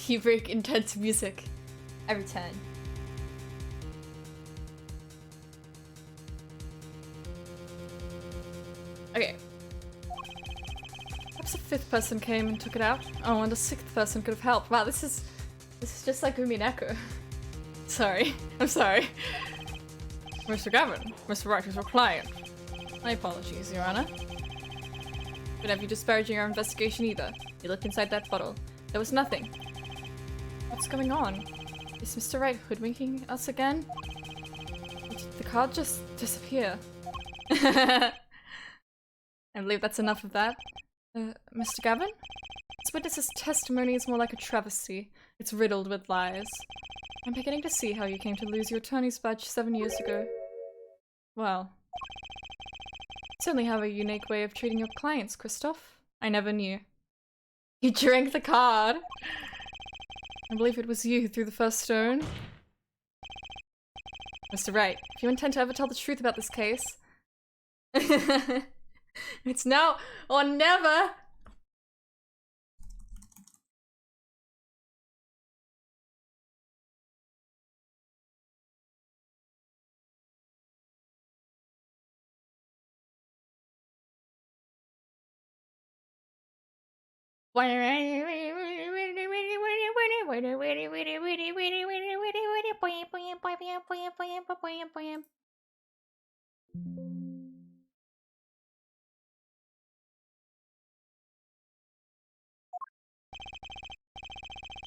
feverish, intense music. Every turn. Okay. Perhaps a fifth person came and took it out. Oh, and a sixth person could have helped. Wow, this is just like Umi and Echo. Sorry. I'm sorry. Mr. Gavin, Mr. Wright is your client. My apologies, Your Honor. But have you disparaging our investigation either? You looked inside that bottle. There was nothing. What's going on? Is Mr. Wright hoodwinking us again? Did the card just disappear? I believe that's enough of that. Mr. Gavin? This witness's testimony is more like a travesty. It's riddled with lies. I'm beginning to see how you came to lose your attorney's badge 7 years ago. Well, you certainly have a unique way of treating your clients, Christoph. I never knew. You drank the card! I believe it was you who threw the first stone. Mr. Wright, if you intend to ever tell the truth about this case... It's now or never!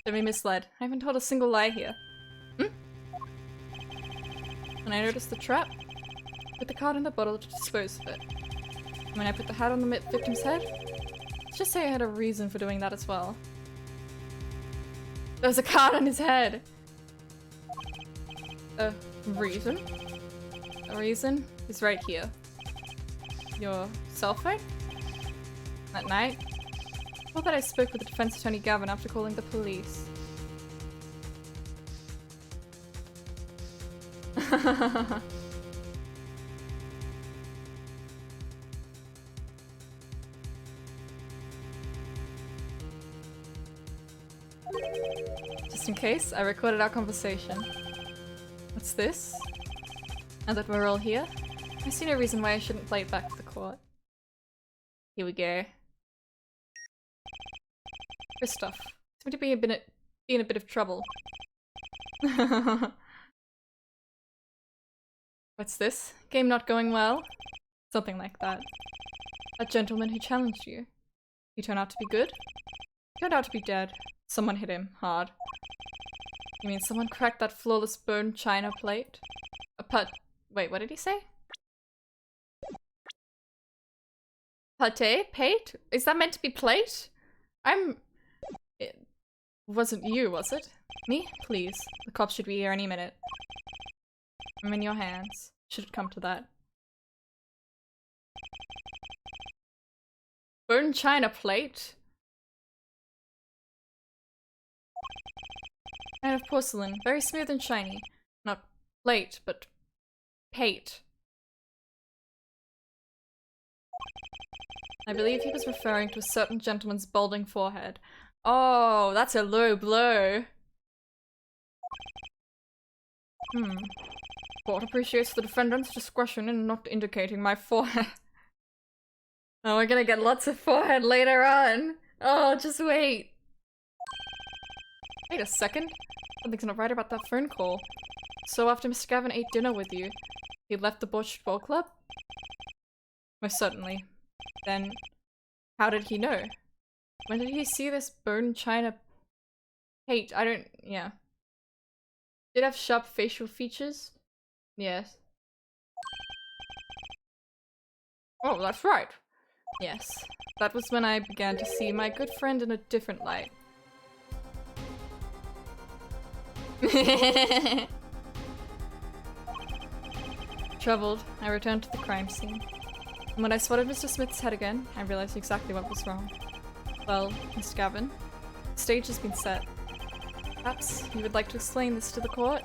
Don't be misled. I haven't told a single lie here. And I noticed the trap. Put the card in the bottle to dispose of it. And when I put the hat on the victim's head, let's just say I had a reason for doing that as well. There was a card on his head! A reason? A reason is right here. Your cell phone? That night? I thought that I spoke with the defense attorney Gavin after calling the police. Just in case, I recorded our conversation. What's this? Now that we're all here, I see no reason why I shouldn't play it back to the court. Here we go. Christoph, seem to be in a bit of trouble. What's this? Game not going well? Something like that. That gentleman who challenged you. He turned out to be good? Turned out to be dead. Someone hit him hard. You mean someone cracked that flawless bone china plate? Wait, what did he say? Pate? Pate? Is that meant to be plate? It wasn't you, was it? Me? Please. The cops should be here any minute. I'm in your hands. Should it come to that. Bone china plate? Made of porcelain. Very smooth and shiny. Not plate, but pate. I believe he was referring to a certain gentleman's balding forehead. Oh, that's a low blow. Court appreciates the defendant's discretion in not indicating my forehead. Oh, we're gonna get lots of forehead later on. Oh, just wait. Wait a second. Something's not right about that phone call. So after Mr. Gavin ate dinner with you, he left the Botched Ball Club? Most certainly. Then, how did he know? When did he see this bone china plate? Yeah. Did it have sharp facial features? Yes. Oh, that's right. Yes. That was when I began to see my good friend in a different light. Troubled, I returned to the crime scene. And when I spotted Mr. Smith's head again, I realized exactly what was wrong. Well, Mr. Gavin, the stage has been set. Perhaps you would like to explain this to the court?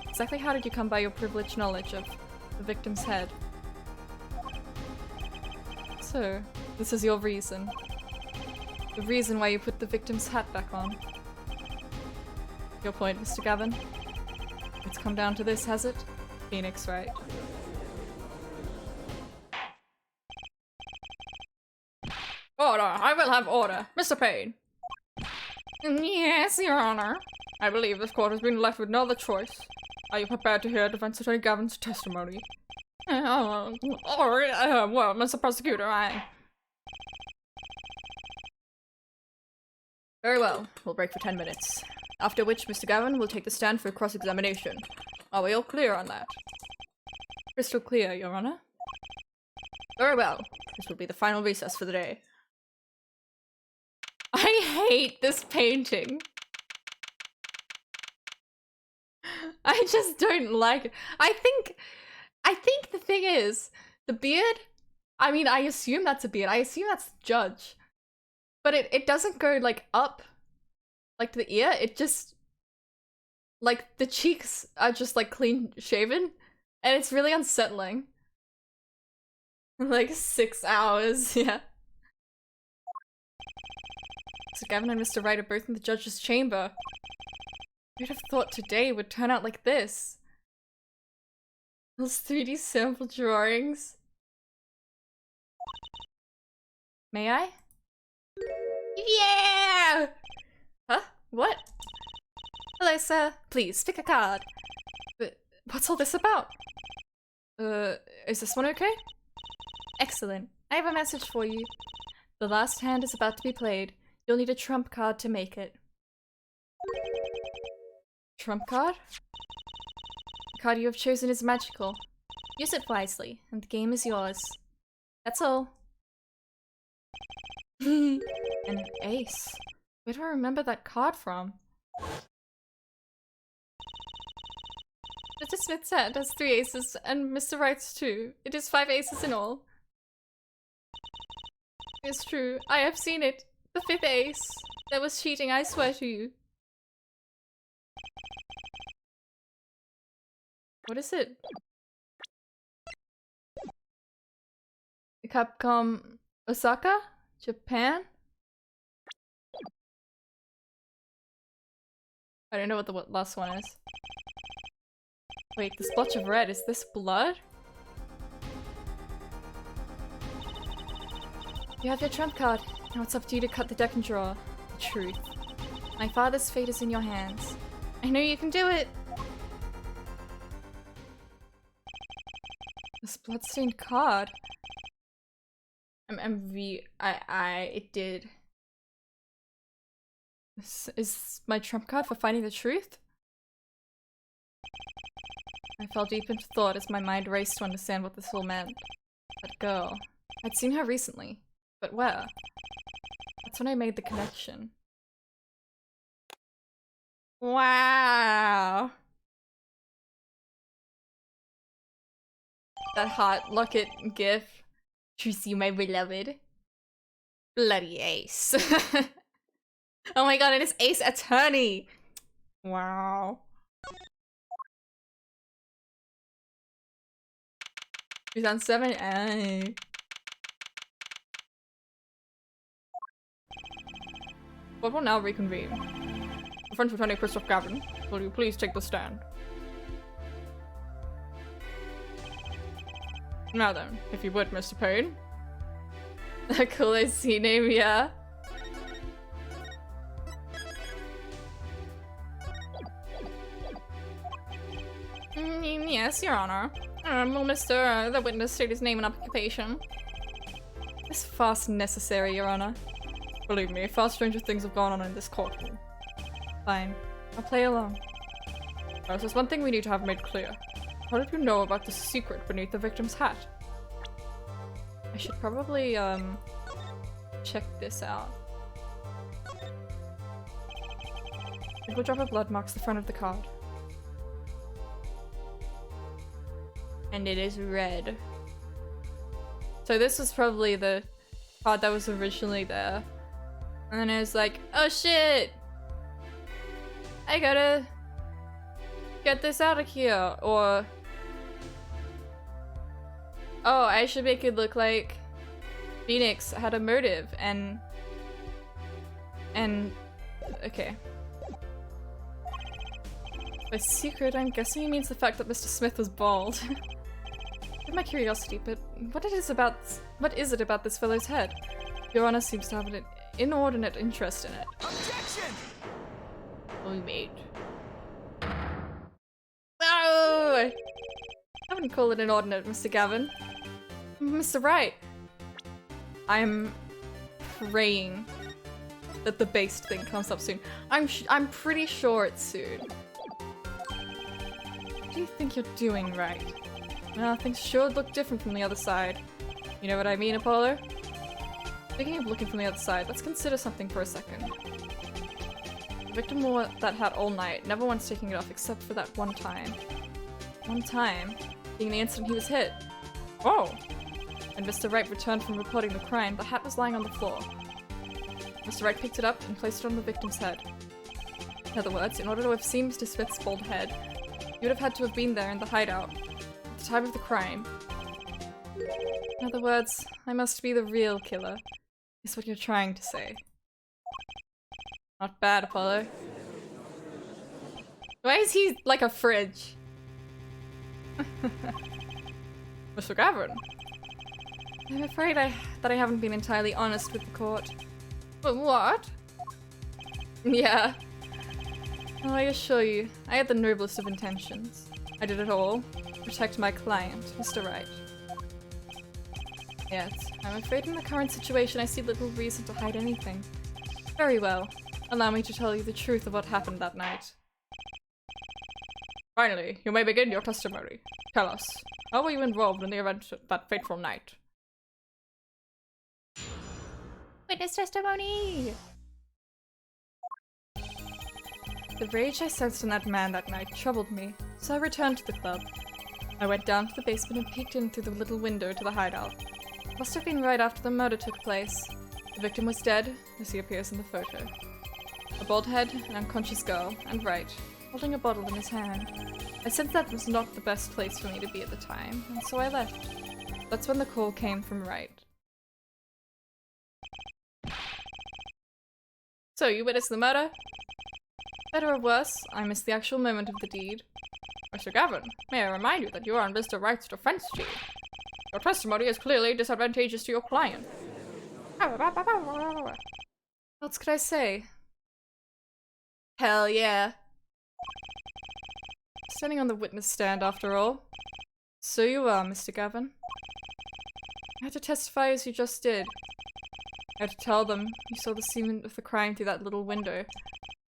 Exactly how did you come by your privileged knowledge of the victim's head? So, this is your reason. The reason why you put the victim's hat back on. Your point, Mr. Gavin. It's come down to this, has it? Phoenix, right? Order! I will have order! Mr. Payne! Yes, Your Honor. I believe this court has been left with no other choice. Are you prepared to hear Defense Attorney Gavin's testimony? Well, Mr. Prosecutor, Very well. We'll break for 10 minutes. After which, Mr. Gavin will take the stand for cross-examination. Are we all clear on that? Crystal clear, Your Honor. Very well. This will be the final recess for the day. I hate this painting. I just don't like it. I think the thing is, the beard, I mean, I assume that's a beard. I assume that's the judge. But it doesn't go, like, up, like, to the ear. It just, like, the cheeks are just, like, clean shaven. And it's really unsettling. Like, 6 hours, yeah. So Gavin and Mr. Wright are both in the judge's chamber. Who'd have thought today would turn out like this? Those 3D sample drawings. May I? yeah! Huh? What? Hello, sir. Please, pick a card. But what's all this about? Is this one okay? Excellent. I have a message for you. The last hand is about to be played. You'll need a trump card to make it. Trump card? The card you have chosen is magical. Use it wisely, and the game is yours. That's all. An ace. Where do I remember that card from? Mr. Smith's hand has 3 aces, and Mr. Wright's 2. It is 5 aces in all. It's true. I have seen it. The 5th ace. There was cheating, I swear to you. What is it? Capcom Osaka? Japan? I don't know what the last one is. Wait, the splotch of red, is this blood? You have your trump card. Now it's up to you to cut the deck and draw the truth. My father's fate is in your hands. I know you can do it! This bloodstained card. It did. This is my trump card for finding the truth? I fell deep into thought as my mind raced to understand what this all meant. That girl. I'd seen her recently. But where? That's when I made the connection. Wow! That heart locket gif. Truce you, my beloved. Bloody ace. Oh my god, it is Ace Attorney! Wow. 2007? What will now reconvene? Defense Attorney Christopher Gavin, will you please take the stand? Now then, if you would, Mr. Payne. The coolest C name, yeah. Yes, Your Honor. Will the witness state his name and occupation? Is fast necessary, Your Honor? Believe me, far stranger things have gone on in this courtroom. Fine. I'll play along. There's just one thing we need to have made clear. How did you know about the secret beneath the victim's hat? I should probably, check this out. A single drop of blood marks the front of the card. And it is red. So this was probably the card that was originally there. And then it was like, oh shit! I gotta get this out of here, or oh, I should make it look like Phoenix had a motive and okay. By secret, I'm guessing he means the fact that Mr. Smith was bald. In my curiosity, but what is it about this fellow's head? Your Honor seems to have an inordinate interest in it. Objection! Oh, mate. No! I wouldn't call it inordinate, Mr. Gavin. Mr. Wright. I'm praying that the based thing comes up soon. I'm pretty sure it's soon. What do you think you're doing, Wright? Well, things sure look different from the other side. You know what I mean, Apollo? Speaking of looking from the other side, let's consider something for a second. The victim wore that hat all night, never once taking it off except for that one time. One time being the instant he was hit. Oh! When Mr. Wright returned from reporting the crime, the hat was lying on the floor. Mr. Wright picked it up and placed it on the victim's head. In other words, in order to have seen Mr. Smith's bald head, you would have had to have been there in the hideout at the time of the crime. In other words, I must be the real killer, is what you're trying to say. Not bad, Apollo. Why is he like a fridge? Mr. Gavin. I'm afraid that I haven't been entirely honest with the court. But what? Yeah. Oh, I assure you, I had the noblest of intentions. I did it all to protect my client, Mr. Wright. Yet, I'm afraid in the current situation I see little reason to hide anything. Very well. Allow me to tell you the truth of what happened that night. Finally, you may begin your testimony. Tell us, how were you involved in the event that fateful night? Witness testimony! The rage I sensed in that man that night troubled me, so I returned to the club. I went down to the basement and peeked in through the little window to the hideout. It must have been right after the murder took place. The victim was dead, as he appears in the photo. A bald head, an unconscious girl, and Wright, holding a bottle in his hand. I sensed that was not the best place for me to be at the time, and so I left. That's when the call came from Wright. So, you witnessed the murder? Better or worse, I missed the actual moment of the deed. Mr. Gavin, may I remind you that you are on Mr. Wright's defense team. Your testimony is clearly disadvantageous to your client. What else could I say? Hell yeah. Standing on the witness stand after all. So you are, Mr. Gavin. I had to testify as you just did. I had to tell them you saw the scene of the crime through that little window.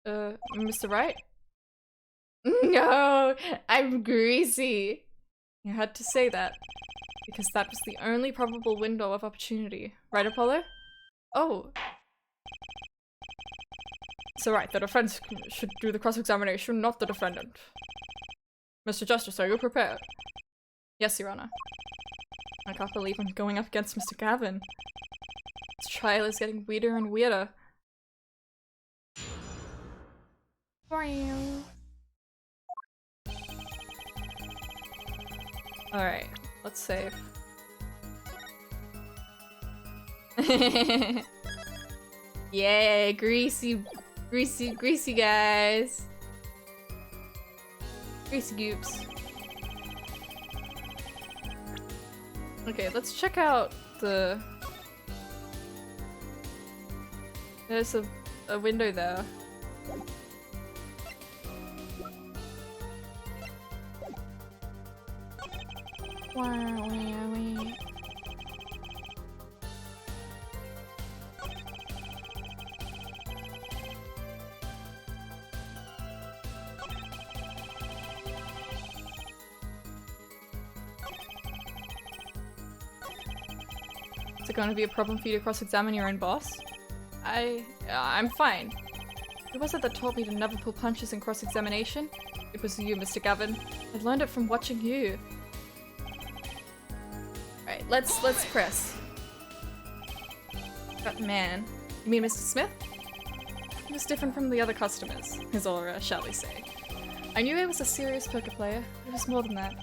Mr. Wright? No, I'm greasy. You had to say that, because that was the only probable window of opportunity. Right, Apollo? Oh. So right, the defense should do the cross-examination, not the defendant. Mr. Justice, are you prepared? Yes, Your Honor. I can't believe I'm going up against Mr. Gavin. This trial is getting weirder and weirder. Alright, let's save. Yeah, greasy guys. Greasy goops. Okay, let's check out the... There's a window there. Is it going to be a problem for you to cross-examine your own boss? I'm fine. Who was it that taught me to never pull punches in cross-examination? It was you, Mr. Gavin. I learned it from watching you. Alright, let's press. That man. You mean Mr. Smith? He was different from the other customers, his aura, shall we say. I knew he was a serious poker player, but it was more than that.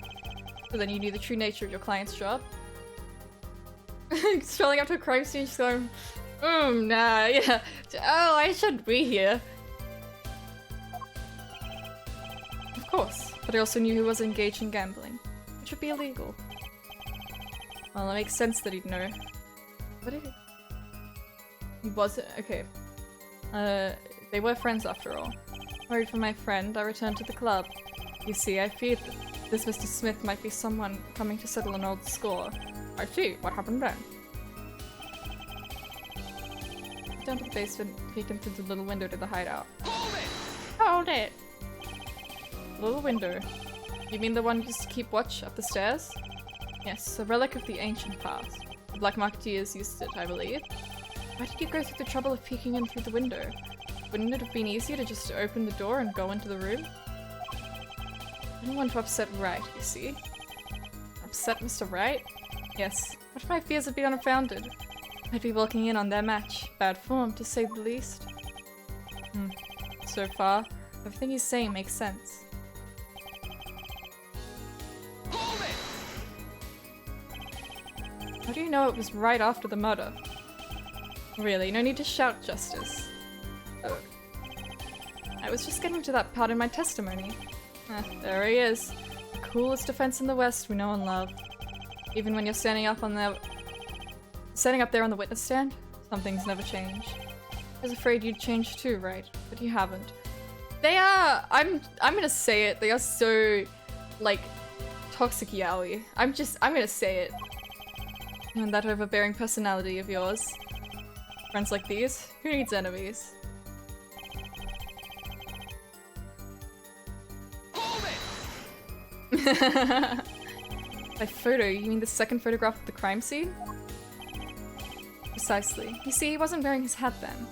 But then you knew the true nature of your client's job. Strolling up to a crime scene, just going, nah, yeah. Oh, I shouldn't be here. Of course, but I also knew he was engaged in gambling, which would be illegal. Well, it makes sense that he'd know. What did he? He wasn't. Okay. They were friends after all. Worried for my friend, I returned to the club. You see, I feared that this Mr. Smith might be someone coming to settle an old score. I see. What happened then? Down to the basement, peeked in through the little window to the hideout. Hold it! Hold it! Little window. You mean the one used to keep watch up the stairs? Yes, a relic of the ancient past. The Black Marketeers used it, I believe. Why did you go through the trouble of peeking in through the window? Wouldn't it have been easier to just open the door and go into the room? I didn't want to upset Wright, you see. Upset Mr. Wright? Yes. What if my fears would be unfounded? I'd be walking in on their match. Bad form, to say the least. So far, everything he's saying makes sense. Hold it! How do you know it was right after the murder? Really, no need to shout, Justice. Oh. I was just getting to that part in my testimony. There he is. The coolest defense in the West we know and love. Even when you're standing up there on the witness stand, some things never change. I was afraid you'd change too, right? But you haven't. They are, I'm gonna say it, they are so, like, toxic yaoi. I'm gonna say it. And that overbearing personality of yours. Friends like these? Who needs enemies? Hold it! By photo, you mean the second photograph of the crime scene? Precisely. You see, he wasn't wearing his hat then.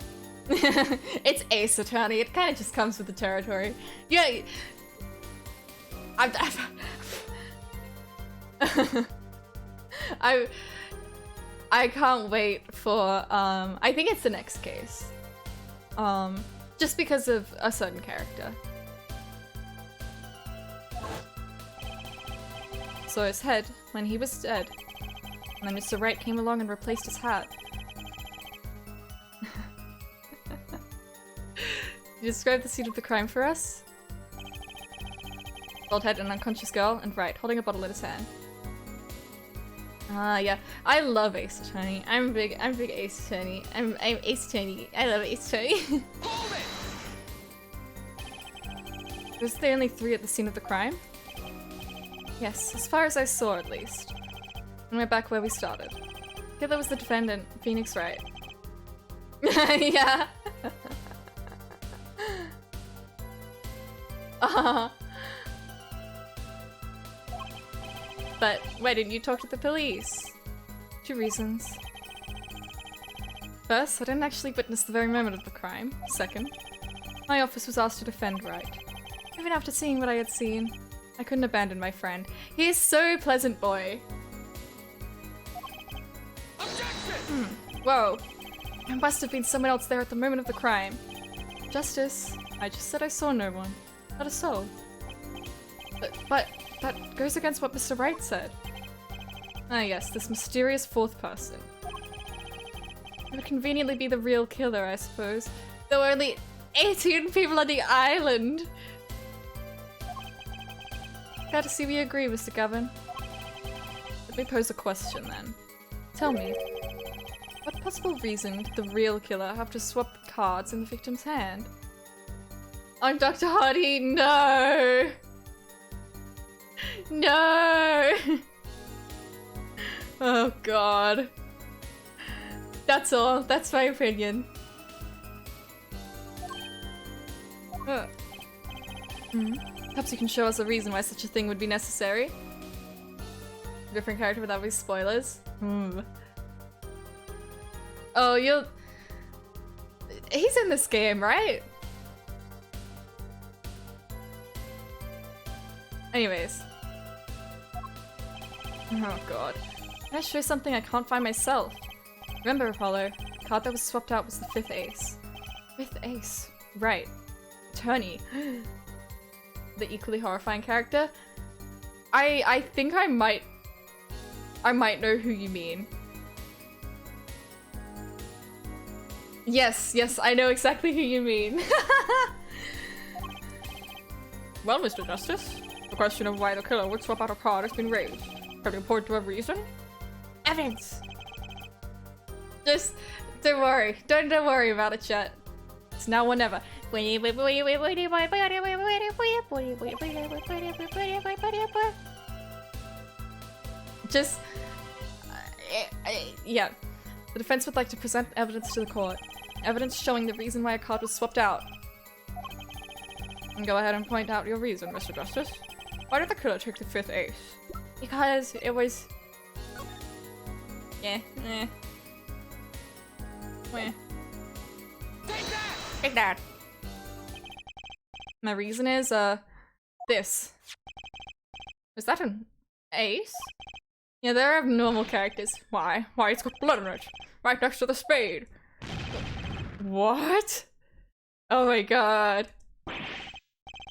It's Ace Attorney, it kind of just comes with the territory. Yeah, I can't wait for, I think it's the next case. Just because of a certain character. So his head, when he was dead. And then Mr. Wright came along and replaced his hat. You describe the scene of the crime for us? Bald head, an unconscious girl, and Wright, holding a bottle in his hand. Ah, yeah. I love Ace Attorney. I'm big Ace Attorney. I'm Ace Attorney. I love Ace Attorney. Hold it! Was there only 3 at the scene of the crime? Yes, as far as I saw at least. And we're back where we started. Here there was the defendant, Phoenix Wright. Yeah. But why didn't you talk to the police? 2 reasons. First, I didn't actually witness the very moment of the crime. Second, my office was asked to defend Wright. Even after seeing what I had seen, I couldn't abandon my friend. He is so pleasant boy. Objection! Whoa. There must have been someone else there at the moment of the crime. Justice, I just said I saw no one. Not a soul. But that goes against what Mr. Wright said. Ah yes, this mysterious 4th person. It would conveniently be the real killer, I suppose. There were only 18 people on the island! Glad to see we agree, Mr. Gavin. Let me pose a question then. Tell me, what possible reason did the real killer have to swap the cards in the victim's hand? I'm Dr. Hardy, no! No! Oh god. That's all. That's my opinion. Perhaps you can show us a reason why such a thing would be necessary? Different character without these spoilers? Oh, you'll... He's in this game, right? Anyways. Oh god. Can I show something I can't find myself? Remember, Apollo, the card that was swapped out was the 5th ace. 5th ace. Right. Attorney. The equally horrifying character. I think I might know who you mean. Yes, I know exactly who you mean. Well, Mr. Justice, the question of why the killer would swap out a card has been raised. Can you point to a reason? Evidence! Just, don't worry. Don't worry about it, chat. It's now or never. Just... yeah. The defense would like to present evidence to the court. Evidence showing the reason why a card was swapped out. And go ahead and point out your reason, Mr. Justice. Why did the killer take the 5th ace? Because it was... Meh. Take that! My reason is, this. Is that an ace? Yeah, they're abnormal characters. Why? Why, it's got blood on it. Right next to the spade. What? Oh my god.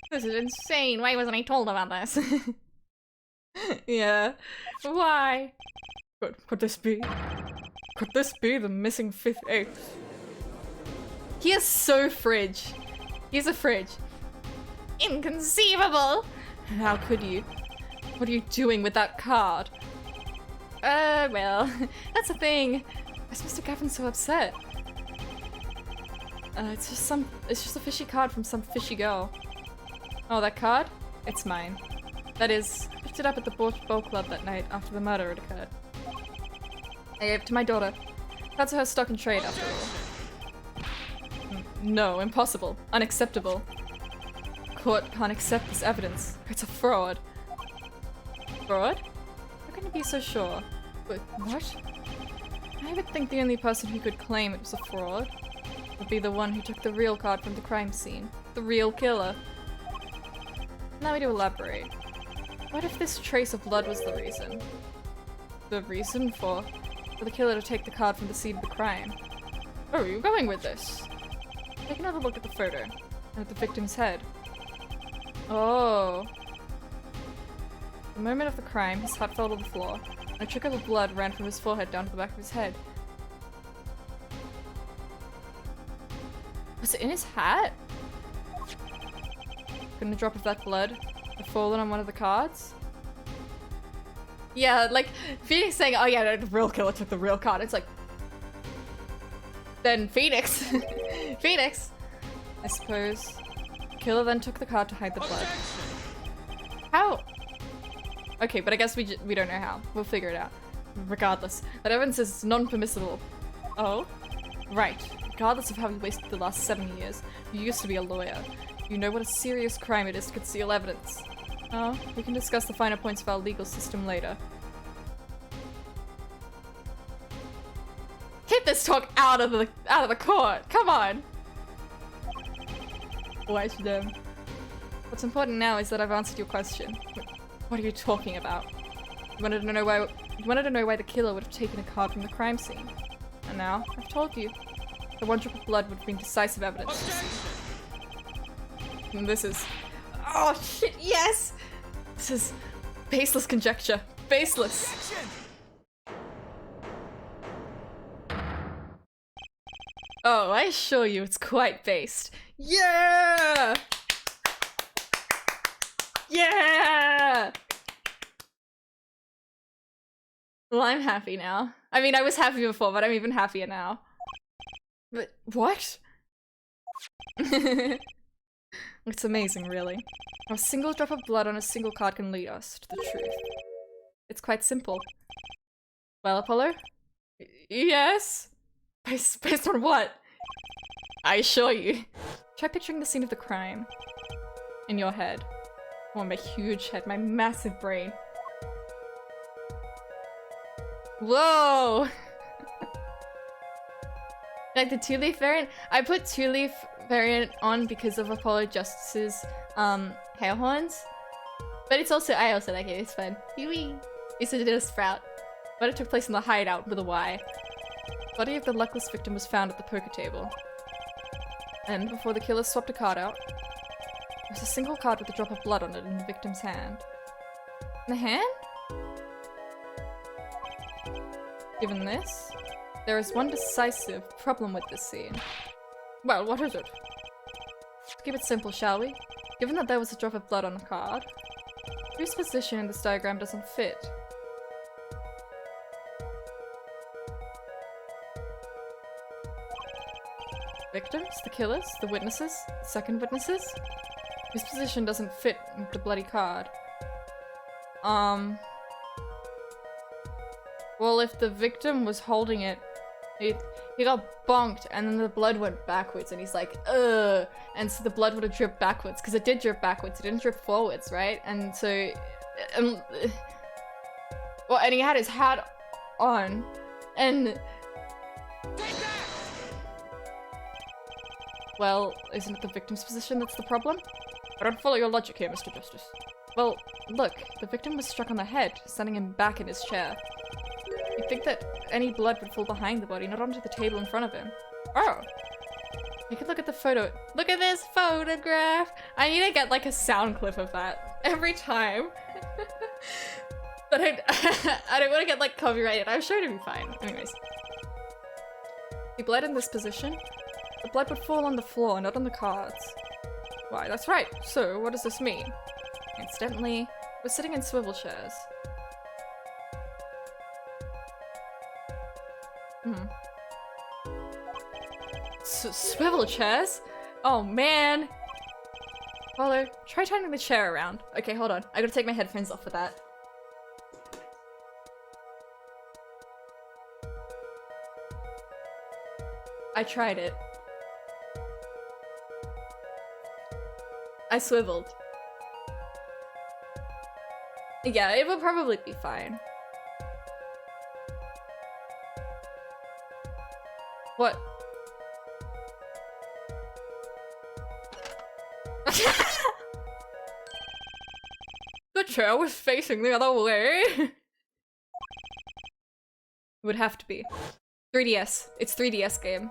This is insane. Why wasn't I told about this? Yeah. Why? Could this be? Could this be the missing 5th ace? He is so fridge. He's a fridge. Inconceivable! How could you? What are you doing with that card? Well, that's the thing. Why is Mr. Gavin so upset? It's just a fishy card from some fishy girl. Oh, that card? It's mine. That is, I picked it up at the boat club that night after the murder had occurred. I gave it to my daughter. That's her stock and trade after all. No, impossible. Unacceptable. Court can't accept this evidence. It's a fraud. Fraud? How can you be so sure? But what? I would think the only person who could claim it was a fraud would be the one who took the real card from the crime scene. The real killer. Now we do elaborate. What if this trace of blood was the reason? The reason for the killer to take the card from the scene of the crime? Where are you going with this? Take another look at the photo. And at the victim's head. Oh. The moment of the crime, his hat fell to the floor, and a trickle of blood ran from his forehead down to the back of his head. Was it in his hat? Couldn't a drop of that blood have fallen on one of the cards? Yeah, like, Phoenix saying, oh yeah, the real killer took the real card. It's like... Then Phoenix. Phoenix! I suppose. The killer then took the card to hide the blood. How? Okay, but I guess we don't know how. We'll figure it out. Regardless, that evidence is non-permissible. Oh? Right. Regardless of how you wasted the last 7 years, you used to be a lawyer. You know what a serious crime it is to conceal evidence. Oh, we can discuss the finer points of our legal system later. Keep this talk out of the court! Come on! Watch them. What's important now is that I've answered your question. What are you talking about? You wanted to know why the killer would have taken a card from the crime scene. And now, I've told you. The one drop of blood would have been decisive evidence. And this is... Oh shit, yes! This is baseless conjecture. Baseless! Oh, I assure you it's quite based. Yeah! Yeah! Well, I'm happy now. I mean, I was happy before, but I'm even happier now. But what? It's amazing, really. How a single drop of blood on a single card can lead us to the truth. It's quite simple. Well, Apollo? Yes? Based on what? I assure you. Try picturing the scene of the crime. In your head. Oh, my huge head, my massive brain. Whoa! Like the 2-leaf variant? I put 2-leaf variant on because of Apollo Justice's hair horns. But it's also, I also like it, it's fun. It's a little sprout. But it took place in the hideout with a Y. The body of the luckless victim was found at the poker table. And before the killer swapped a card out, there was a single card with a drop of blood on it in the victim's hand. In the hand? Given this, there is one decisive problem with this scene. Well, what is it? Let's keep it simple, shall we? Given that there was a drop of blood on the card, whose position in this diagram doesn't fit? Victims? The killers? The witnesses? The second witnesses? Whose position doesn't fit with the bloody card? Well, if the victim was holding it, he got bonked and then the blood went backwards and he's like, ugh, and so the blood would have dripped backwards because it did drip backwards, it didn't drip forwards, right? And so, well, and he had his hat on and well, isn't it the victim's position that's the problem? I don't follow your logic here, Mr. Justice. Well, look, the victim was struck on the head, sending him back in his chair. You'd think that any blood would fall behind the body, not onto the table in front of him. Oh! You could look at the photo. Look at this photograph! I need to get like a sound clip of that every time. But I don't want to get like copyrighted. I'm sure it'll be fine. Anyways. If he bled in this position, the blood would fall on the floor, not on the cards. Why, that's right. So, what does this mean? Incidentally, we're sitting in swivel chairs. Swivel chairs? Oh man! Follow, try turning the chair around. Okay, hold on. I gotta take my headphones off for that. I tried it. I swiveled. Yeah, it will probably be fine. What? The chair was facing the other way. It would have to be. 3DS. It's 3DS game.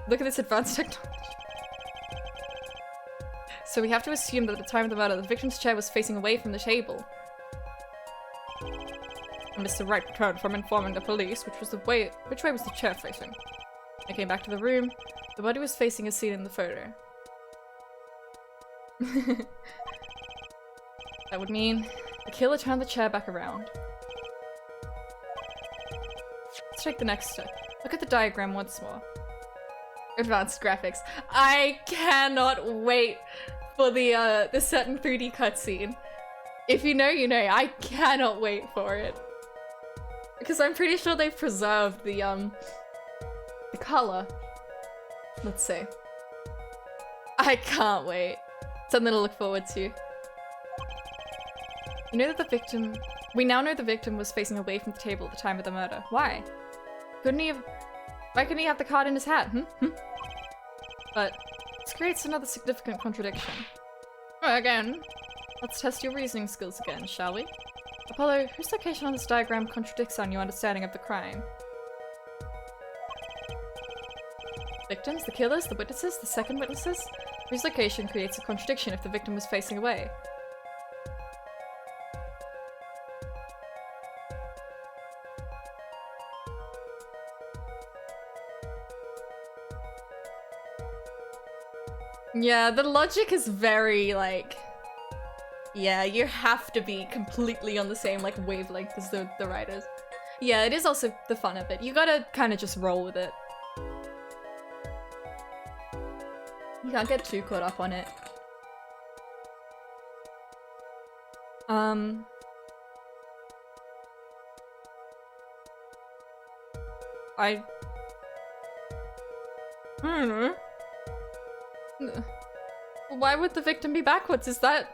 Look at this advanced technology. So we have to assume that at the time of the murder, the victim's chair was facing away from the table. And Mr. Wright returned from informing the police, which way was the chair facing? I came back to the room. The body was facing as seen in the photo. That would mean the killer turned the chair back around. Let's take the next step. Look at the diagram once more. Advanced graphics. I cannot wait for the certain 3D cutscene. If you know, you know. I cannot wait for it. Because I'm pretty sure they've preserved the color. Let's see. I can't wait. Something to look forward to. You know that the victim... We now know the victim was facing away from the table at the time of the murder. Why? Why couldn't he have the card in his hat, But this creates another significant contradiction. Oh, again. Let's test your reasoning skills again, shall we? Apollo, whose location on this diagram contradicts on your understanding of the crime? Victims, the killers, the witnesses, the second witnesses? Whose location creates a contradiction if the victim was facing away? Yeah, the logic is very, like... Yeah, you have to be completely on the same, like, wavelength as the writers. Yeah, it is also the fun of it. You gotta kind of just roll with it. You can't get too caught up on it. I don't know. Why would the victim be backwards? Is that...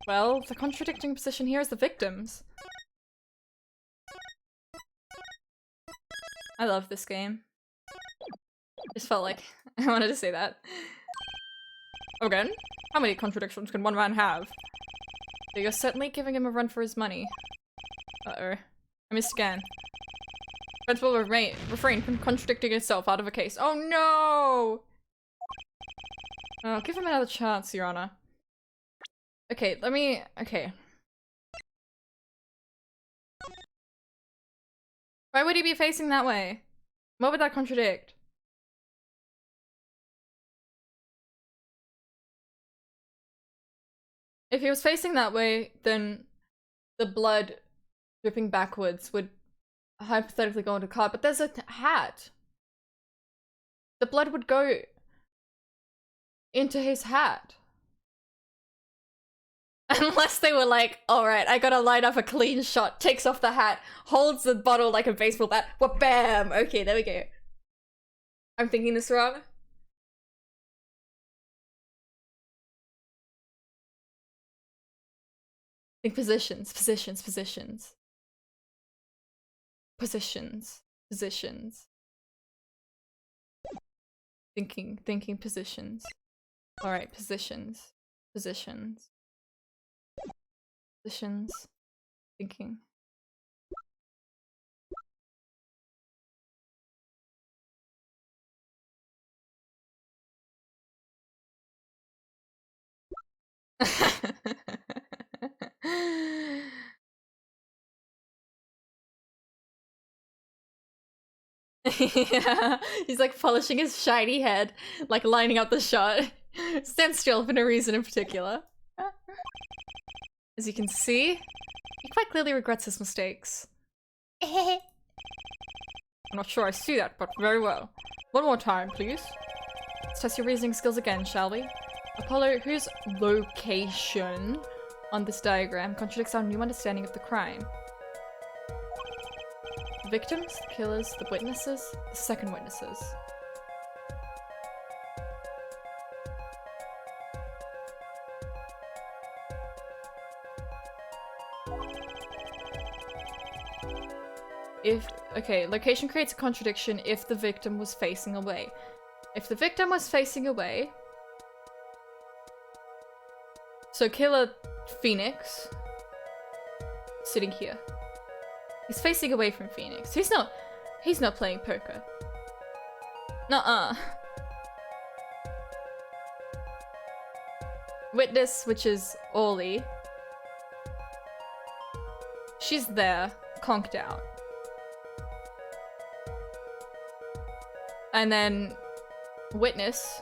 Well, the contradicting position here is the victim's. I love this game. Just felt like I wanted to say that. Again? How many contradictions can one man have? But you're certainly giving him a run for his money. Uh-oh. I missed again. Principal refrain from contradicting itself out of a case. Oh no! Oh, give him another chance, Your Honor. Okay, okay. Why would he be facing that way? What would that contradict? If he was facing that way, then the blood dripping backwards would hypothetically go into the card, but there's a hat. The blood would go into his hat. Unless they were like, alright, I gotta line up a clean shot, takes off the hat, holds the bottle like a baseball bat, well, bam! Okay, there we go. I'm thinking this wrong. Think positions. Thinking positions. Alright, positions. Thinking. Yeah, he's like polishing his shiny head, like lining up the shot. Stand still for no reason in particular. As you can see, he quite clearly regrets his mistakes. I'm not sure I see that, but very well. One more time, please. Let's test your reasoning skills again, shall we? Apollo, whose location on this diagram contradicts our new understanding of the crime? The victims, the killers, the witnesses, the second witnesses. Okay, location creates a contradiction if the victim was facing away. If the victim was facing away, so killer Phoenix, sitting here. He's facing away from Phoenix. He's not playing poker. Nuh-uh. Witness, which is Ollie. She's there, conked out. And then witness.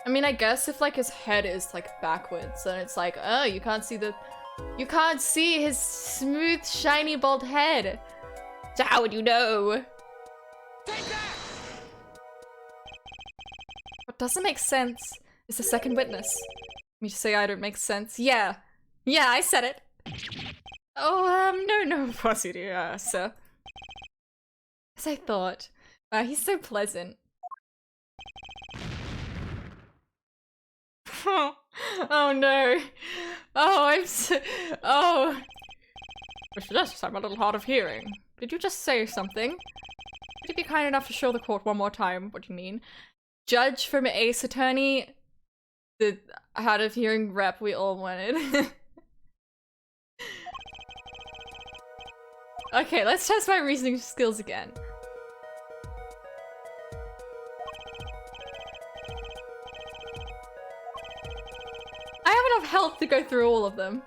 I mean, I guess if like his head is like backwards, then it's like, oh, you can't see his smooth, shiny, bald head. So how would you know? Take that! What doesn't make sense is the second witness. Me to say I don't make sense. Yeah, I said it. Oh, no, of course you do, sir. As I thought. Wow, he's so pleasant. Oh no. Oh. Mr. Justice, I'm a little hard of hearing. Did you just say something? Would you be kind enough to show the court one more time what you mean? Judge from Ace Attorney, the hard of hearing rep we all wanted. Okay, let's test my reasoning skills again. I have enough health to go through all of them.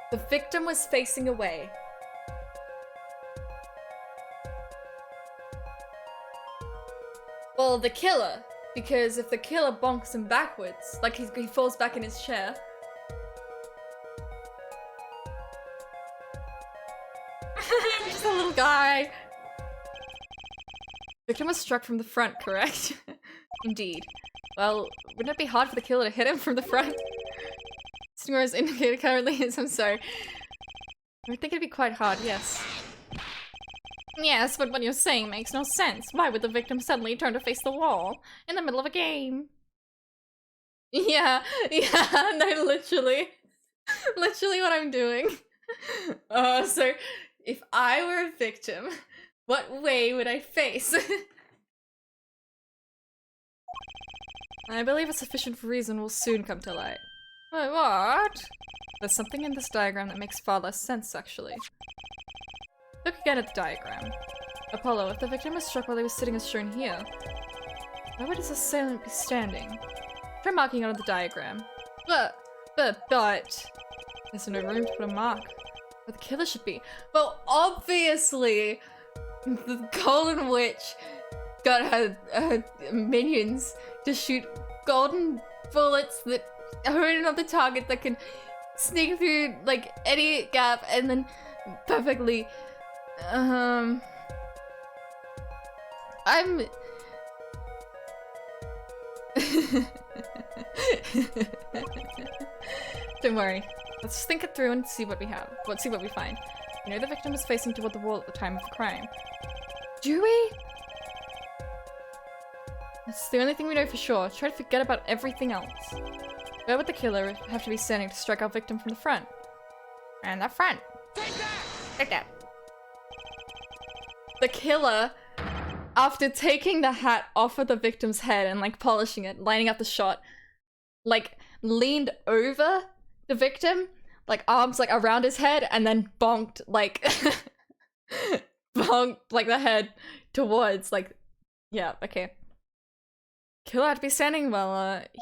The victim was facing away. Well, the killer. Because if the killer bonks him backwards, like he falls back in his chair. Just a little guy. Victim was struck from the front, correct? Indeed. Well, wouldn't it be hard for the killer to hit him from the front? Snora's indicator currently is, I'm sorry. I would think it'd be quite hard, yes. Yes, but what you're saying makes no sense. Why would the victim suddenly turn to face the wall in the middle of a game? Yeah, no, literally. Literally what I'm doing. So if I were a victim, what way would I face? I believe a sufficient reason will soon come to light. Wait, what? There's something in this diagram that makes far less sense, actually. Look again at the diagram. Apollo, if the victim was struck while he was sitting as shown here, why would his assailant be standing? Try marking out of the diagram. But, there's no room to put a mark. Where the killer should be. Well, obviously, the Golden Witch got her minions to shoot golden bullets that hone in on the target that can sneak through like any gap and then perfectly. I'm. Don't worry. Let's just think it through and see what we have. Let's see what we find. You know the victim was facing toward the wall at the time of the crime. Do we? That's the only thing we know for sure. Try to forget about everything else. Where would the killer have to be standing to strike our victim from the front? And the front. Take that! Take that. The killer, after taking the hat off of the victim's head and like polishing it, lining up the shot, like leaned over the victim, like arms like around his head, and then bonked like bonked like the head towards like, yeah, okay. Killer had to be standing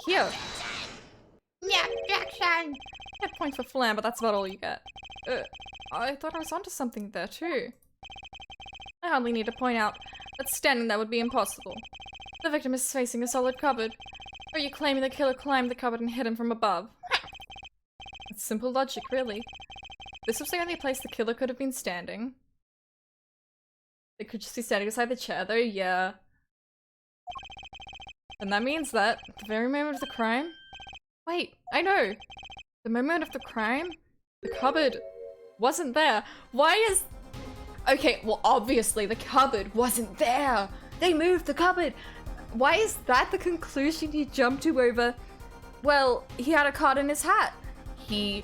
here. Yeah, Jackson. Get point for flam, but that's about all you get. I thought I was onto something there too. I hardly need to point out that standing there would be impossible. The victim is facing a solid cupboard. Or are you claiming the killer climbed the cupboard and hit him from above? It's simple logic, really. This was the only place the killer could have been standing. They could just be standing beside the chair, though, yeah. And that means that, at the very moment of the crime... Wait, I know! The moment of the crime, the cupboard wasn't there. Why is... Okay, well obviously the cupboard wasn't there. They moved the cupboard. Why is that the conclusion you jumped to over, well, he had a card in his hat. You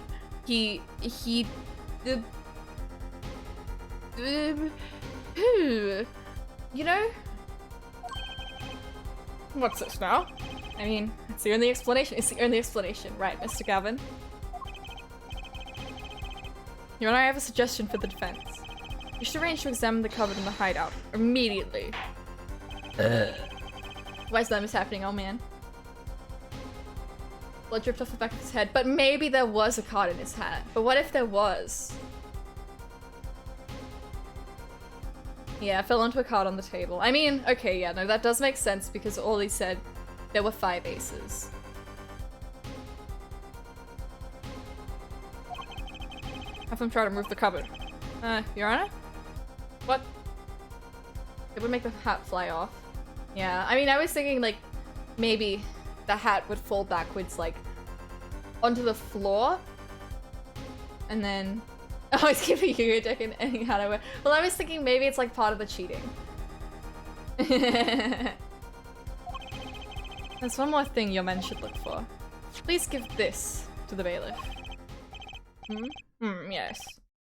know? What's this now? I mean, it's the only explanation. It's the only explanation, right, Mr. Gavin? You and I have a suggestion for the defense. You should arrange to examine the cupboard in the hideout immediately. Why is that happening? Oh man. Blood dripped off the back of his head. But maybe there was a card in his hat. But what if there was? Yeah, fell onto a card on the table. I mean, okay, yeah, no, that does make sense because Ollie said there were 5 aces. Have them try to move the cupboard. Your Honor? What? It would make the hat fly off. Yeah, I mean, I was thinking, like, maybe the hat would fall backwards, like, onto the floor. And then... Oh, it's giving you a deck in any hat I wear. Well, I was thinking maybe it's, like, part of the cheating. There's one more thing your men should look for. Please give this to the bailiff. Yes.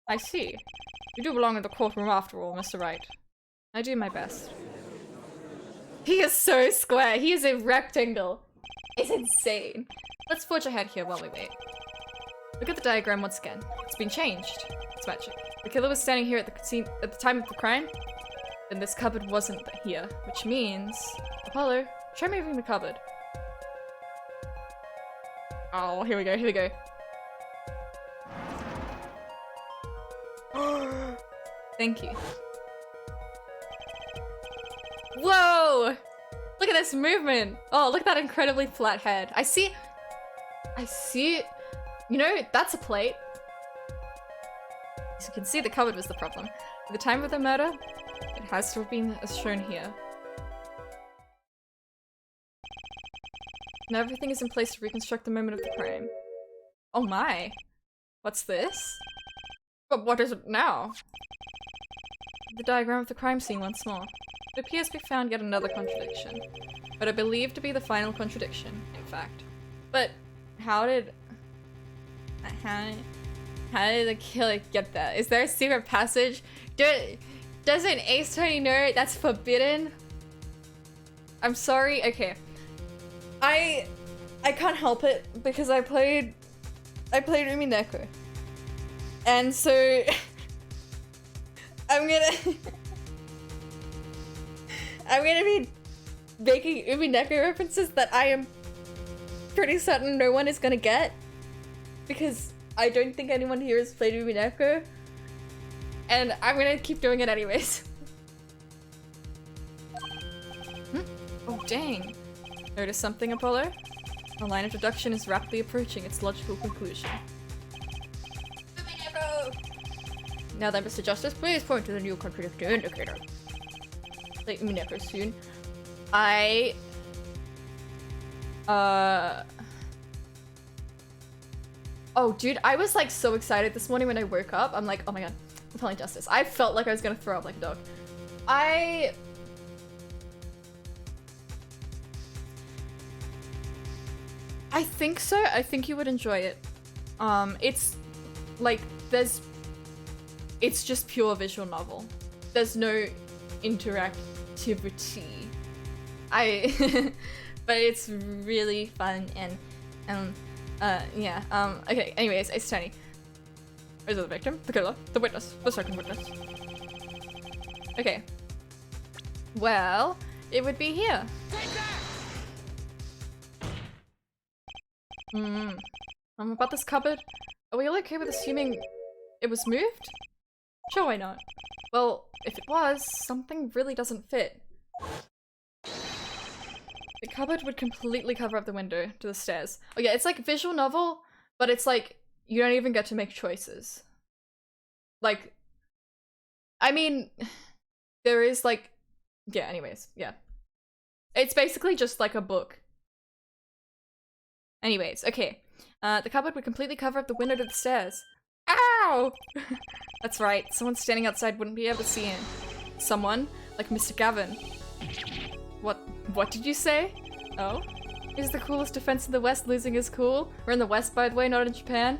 I see. You do belong in the courtroom after all, Mr. Wright. I do my best. He is so square. He is a rectangle. It's insane. Let's forge ahead here while we wait. Look at the diagram once again. It's been changed. It's magic. The killer was standing here at the scene at the time of the crime. Then this cupboard wasn't here, which means... Apollo, try moving the cupboard. Oh, here we go, here we go. Thank you. Whoa! Look at this movement! Oh, look at that incredibly flat head. I see it. You know, that's a plate. As you can see, the cupboard was the problem. At the time of the murder, it has to have been as shown here. Now everything is in place to reconstruct the moment of the crime. Oh my! What's this? But what is it now? The diagram of the crime scene once more. It appears we found yet another contradiction, but I believe to be the final contradiction, in fact. But how did the killer get that? Is there a secret passage? Doesn't Ace Tony know that's forbidden? I'm sorry. Okay, I can't help it because I played Umineko, and so I'm gonna be making Umineko references that I am pretty certain no one is gonna get, because I don't think anyone here has played Umineko, and I'm gonna keep doing it anyways. dang. Notice something, Apollo? The line of deduction is rapidly approaching its logical conclusion. Now then, Mr. Justice, please point to the new contradicting indicator. Let me never soon. Oh, dude, I was like so excited this morning when I woke up. I'm like, oh my god, I'm telling Justice. I felt like I was gonna throw up like a dog. I think so. I think you would enjoy it. It's like it's just pure visual novel. There's no interactivity. But it's really fun and yeah. Okay. Anyways, it's tiny. Is it the victim, the killer, the witness, the second witness? Okay. Well, it would be here. About this cupboard. Are we all okay with assuming it was moved? Sure, why not? Well, if it was, something really doesn't fit. The cupboard would completely cover up the window to the stairs. Oh yeah, it's like visual novel, but it's like you don't even get to make choices. Like, I mean, there is like, yeah, anyways, yeah. It's basically just like a book. Anyways, okay. The cupboard would completely cover up the window to the stairs. Ow! That's right, someone standing outside wouldn't be able to see in. Someone, like Mr. Gavin. What did you say? Oh? Is the coolest defense in the West losing his cool? We're in the West, by the way, not in Japan.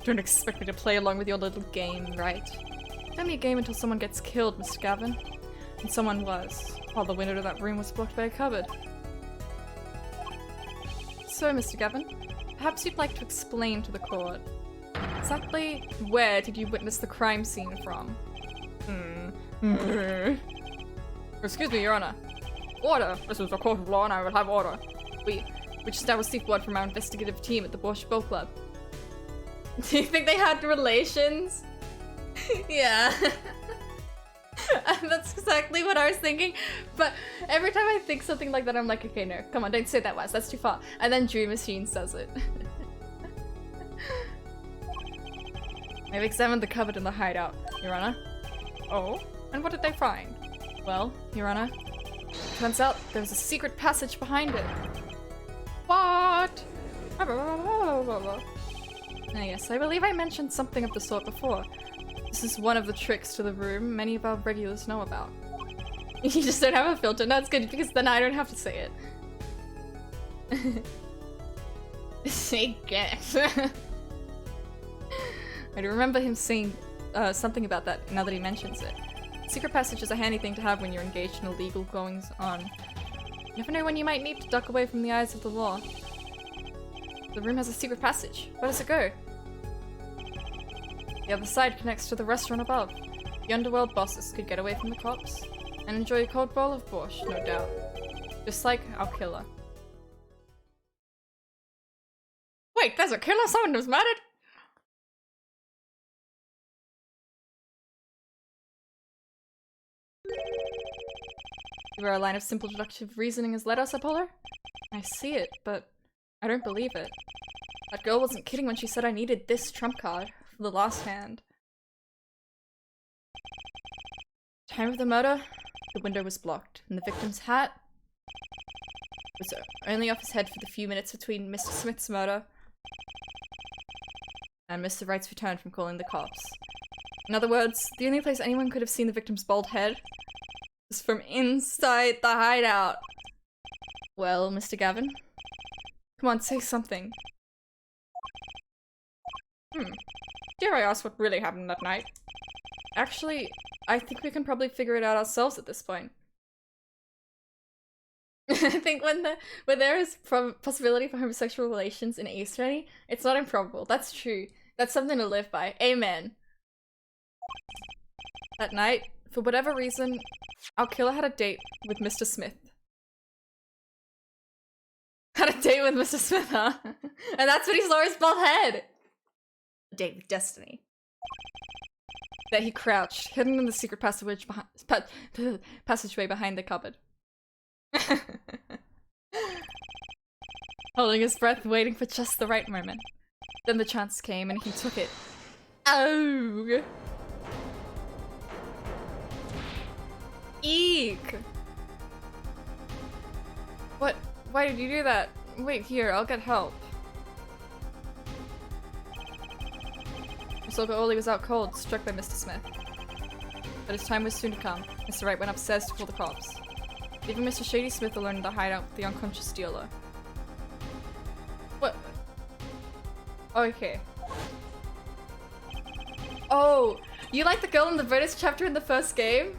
Don't expect me to play along with your little game, right? It's only a game until someone gets killed, Mr. Gavin. And someone was, while the window to that room was blocked by a cupboard. So, Mr. Gavin, perhaps you'd like to explain to the court. Exactly where did you witness the crime scene from? Excuse me, Your Honor. Order! This is a court of law and I will have order. We just now received word from our investigative team at the Bosch Boat Club. Do you think they had relations? Yeah. That's exactly what I was thinking, but every time I think something like that, I'm like, okay, no, come on, don't say that, Wes, that's too far. And then Dream Machine says it. I've examined the cupboard in the hideout, Your Honor. Oh? And what did they find? Well, Your Honor, turns out there was a secret passage behind it. What? Ah, yes, I believe I mentioned something of the sort before. This is one of the tricks to the room many of our regulars know about. You just don't have a filter. No, it's good because then I don't have to say it. Say guess. I do remember him saying something about that now that he mentions it. Secret passage is a handy thing to have when you're engaged in illegal goings on. You never know when you might need to duck away from the eyes of the law. The room has a secret passage. Where does it go? The other side connects to the restaurant above. The underworld bosses could get away from the cops and enjoy a cold bowl of borscht, no doubt. Just like our killer. Wait, there's a killer? Someone was murdered? Where a line of simple deductive reasoning has led us, Apollo? I see it, but I don't believe it. That girl wasn't kidding when she said I needed this trump card for the last hand. Time of the murder, the window was blocked, and the victim's hat was only off his head for the few minutes between Mr. Smith's murder and Mr. Wright's return from calling the cops. In other words, the only place anyone could have seen the victim's bald head was from inside the hideout. Well, Mr. Gavin? Come on, say something. Dare I ask what really happened that night? Actually, I think we can probably figure it out ourselves at this point. I think when there is possibility for homosexual relations in Eastern, it's not improbable. That's true. That's something to live by. Amen. That night, for whatever reason, our killer had a date with Mr. Smith. Had a date with Mr. Smith, huh? And that's when he saw his bald head! A date with destiny. That he crouched, hidden in the secret passageway behind the cupboard. Holding his breath, waiting for just the right moment. Then the chance came and he took it. Oh! Eek! What? Why did you do that? Wait here, I'll get help. Miss Olga Oli was out cold, struck by Mr. Smith. But his time was soon to come. Mr. Wright went upstairs to call the cops, leaving Mr. Shady Smith alone in the hideout with the unconscious dealer. What? Okay. Oh, you like the girl in the British chapter in the first game?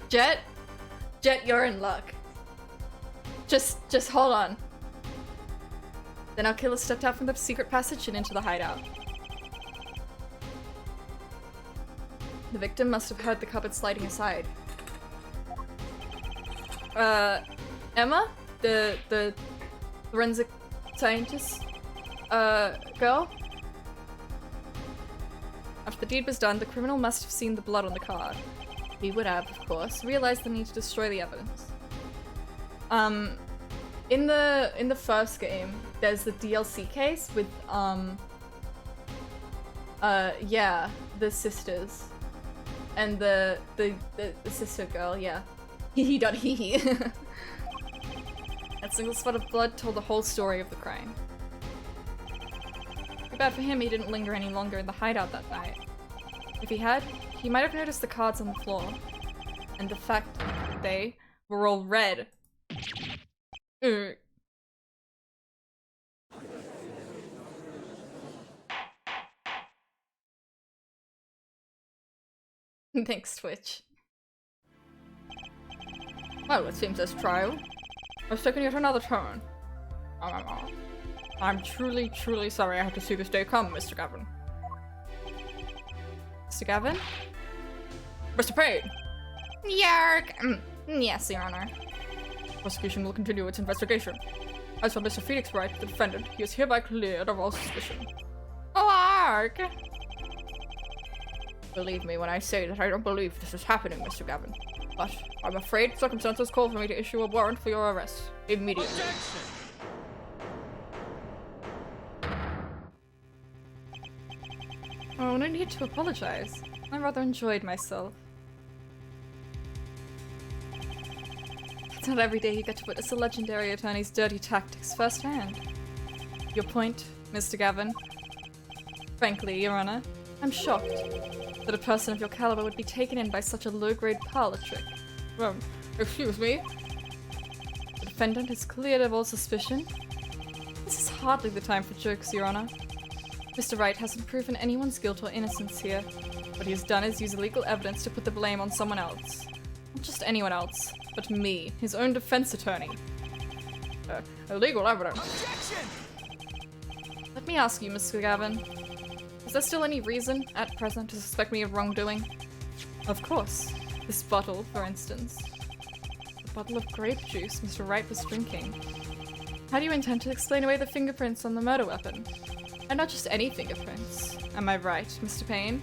Jet? Jet, you're in luck. Just hold on. Then our killer stepped out from the secret passage and into the hideout. The victim must have heard the cupboard sliding aside. Emma? The forensic scientist, girl? After the deed was done, the criminal must have seen the blood on the card. He would have, of course, realized the need to destroy the evidence. In the first game, there's the DLC case with, yeah, the sisters. And the sister girl, yeah. Hee dot hee hee. That single spot of blood told the whole story of the crime. Too bad for him he didn't linger any longer in the hideout that night. If he had, he might have noticed the cards on the floor. And the fact that they were all red. Thanks, Twitch. Well, it seems this trial has taken yet another turn. I'm truly, truly sorry I had to see this day come, Mr. Gavin. Mr. Gavin? Mr. Payne! Yark! Yes, Your Honor. Prosecution will continue its investigation. As for Mr. Phoenix Wright, the defendant, he is hereby cleared of all suspicion. Oh, Ark! Believe me when I say that I don't believe this is happening, Mr. Gavin. But I'm afraid circumstances call for me to issue a warrant for your arrest immediately. Objection! Oh, no need to apologize. I rather enjoyed myself. It's not every day you get to witness a legendary attorney's dirty tactics firsthand. Your point, Mr. Gavin? Frankly, Your Honor, I'm shocked that a person of your caliber would be taken in by such a low-grade parlor trick. Excuse me? The defendant is cleared of all suspicion. This is hardly the time for jokes, Your Honor. Mr. Wright hasn't proven anyone's guilt or innocence here. What he has done is use illegal evidence to put the blame on someone else. Not just anyone else, but me, his own defense attorney. Illegal evidence. Objection! Let me ask you, Mr. Gavin. Is there still any reason, at present, to suspect me of wrongdoing? Of course. This bottle, for instance. The bottle of grape juice Mr. Wright was drinking. How do you intend to explain away the fingerprints on the murder weapon? And not just any fingerprints. Am I right, Mr. Payne?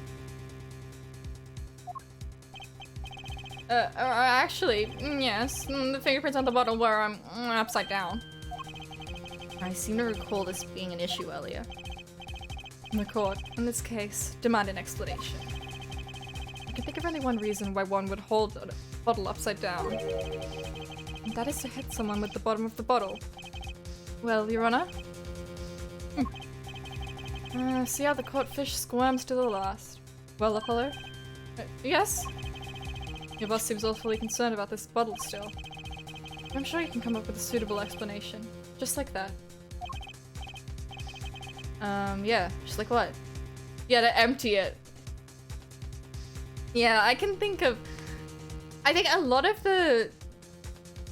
Actually, yes. The fingerprints on the bottle were, upside down. I seem to recall this being an issue earlier. The court, in this case, demand an explanation. I can think of only one reason why one would hold a bottle upside down. And that is to hit someone with the bottom of the bottle. Well, Your Honor? See how the caught fish squirms to the last. Well, Apollo? Yes? Your boss seems awfully concerned about this bottle still. I'm sure you can come up with a suitable explanation. Just like that. Yeah, just like what? Yeah, to empty it. Yeah, I can think of... I think a lot of the,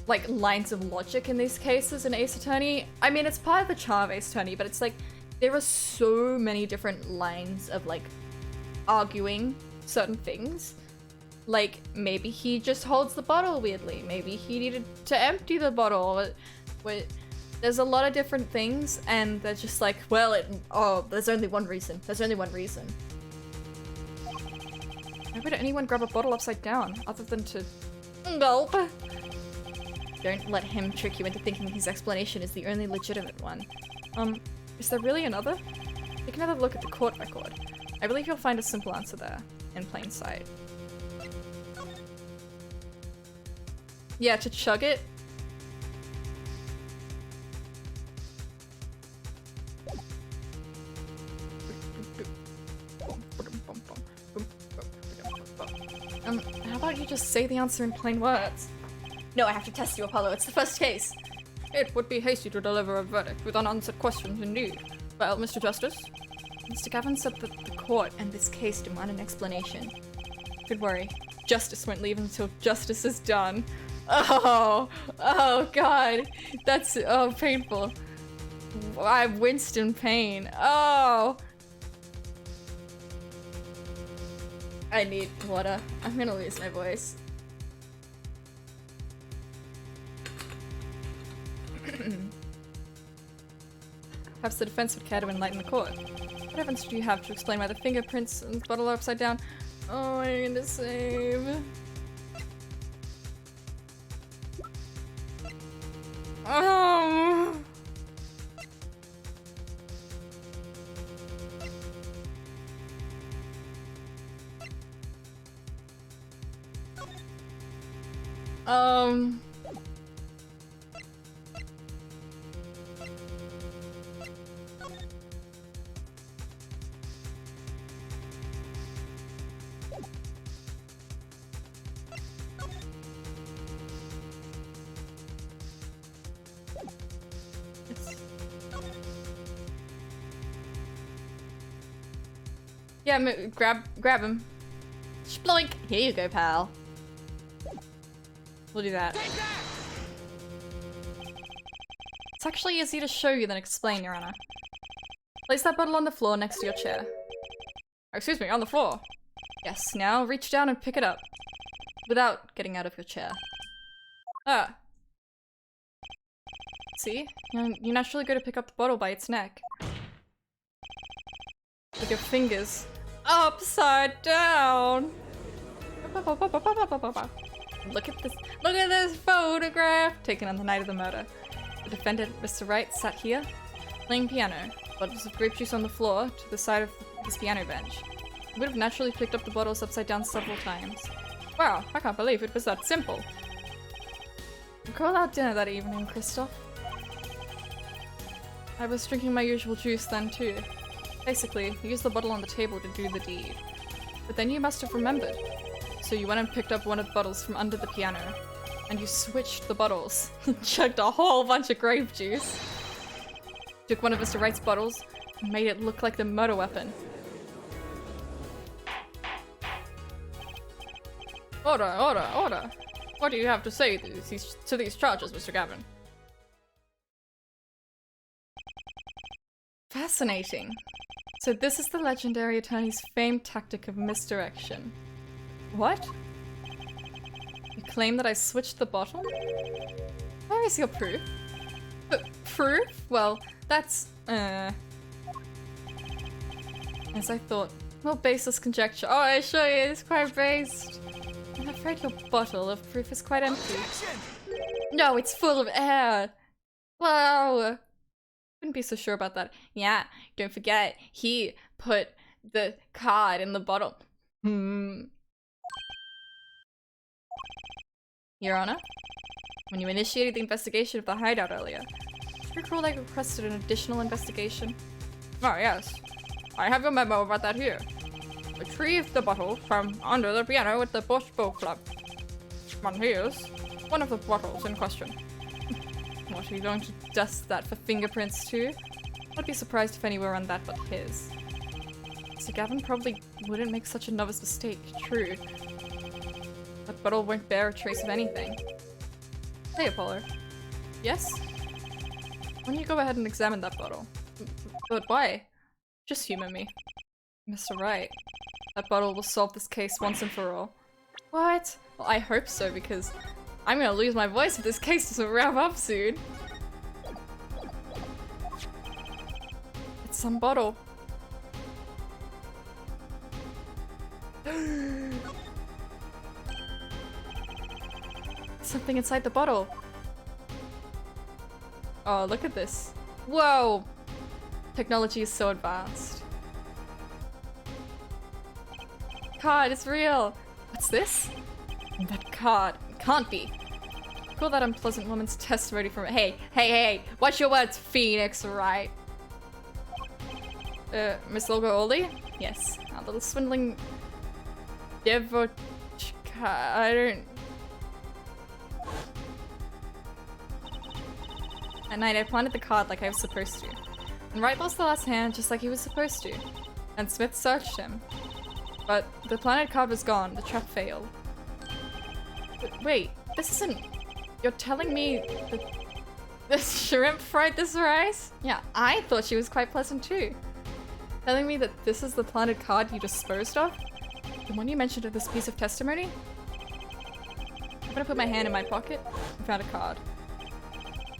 like, lines of logic in these cases in Ace Attorney, I mean, it's part of the charm of Ace Attorney, but it's like, there are so many different lines of, like, arguing certain things. Like, maybe he just holds the bottle weirdly. Maybe he needed to empty the bottle. There's a lot of different things, and they're just like, well, there's only one reason. There's only one reason. Why would anyone grab a bottle upside down, other than to Gulp. Don't let him trick you into thinking his explanation is the only legitimate one. Is there really another? Take another look at the court record. I believe you'll find a simple answer there, in plain sight. Yeah, to chug it. How about you just say the answer in plain words? No, I have to test you, Apollo. It's the first case. It would be hasty to deliver a verdict with unanswered questions indeed. Well, Mr. Justice? Mr. Gavin said that the court And this case demand an explanation. Don't worry. Justice won't leave until justice is done. Oh god. That's painful. I winced in pain. Oh. I need water. I'm gonna lose my voice. Perhaps the defense would care to enlighten the court. What evidence do you have to explain why the fingerprints and the bottle are upside down? Oh, I need to save. Oh. Yeah, grab him. Sploink! Here you go, pal. We'll do that. It's actually easier to show you than explain, Your Honor. Place that bottle on the floor next to your chair. Excuse me, on the floor. Yes, now reach down and pick it up. Without getting out of your chair. Ah, See? You naturally go to pick up the bottle by its neck. With your fingers upside down. Look at this photograph taken on the night of the murder. The defendant, Mr. Wright, sat here, playing piano, bottles of grape juice on the floor to the side of his piano bench. He would have naturally picked up the bottles upside down several times. wow, I can't believe it was that simple. Recall our dinner that evening, Christoph? I was drinking my usual juice then too. Basically, you used the bottle on the table to do the deed. But then you must have remembered. So you went and picked up one of the bottles from under the piano. And you switched the bottles. Chugged a whole bunch of grape juice. Took one of Mr. Wright's bottles and made it look like the murder weapon. Order, order, order. What do you have to say to these charges, Mr. Gavin? Fascinating. So this is the legendary attorney's famed tactic of misdirection. What? You claim that I switched the bottle? Where is your proof? Proof? Well, that's, as I thought. Well, baseless conjecture. Oh, I assure you, it's quite based. I'm afraid your bottle of proof is quite empty. No, it's full of air. Wow. Wouldn't be so sure about that. Yeah, don't forget, he put the card in the bottle. Your Honor, when you initiated the investigation of the hideout earlier, do you recall I requested an additional investigation? Oh, yes. I have your memo about that here. Retrieve the bottle from under the piano at the Bush Bow Club. And here's one of the bottles in question. What, are you going to dust that for fingerprints too? I'd be surprised if any were on that but his. Mr. Gavin probably wouldn't make such a novice mistake, true. That bottle won't bear a trace of anything. Hey, Apollo. Yes? Why don't you go ahead and examine that bottle? But why? Just humor me. Mr. Wright, that bottle will solve this case once and for all. What? Well, I hope so, because I'm gonna lose my voice if this case doesn't wrap up soon. It's some bottle. something inside the bottle. Oh, look at this. Whoa! Technology is so advanced. Card, it's real! What's this? That card. Can't be. Call that unpleasant woman's testimony from- Hey, watch your words, Phoenix, right? Miss Olga Oli? Yes, a little swindling Devochka, I don't... At night, I planted the card like I was supposed to. And Wright lost the last hand just like he was supposed to. And Smith searched him. But the planted card was gone, the trap failed. But wait, this isn't... You're telling me that the shrimp fried this rice? Yeah, I thought she was quite pleasant too. Telling me that this is the planted card you disposed of? The one you mentioned in this piece of testimony? I'm gonna put my hand in my pocket and found a card.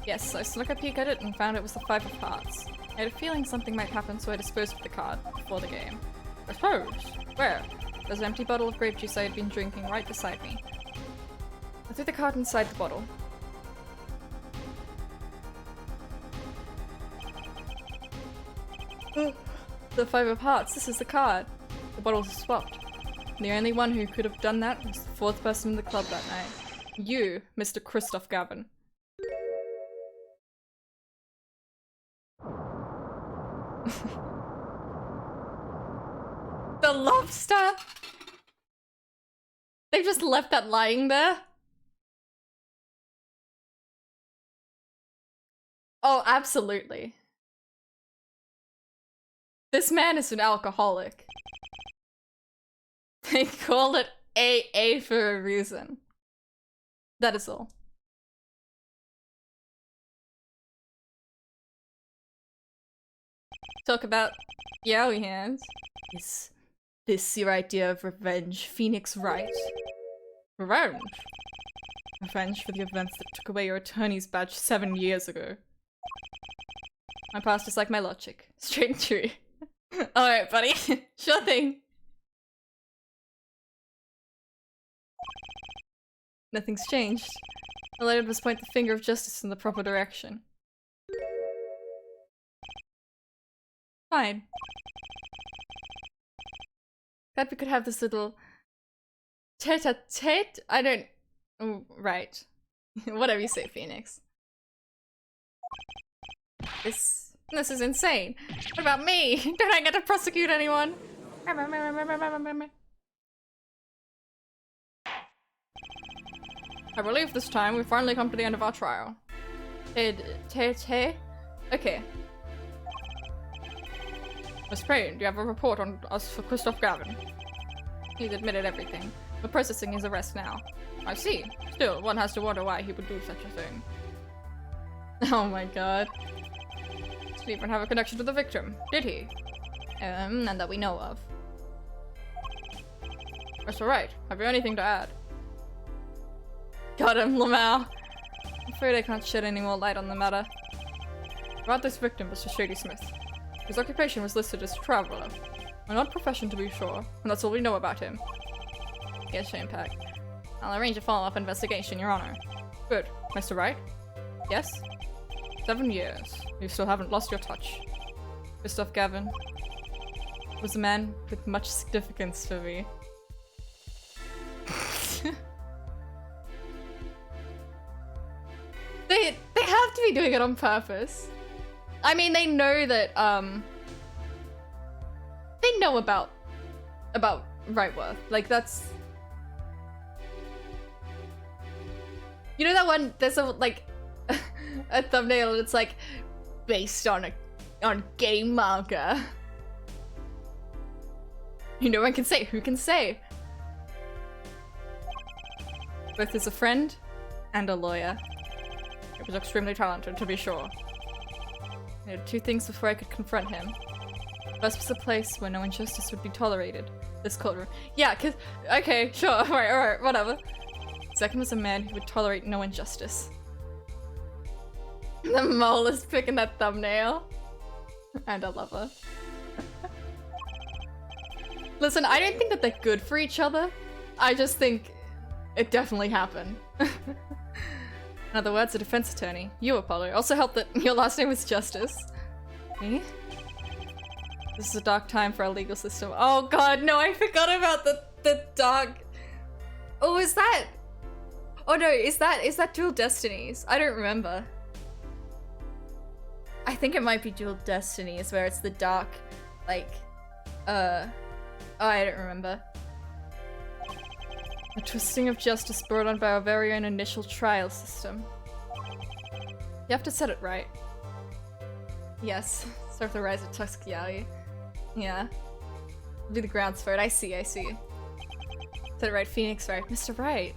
Yes, I snuck a peek at it and found it was the 5 of hearts. I had a feeling something might happen, so I disposed of the card before the game. I suppose. Where? There's an empty bottle of grape juice I had been drinking right beside me. I threw the card inside the bottle. The 5 of hearts, this is the card. The bottles are swapped. And the only one who could have done that was the 4th person in the club that night. You, Mr. Christoph Gavin. The lobster! They just left that lying there? Oh, absolutely. This man is an alcoholic. They call it AA for a reason. That is all. Talk about yaoi hands. Is this your idea of revenge, Phoenix Wright? Revenge? Revenge for the events that took away your attorney's badge 7 years ago. My past is like my logic. Straight and true. Alright, buddy. Sure thing. Nothing's changed. All I did was point the finger of justice in the proper direction. Fine. Glad we could have this little tete-a-tete. I don't... Oh, right. Whatever you say, Phoenix. This is insane. What about me? Don't I get to prosecute anyone? I believe this time we've finally come to the end of our trial. Okay. Miss Payne, do you have a report on us for Christoph Gavin? He's admitted everything. We're processing his arrest now. I see. Still, one has to wonder why he would do such a thing. Oh my god. Didn't even have a connection to the victim, did he? None that we know of. That's alright. Have you anything to add? Got him, Lamau. I'm afraid I can't shed any more light on the matter. About this victim, Mr. Shady Smith. His occupation was listed as traveler. An odd profession to be sure, and that's all we know about him. Yes, Shame Pack. I'll arrange a follow-up investigation, Your Honor. Good. Mr. Wright? Yes? 7 years. You still haven't lost your touch. Christoph Gavin was a man with much significance for me. They have to be doing it on purpose. I mean, they know that, they know about Rightworth. Like, that's... You know that one, there's a, like, a thumbnail and it's like, based on gay manga. You know one can say, who can say? Both as a friend and a lawyer. He was extremely talented, to be sure. I had 2 things before I could confront him. First was a place where no injustice would be tolerated. This courtroom. Yeah, cause- okay, sure, alright, whatever. Second was a man who would tolerate no injustice. The mole is picking that thumbnail. And I love her. Listen, I don't think that they're good for each other. I just think it definitely happened. In other words, a defense attorney. You, Apollo. Also helped that your last name was Justice. Me? This is a dark time for our legal system. Oh god, no, I forgot about the dark... Oh, is that... Oh no, is that Dual Destinies? I don't remember. I think it might be Dual Destinies, where it's the dark, like, oh, I don't remember. A twisting of justice brought on by our very own initial trial system. You have to set it right. Yes, start the rise of Tuskegee. Yeah. Be the grounds for it. I see. Set it right, Phoenix right. Mr. Right.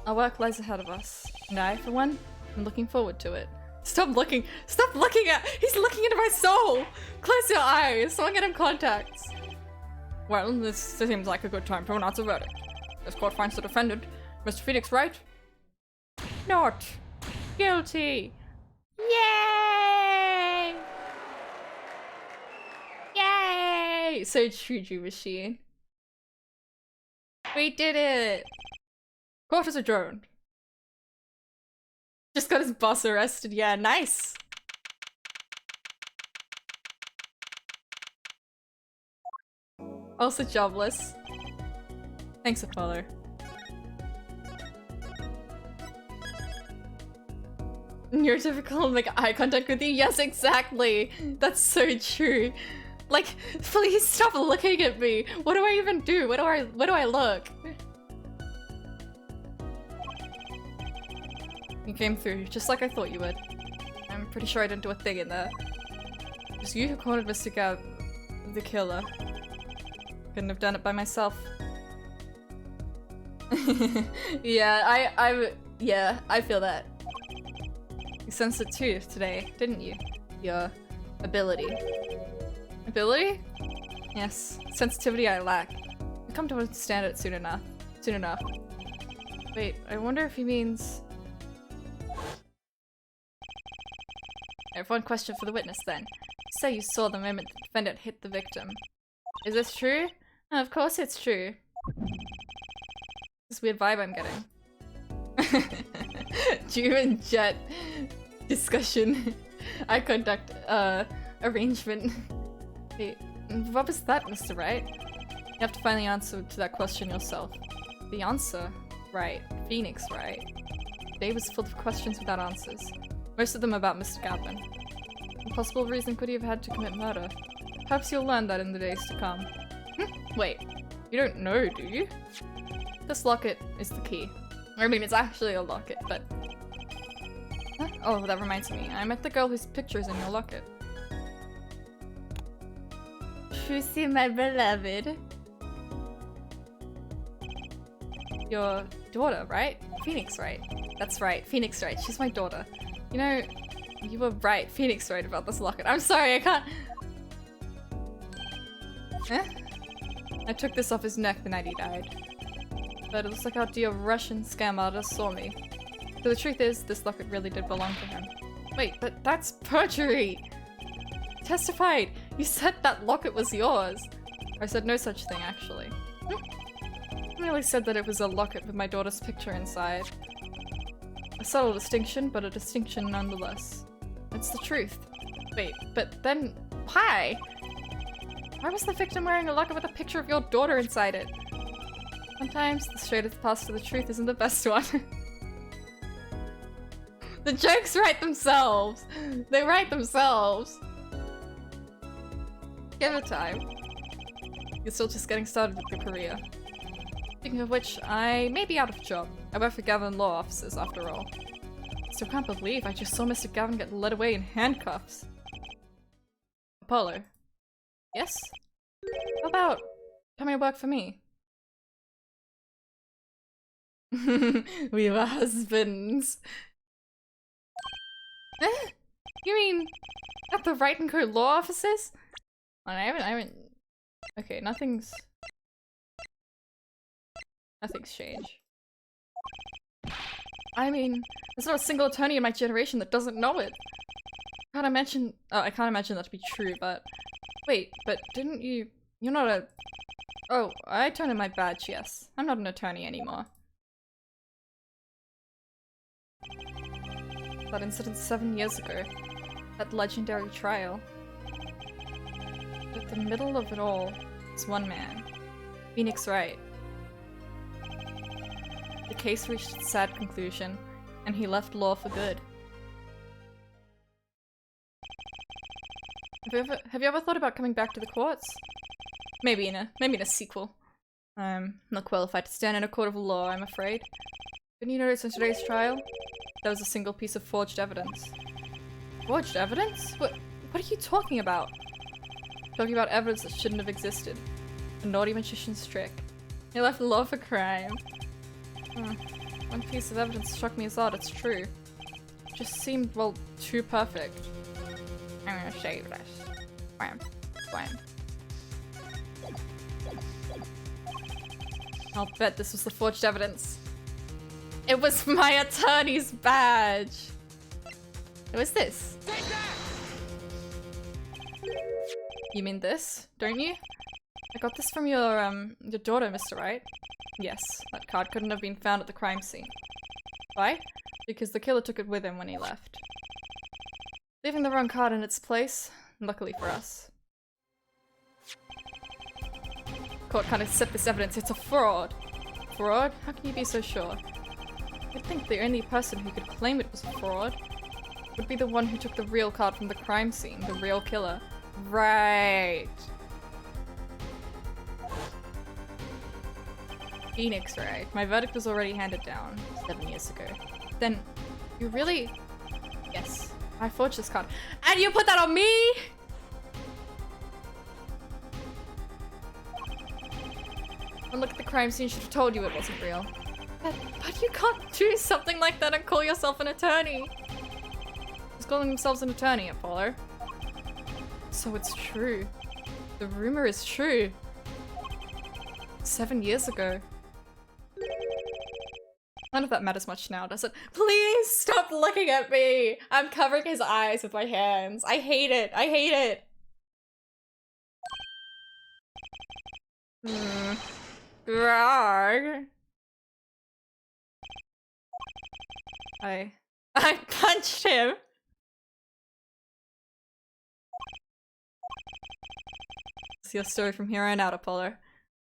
Our work lies ahead of us. And I, for one, am looking forward to it. Stop looking at- He's looking into my soul! Close your eyes! Someone get him contacts. Well, this seems like a good time to announce a verdict. This court finds the defendant, Mr. Phoenix Wright, not guilty. Yay! Yay! So true, Drew Machine. We did it! Court is adjourned. Just got his boss arrested, yeah, nice! Also jobless. Thanks, Apollo. Neurotypical make eye contact with you? Yes, exactly! That's so true. Like, please stop looking at me! What do I even do? Where do I look? You came through, just like I thought you would. I'm pretty sure I didn't do a thing in there. It was you who cornered Mr. Gab, the killer. Couldn't have done it by myself. Yeah, I feel that. You sensed it too today, didn't you? Your ability. Ability? Yes, sensitivity I lack. I come to understand it soon enough. Wait, I wonder if he means... I have one question for the witness then. Say you saw the moment the defendant hit the victim. Is this true? Of course it's true. This weird vibe I'm getting. Drew and Jet discussion. Eye contact, arrangement. Wait, what was that, Mr. Wright? You have to find the answer to that question yourself. The answer? Right. Phoenix, right? The day was full of questions without answers. Most of them about Mr. Gavin. What possible reason could he have had to commit murder? Perhaps you'll learn that in the days to come. Wait, you don't know, do you? This locket is the key. I mean, it's actually a locket, but... Huh? Oh, that reminds me. I met the girl whose picture is in your locket. Trucy, my beloved. Your daughter, right? Phoenix, right? That's right, Phoenix, right? She's my daughter. You know, you were right, Phoenix, right about this locket. I'm sorry, I can't... Eh? I took this off his neck the night he died. But it looks like our dear Russian scam artist saw me. So the truth is, this locket really did belong to him. Wait, but that's perjury! Testified! You said that locket was yours! I said no such thing, actually. I merely said that it was a locket with my daughter's picture inside. A subtle distinction, but a distinction nonetheless. It's the truth. Wait, but then why? Why was the victim wearing a locket with a picture of your daughter inside it? Sometimes the straightest path to the truth isn't the best one. The jokes write themselves! They write themselves! Give it time. You're still just getting started with your career. Speaking of which, I may be out of job. I work for Gavin Law Offices, after all. Still can't believe I just saw Mr. Gavin get led away in handcuffs. Apollo. Yes? How about coming to work for me? We were husbands. You mean at the Wright & Co. Law Offices? Oh, I haven't... Okay, nothing's changed. I mean, there's not a single attorney in my generation that doesn't know it. I can't imagine that to be true, but... Wait, but didn't you... You're not a... Oh, I turned in my badge, yes. I'm not an attorney anymore. That incident 7 years ago. That legendary trial. At the middle of it all is one man. Phoenix Wright. The case reached its sad conclusion, and he left law for good. Have you ever thought about coming back to the courts? Maybe in a sequel. I'm not qualified to stand in a court of law, I'm afraid. Didn't you notice in today's trial? There was a single piece of forged evidence. Forged evidence? What are you talking about? Talking about evidence that shouldn't have existed. A naughty magician's trick. He left law for crime. One piece of evidence struck me as odd, it's true. It just seemed, well, too perfect. I'm gonna save this. Wham. Wham. I'll bet this was the forged evidence. It was my attorney's badge! It was this. You mean this, don't you? I got this from your daughter, Mr. Wright. Yes, that card couldn't have been found at the crime scene. Why? Because the killer took it with him when he left. Leaving the wrong card in its place, luckily for us. Court can't accept this evidence, it's a fraud. Fraud? How can you be so sure? I'd think the only person who could claim it was a fraud would be the one who took the real card from the crime scene, the real killer. Right. Phoenix Wright. My verdict was already handed down 7 years ago. Then, you really... Yes, I forged this card. And you put that on me?! And look at the crime scene, should have told you it wasn't real. But you can't do something like that and call yourself an attorney. Who's calling themselves an attorney, Apollo? So it's true. The rumor is true. 7 years ago. None of that matters much now, does it? Please stop looking at me! I'm covering his eyes with my hands. I hate it. I hate it. Grog. I punched him. It's your story from here on out, Apollo.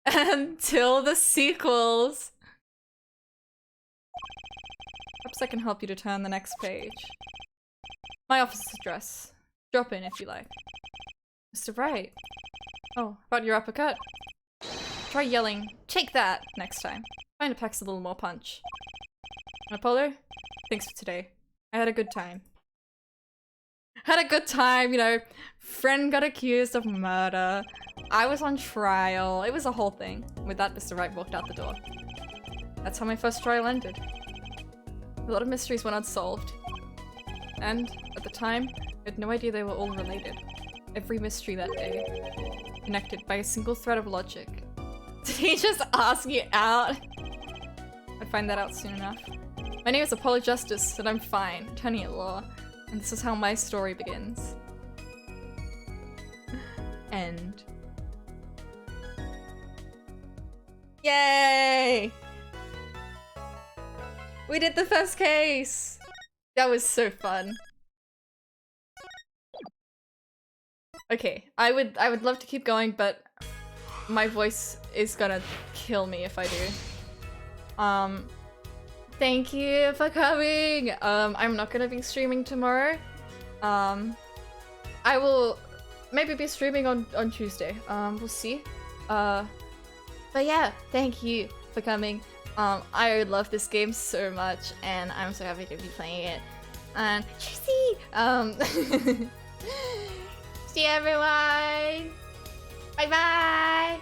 Until the sequels. Perhaps I can help you to turn the next page. My office address. Drop in if you like. Mr. Wright. Oh, about your uppercut? Try yelling, "Take that!" next time. Mine packs a little more punch. And Apollo, thanks for today. I had a good time. Had a good time, you know. Friend got accused of murder. I was on trial. It was a whole thing. With that, Mr. Wright walked out the door. That's how my first trial ended. A lot of mysteries went unsolved. And, at the time, I had no idea they were all related. Every mystery that day, connected by a single thread of logic. Did he just ask you out? I'd find that out soon enough. My name is Apollo Justice, and I'm fine, attorney at law. And this is how my story begins. End. Yay! We did the first case! That was so fun. Okay, I would love to keep going, but my voice is gonna kill me if I do. Thank you for coming! I'm not gonna be streaming tomorrow. I will maybe be streaming on Tuesday. We'll see. But yeah, thank you for coming. I love this game so much, and I'm so happy to be playing it. And Tracy! See you everyone! Bye bye!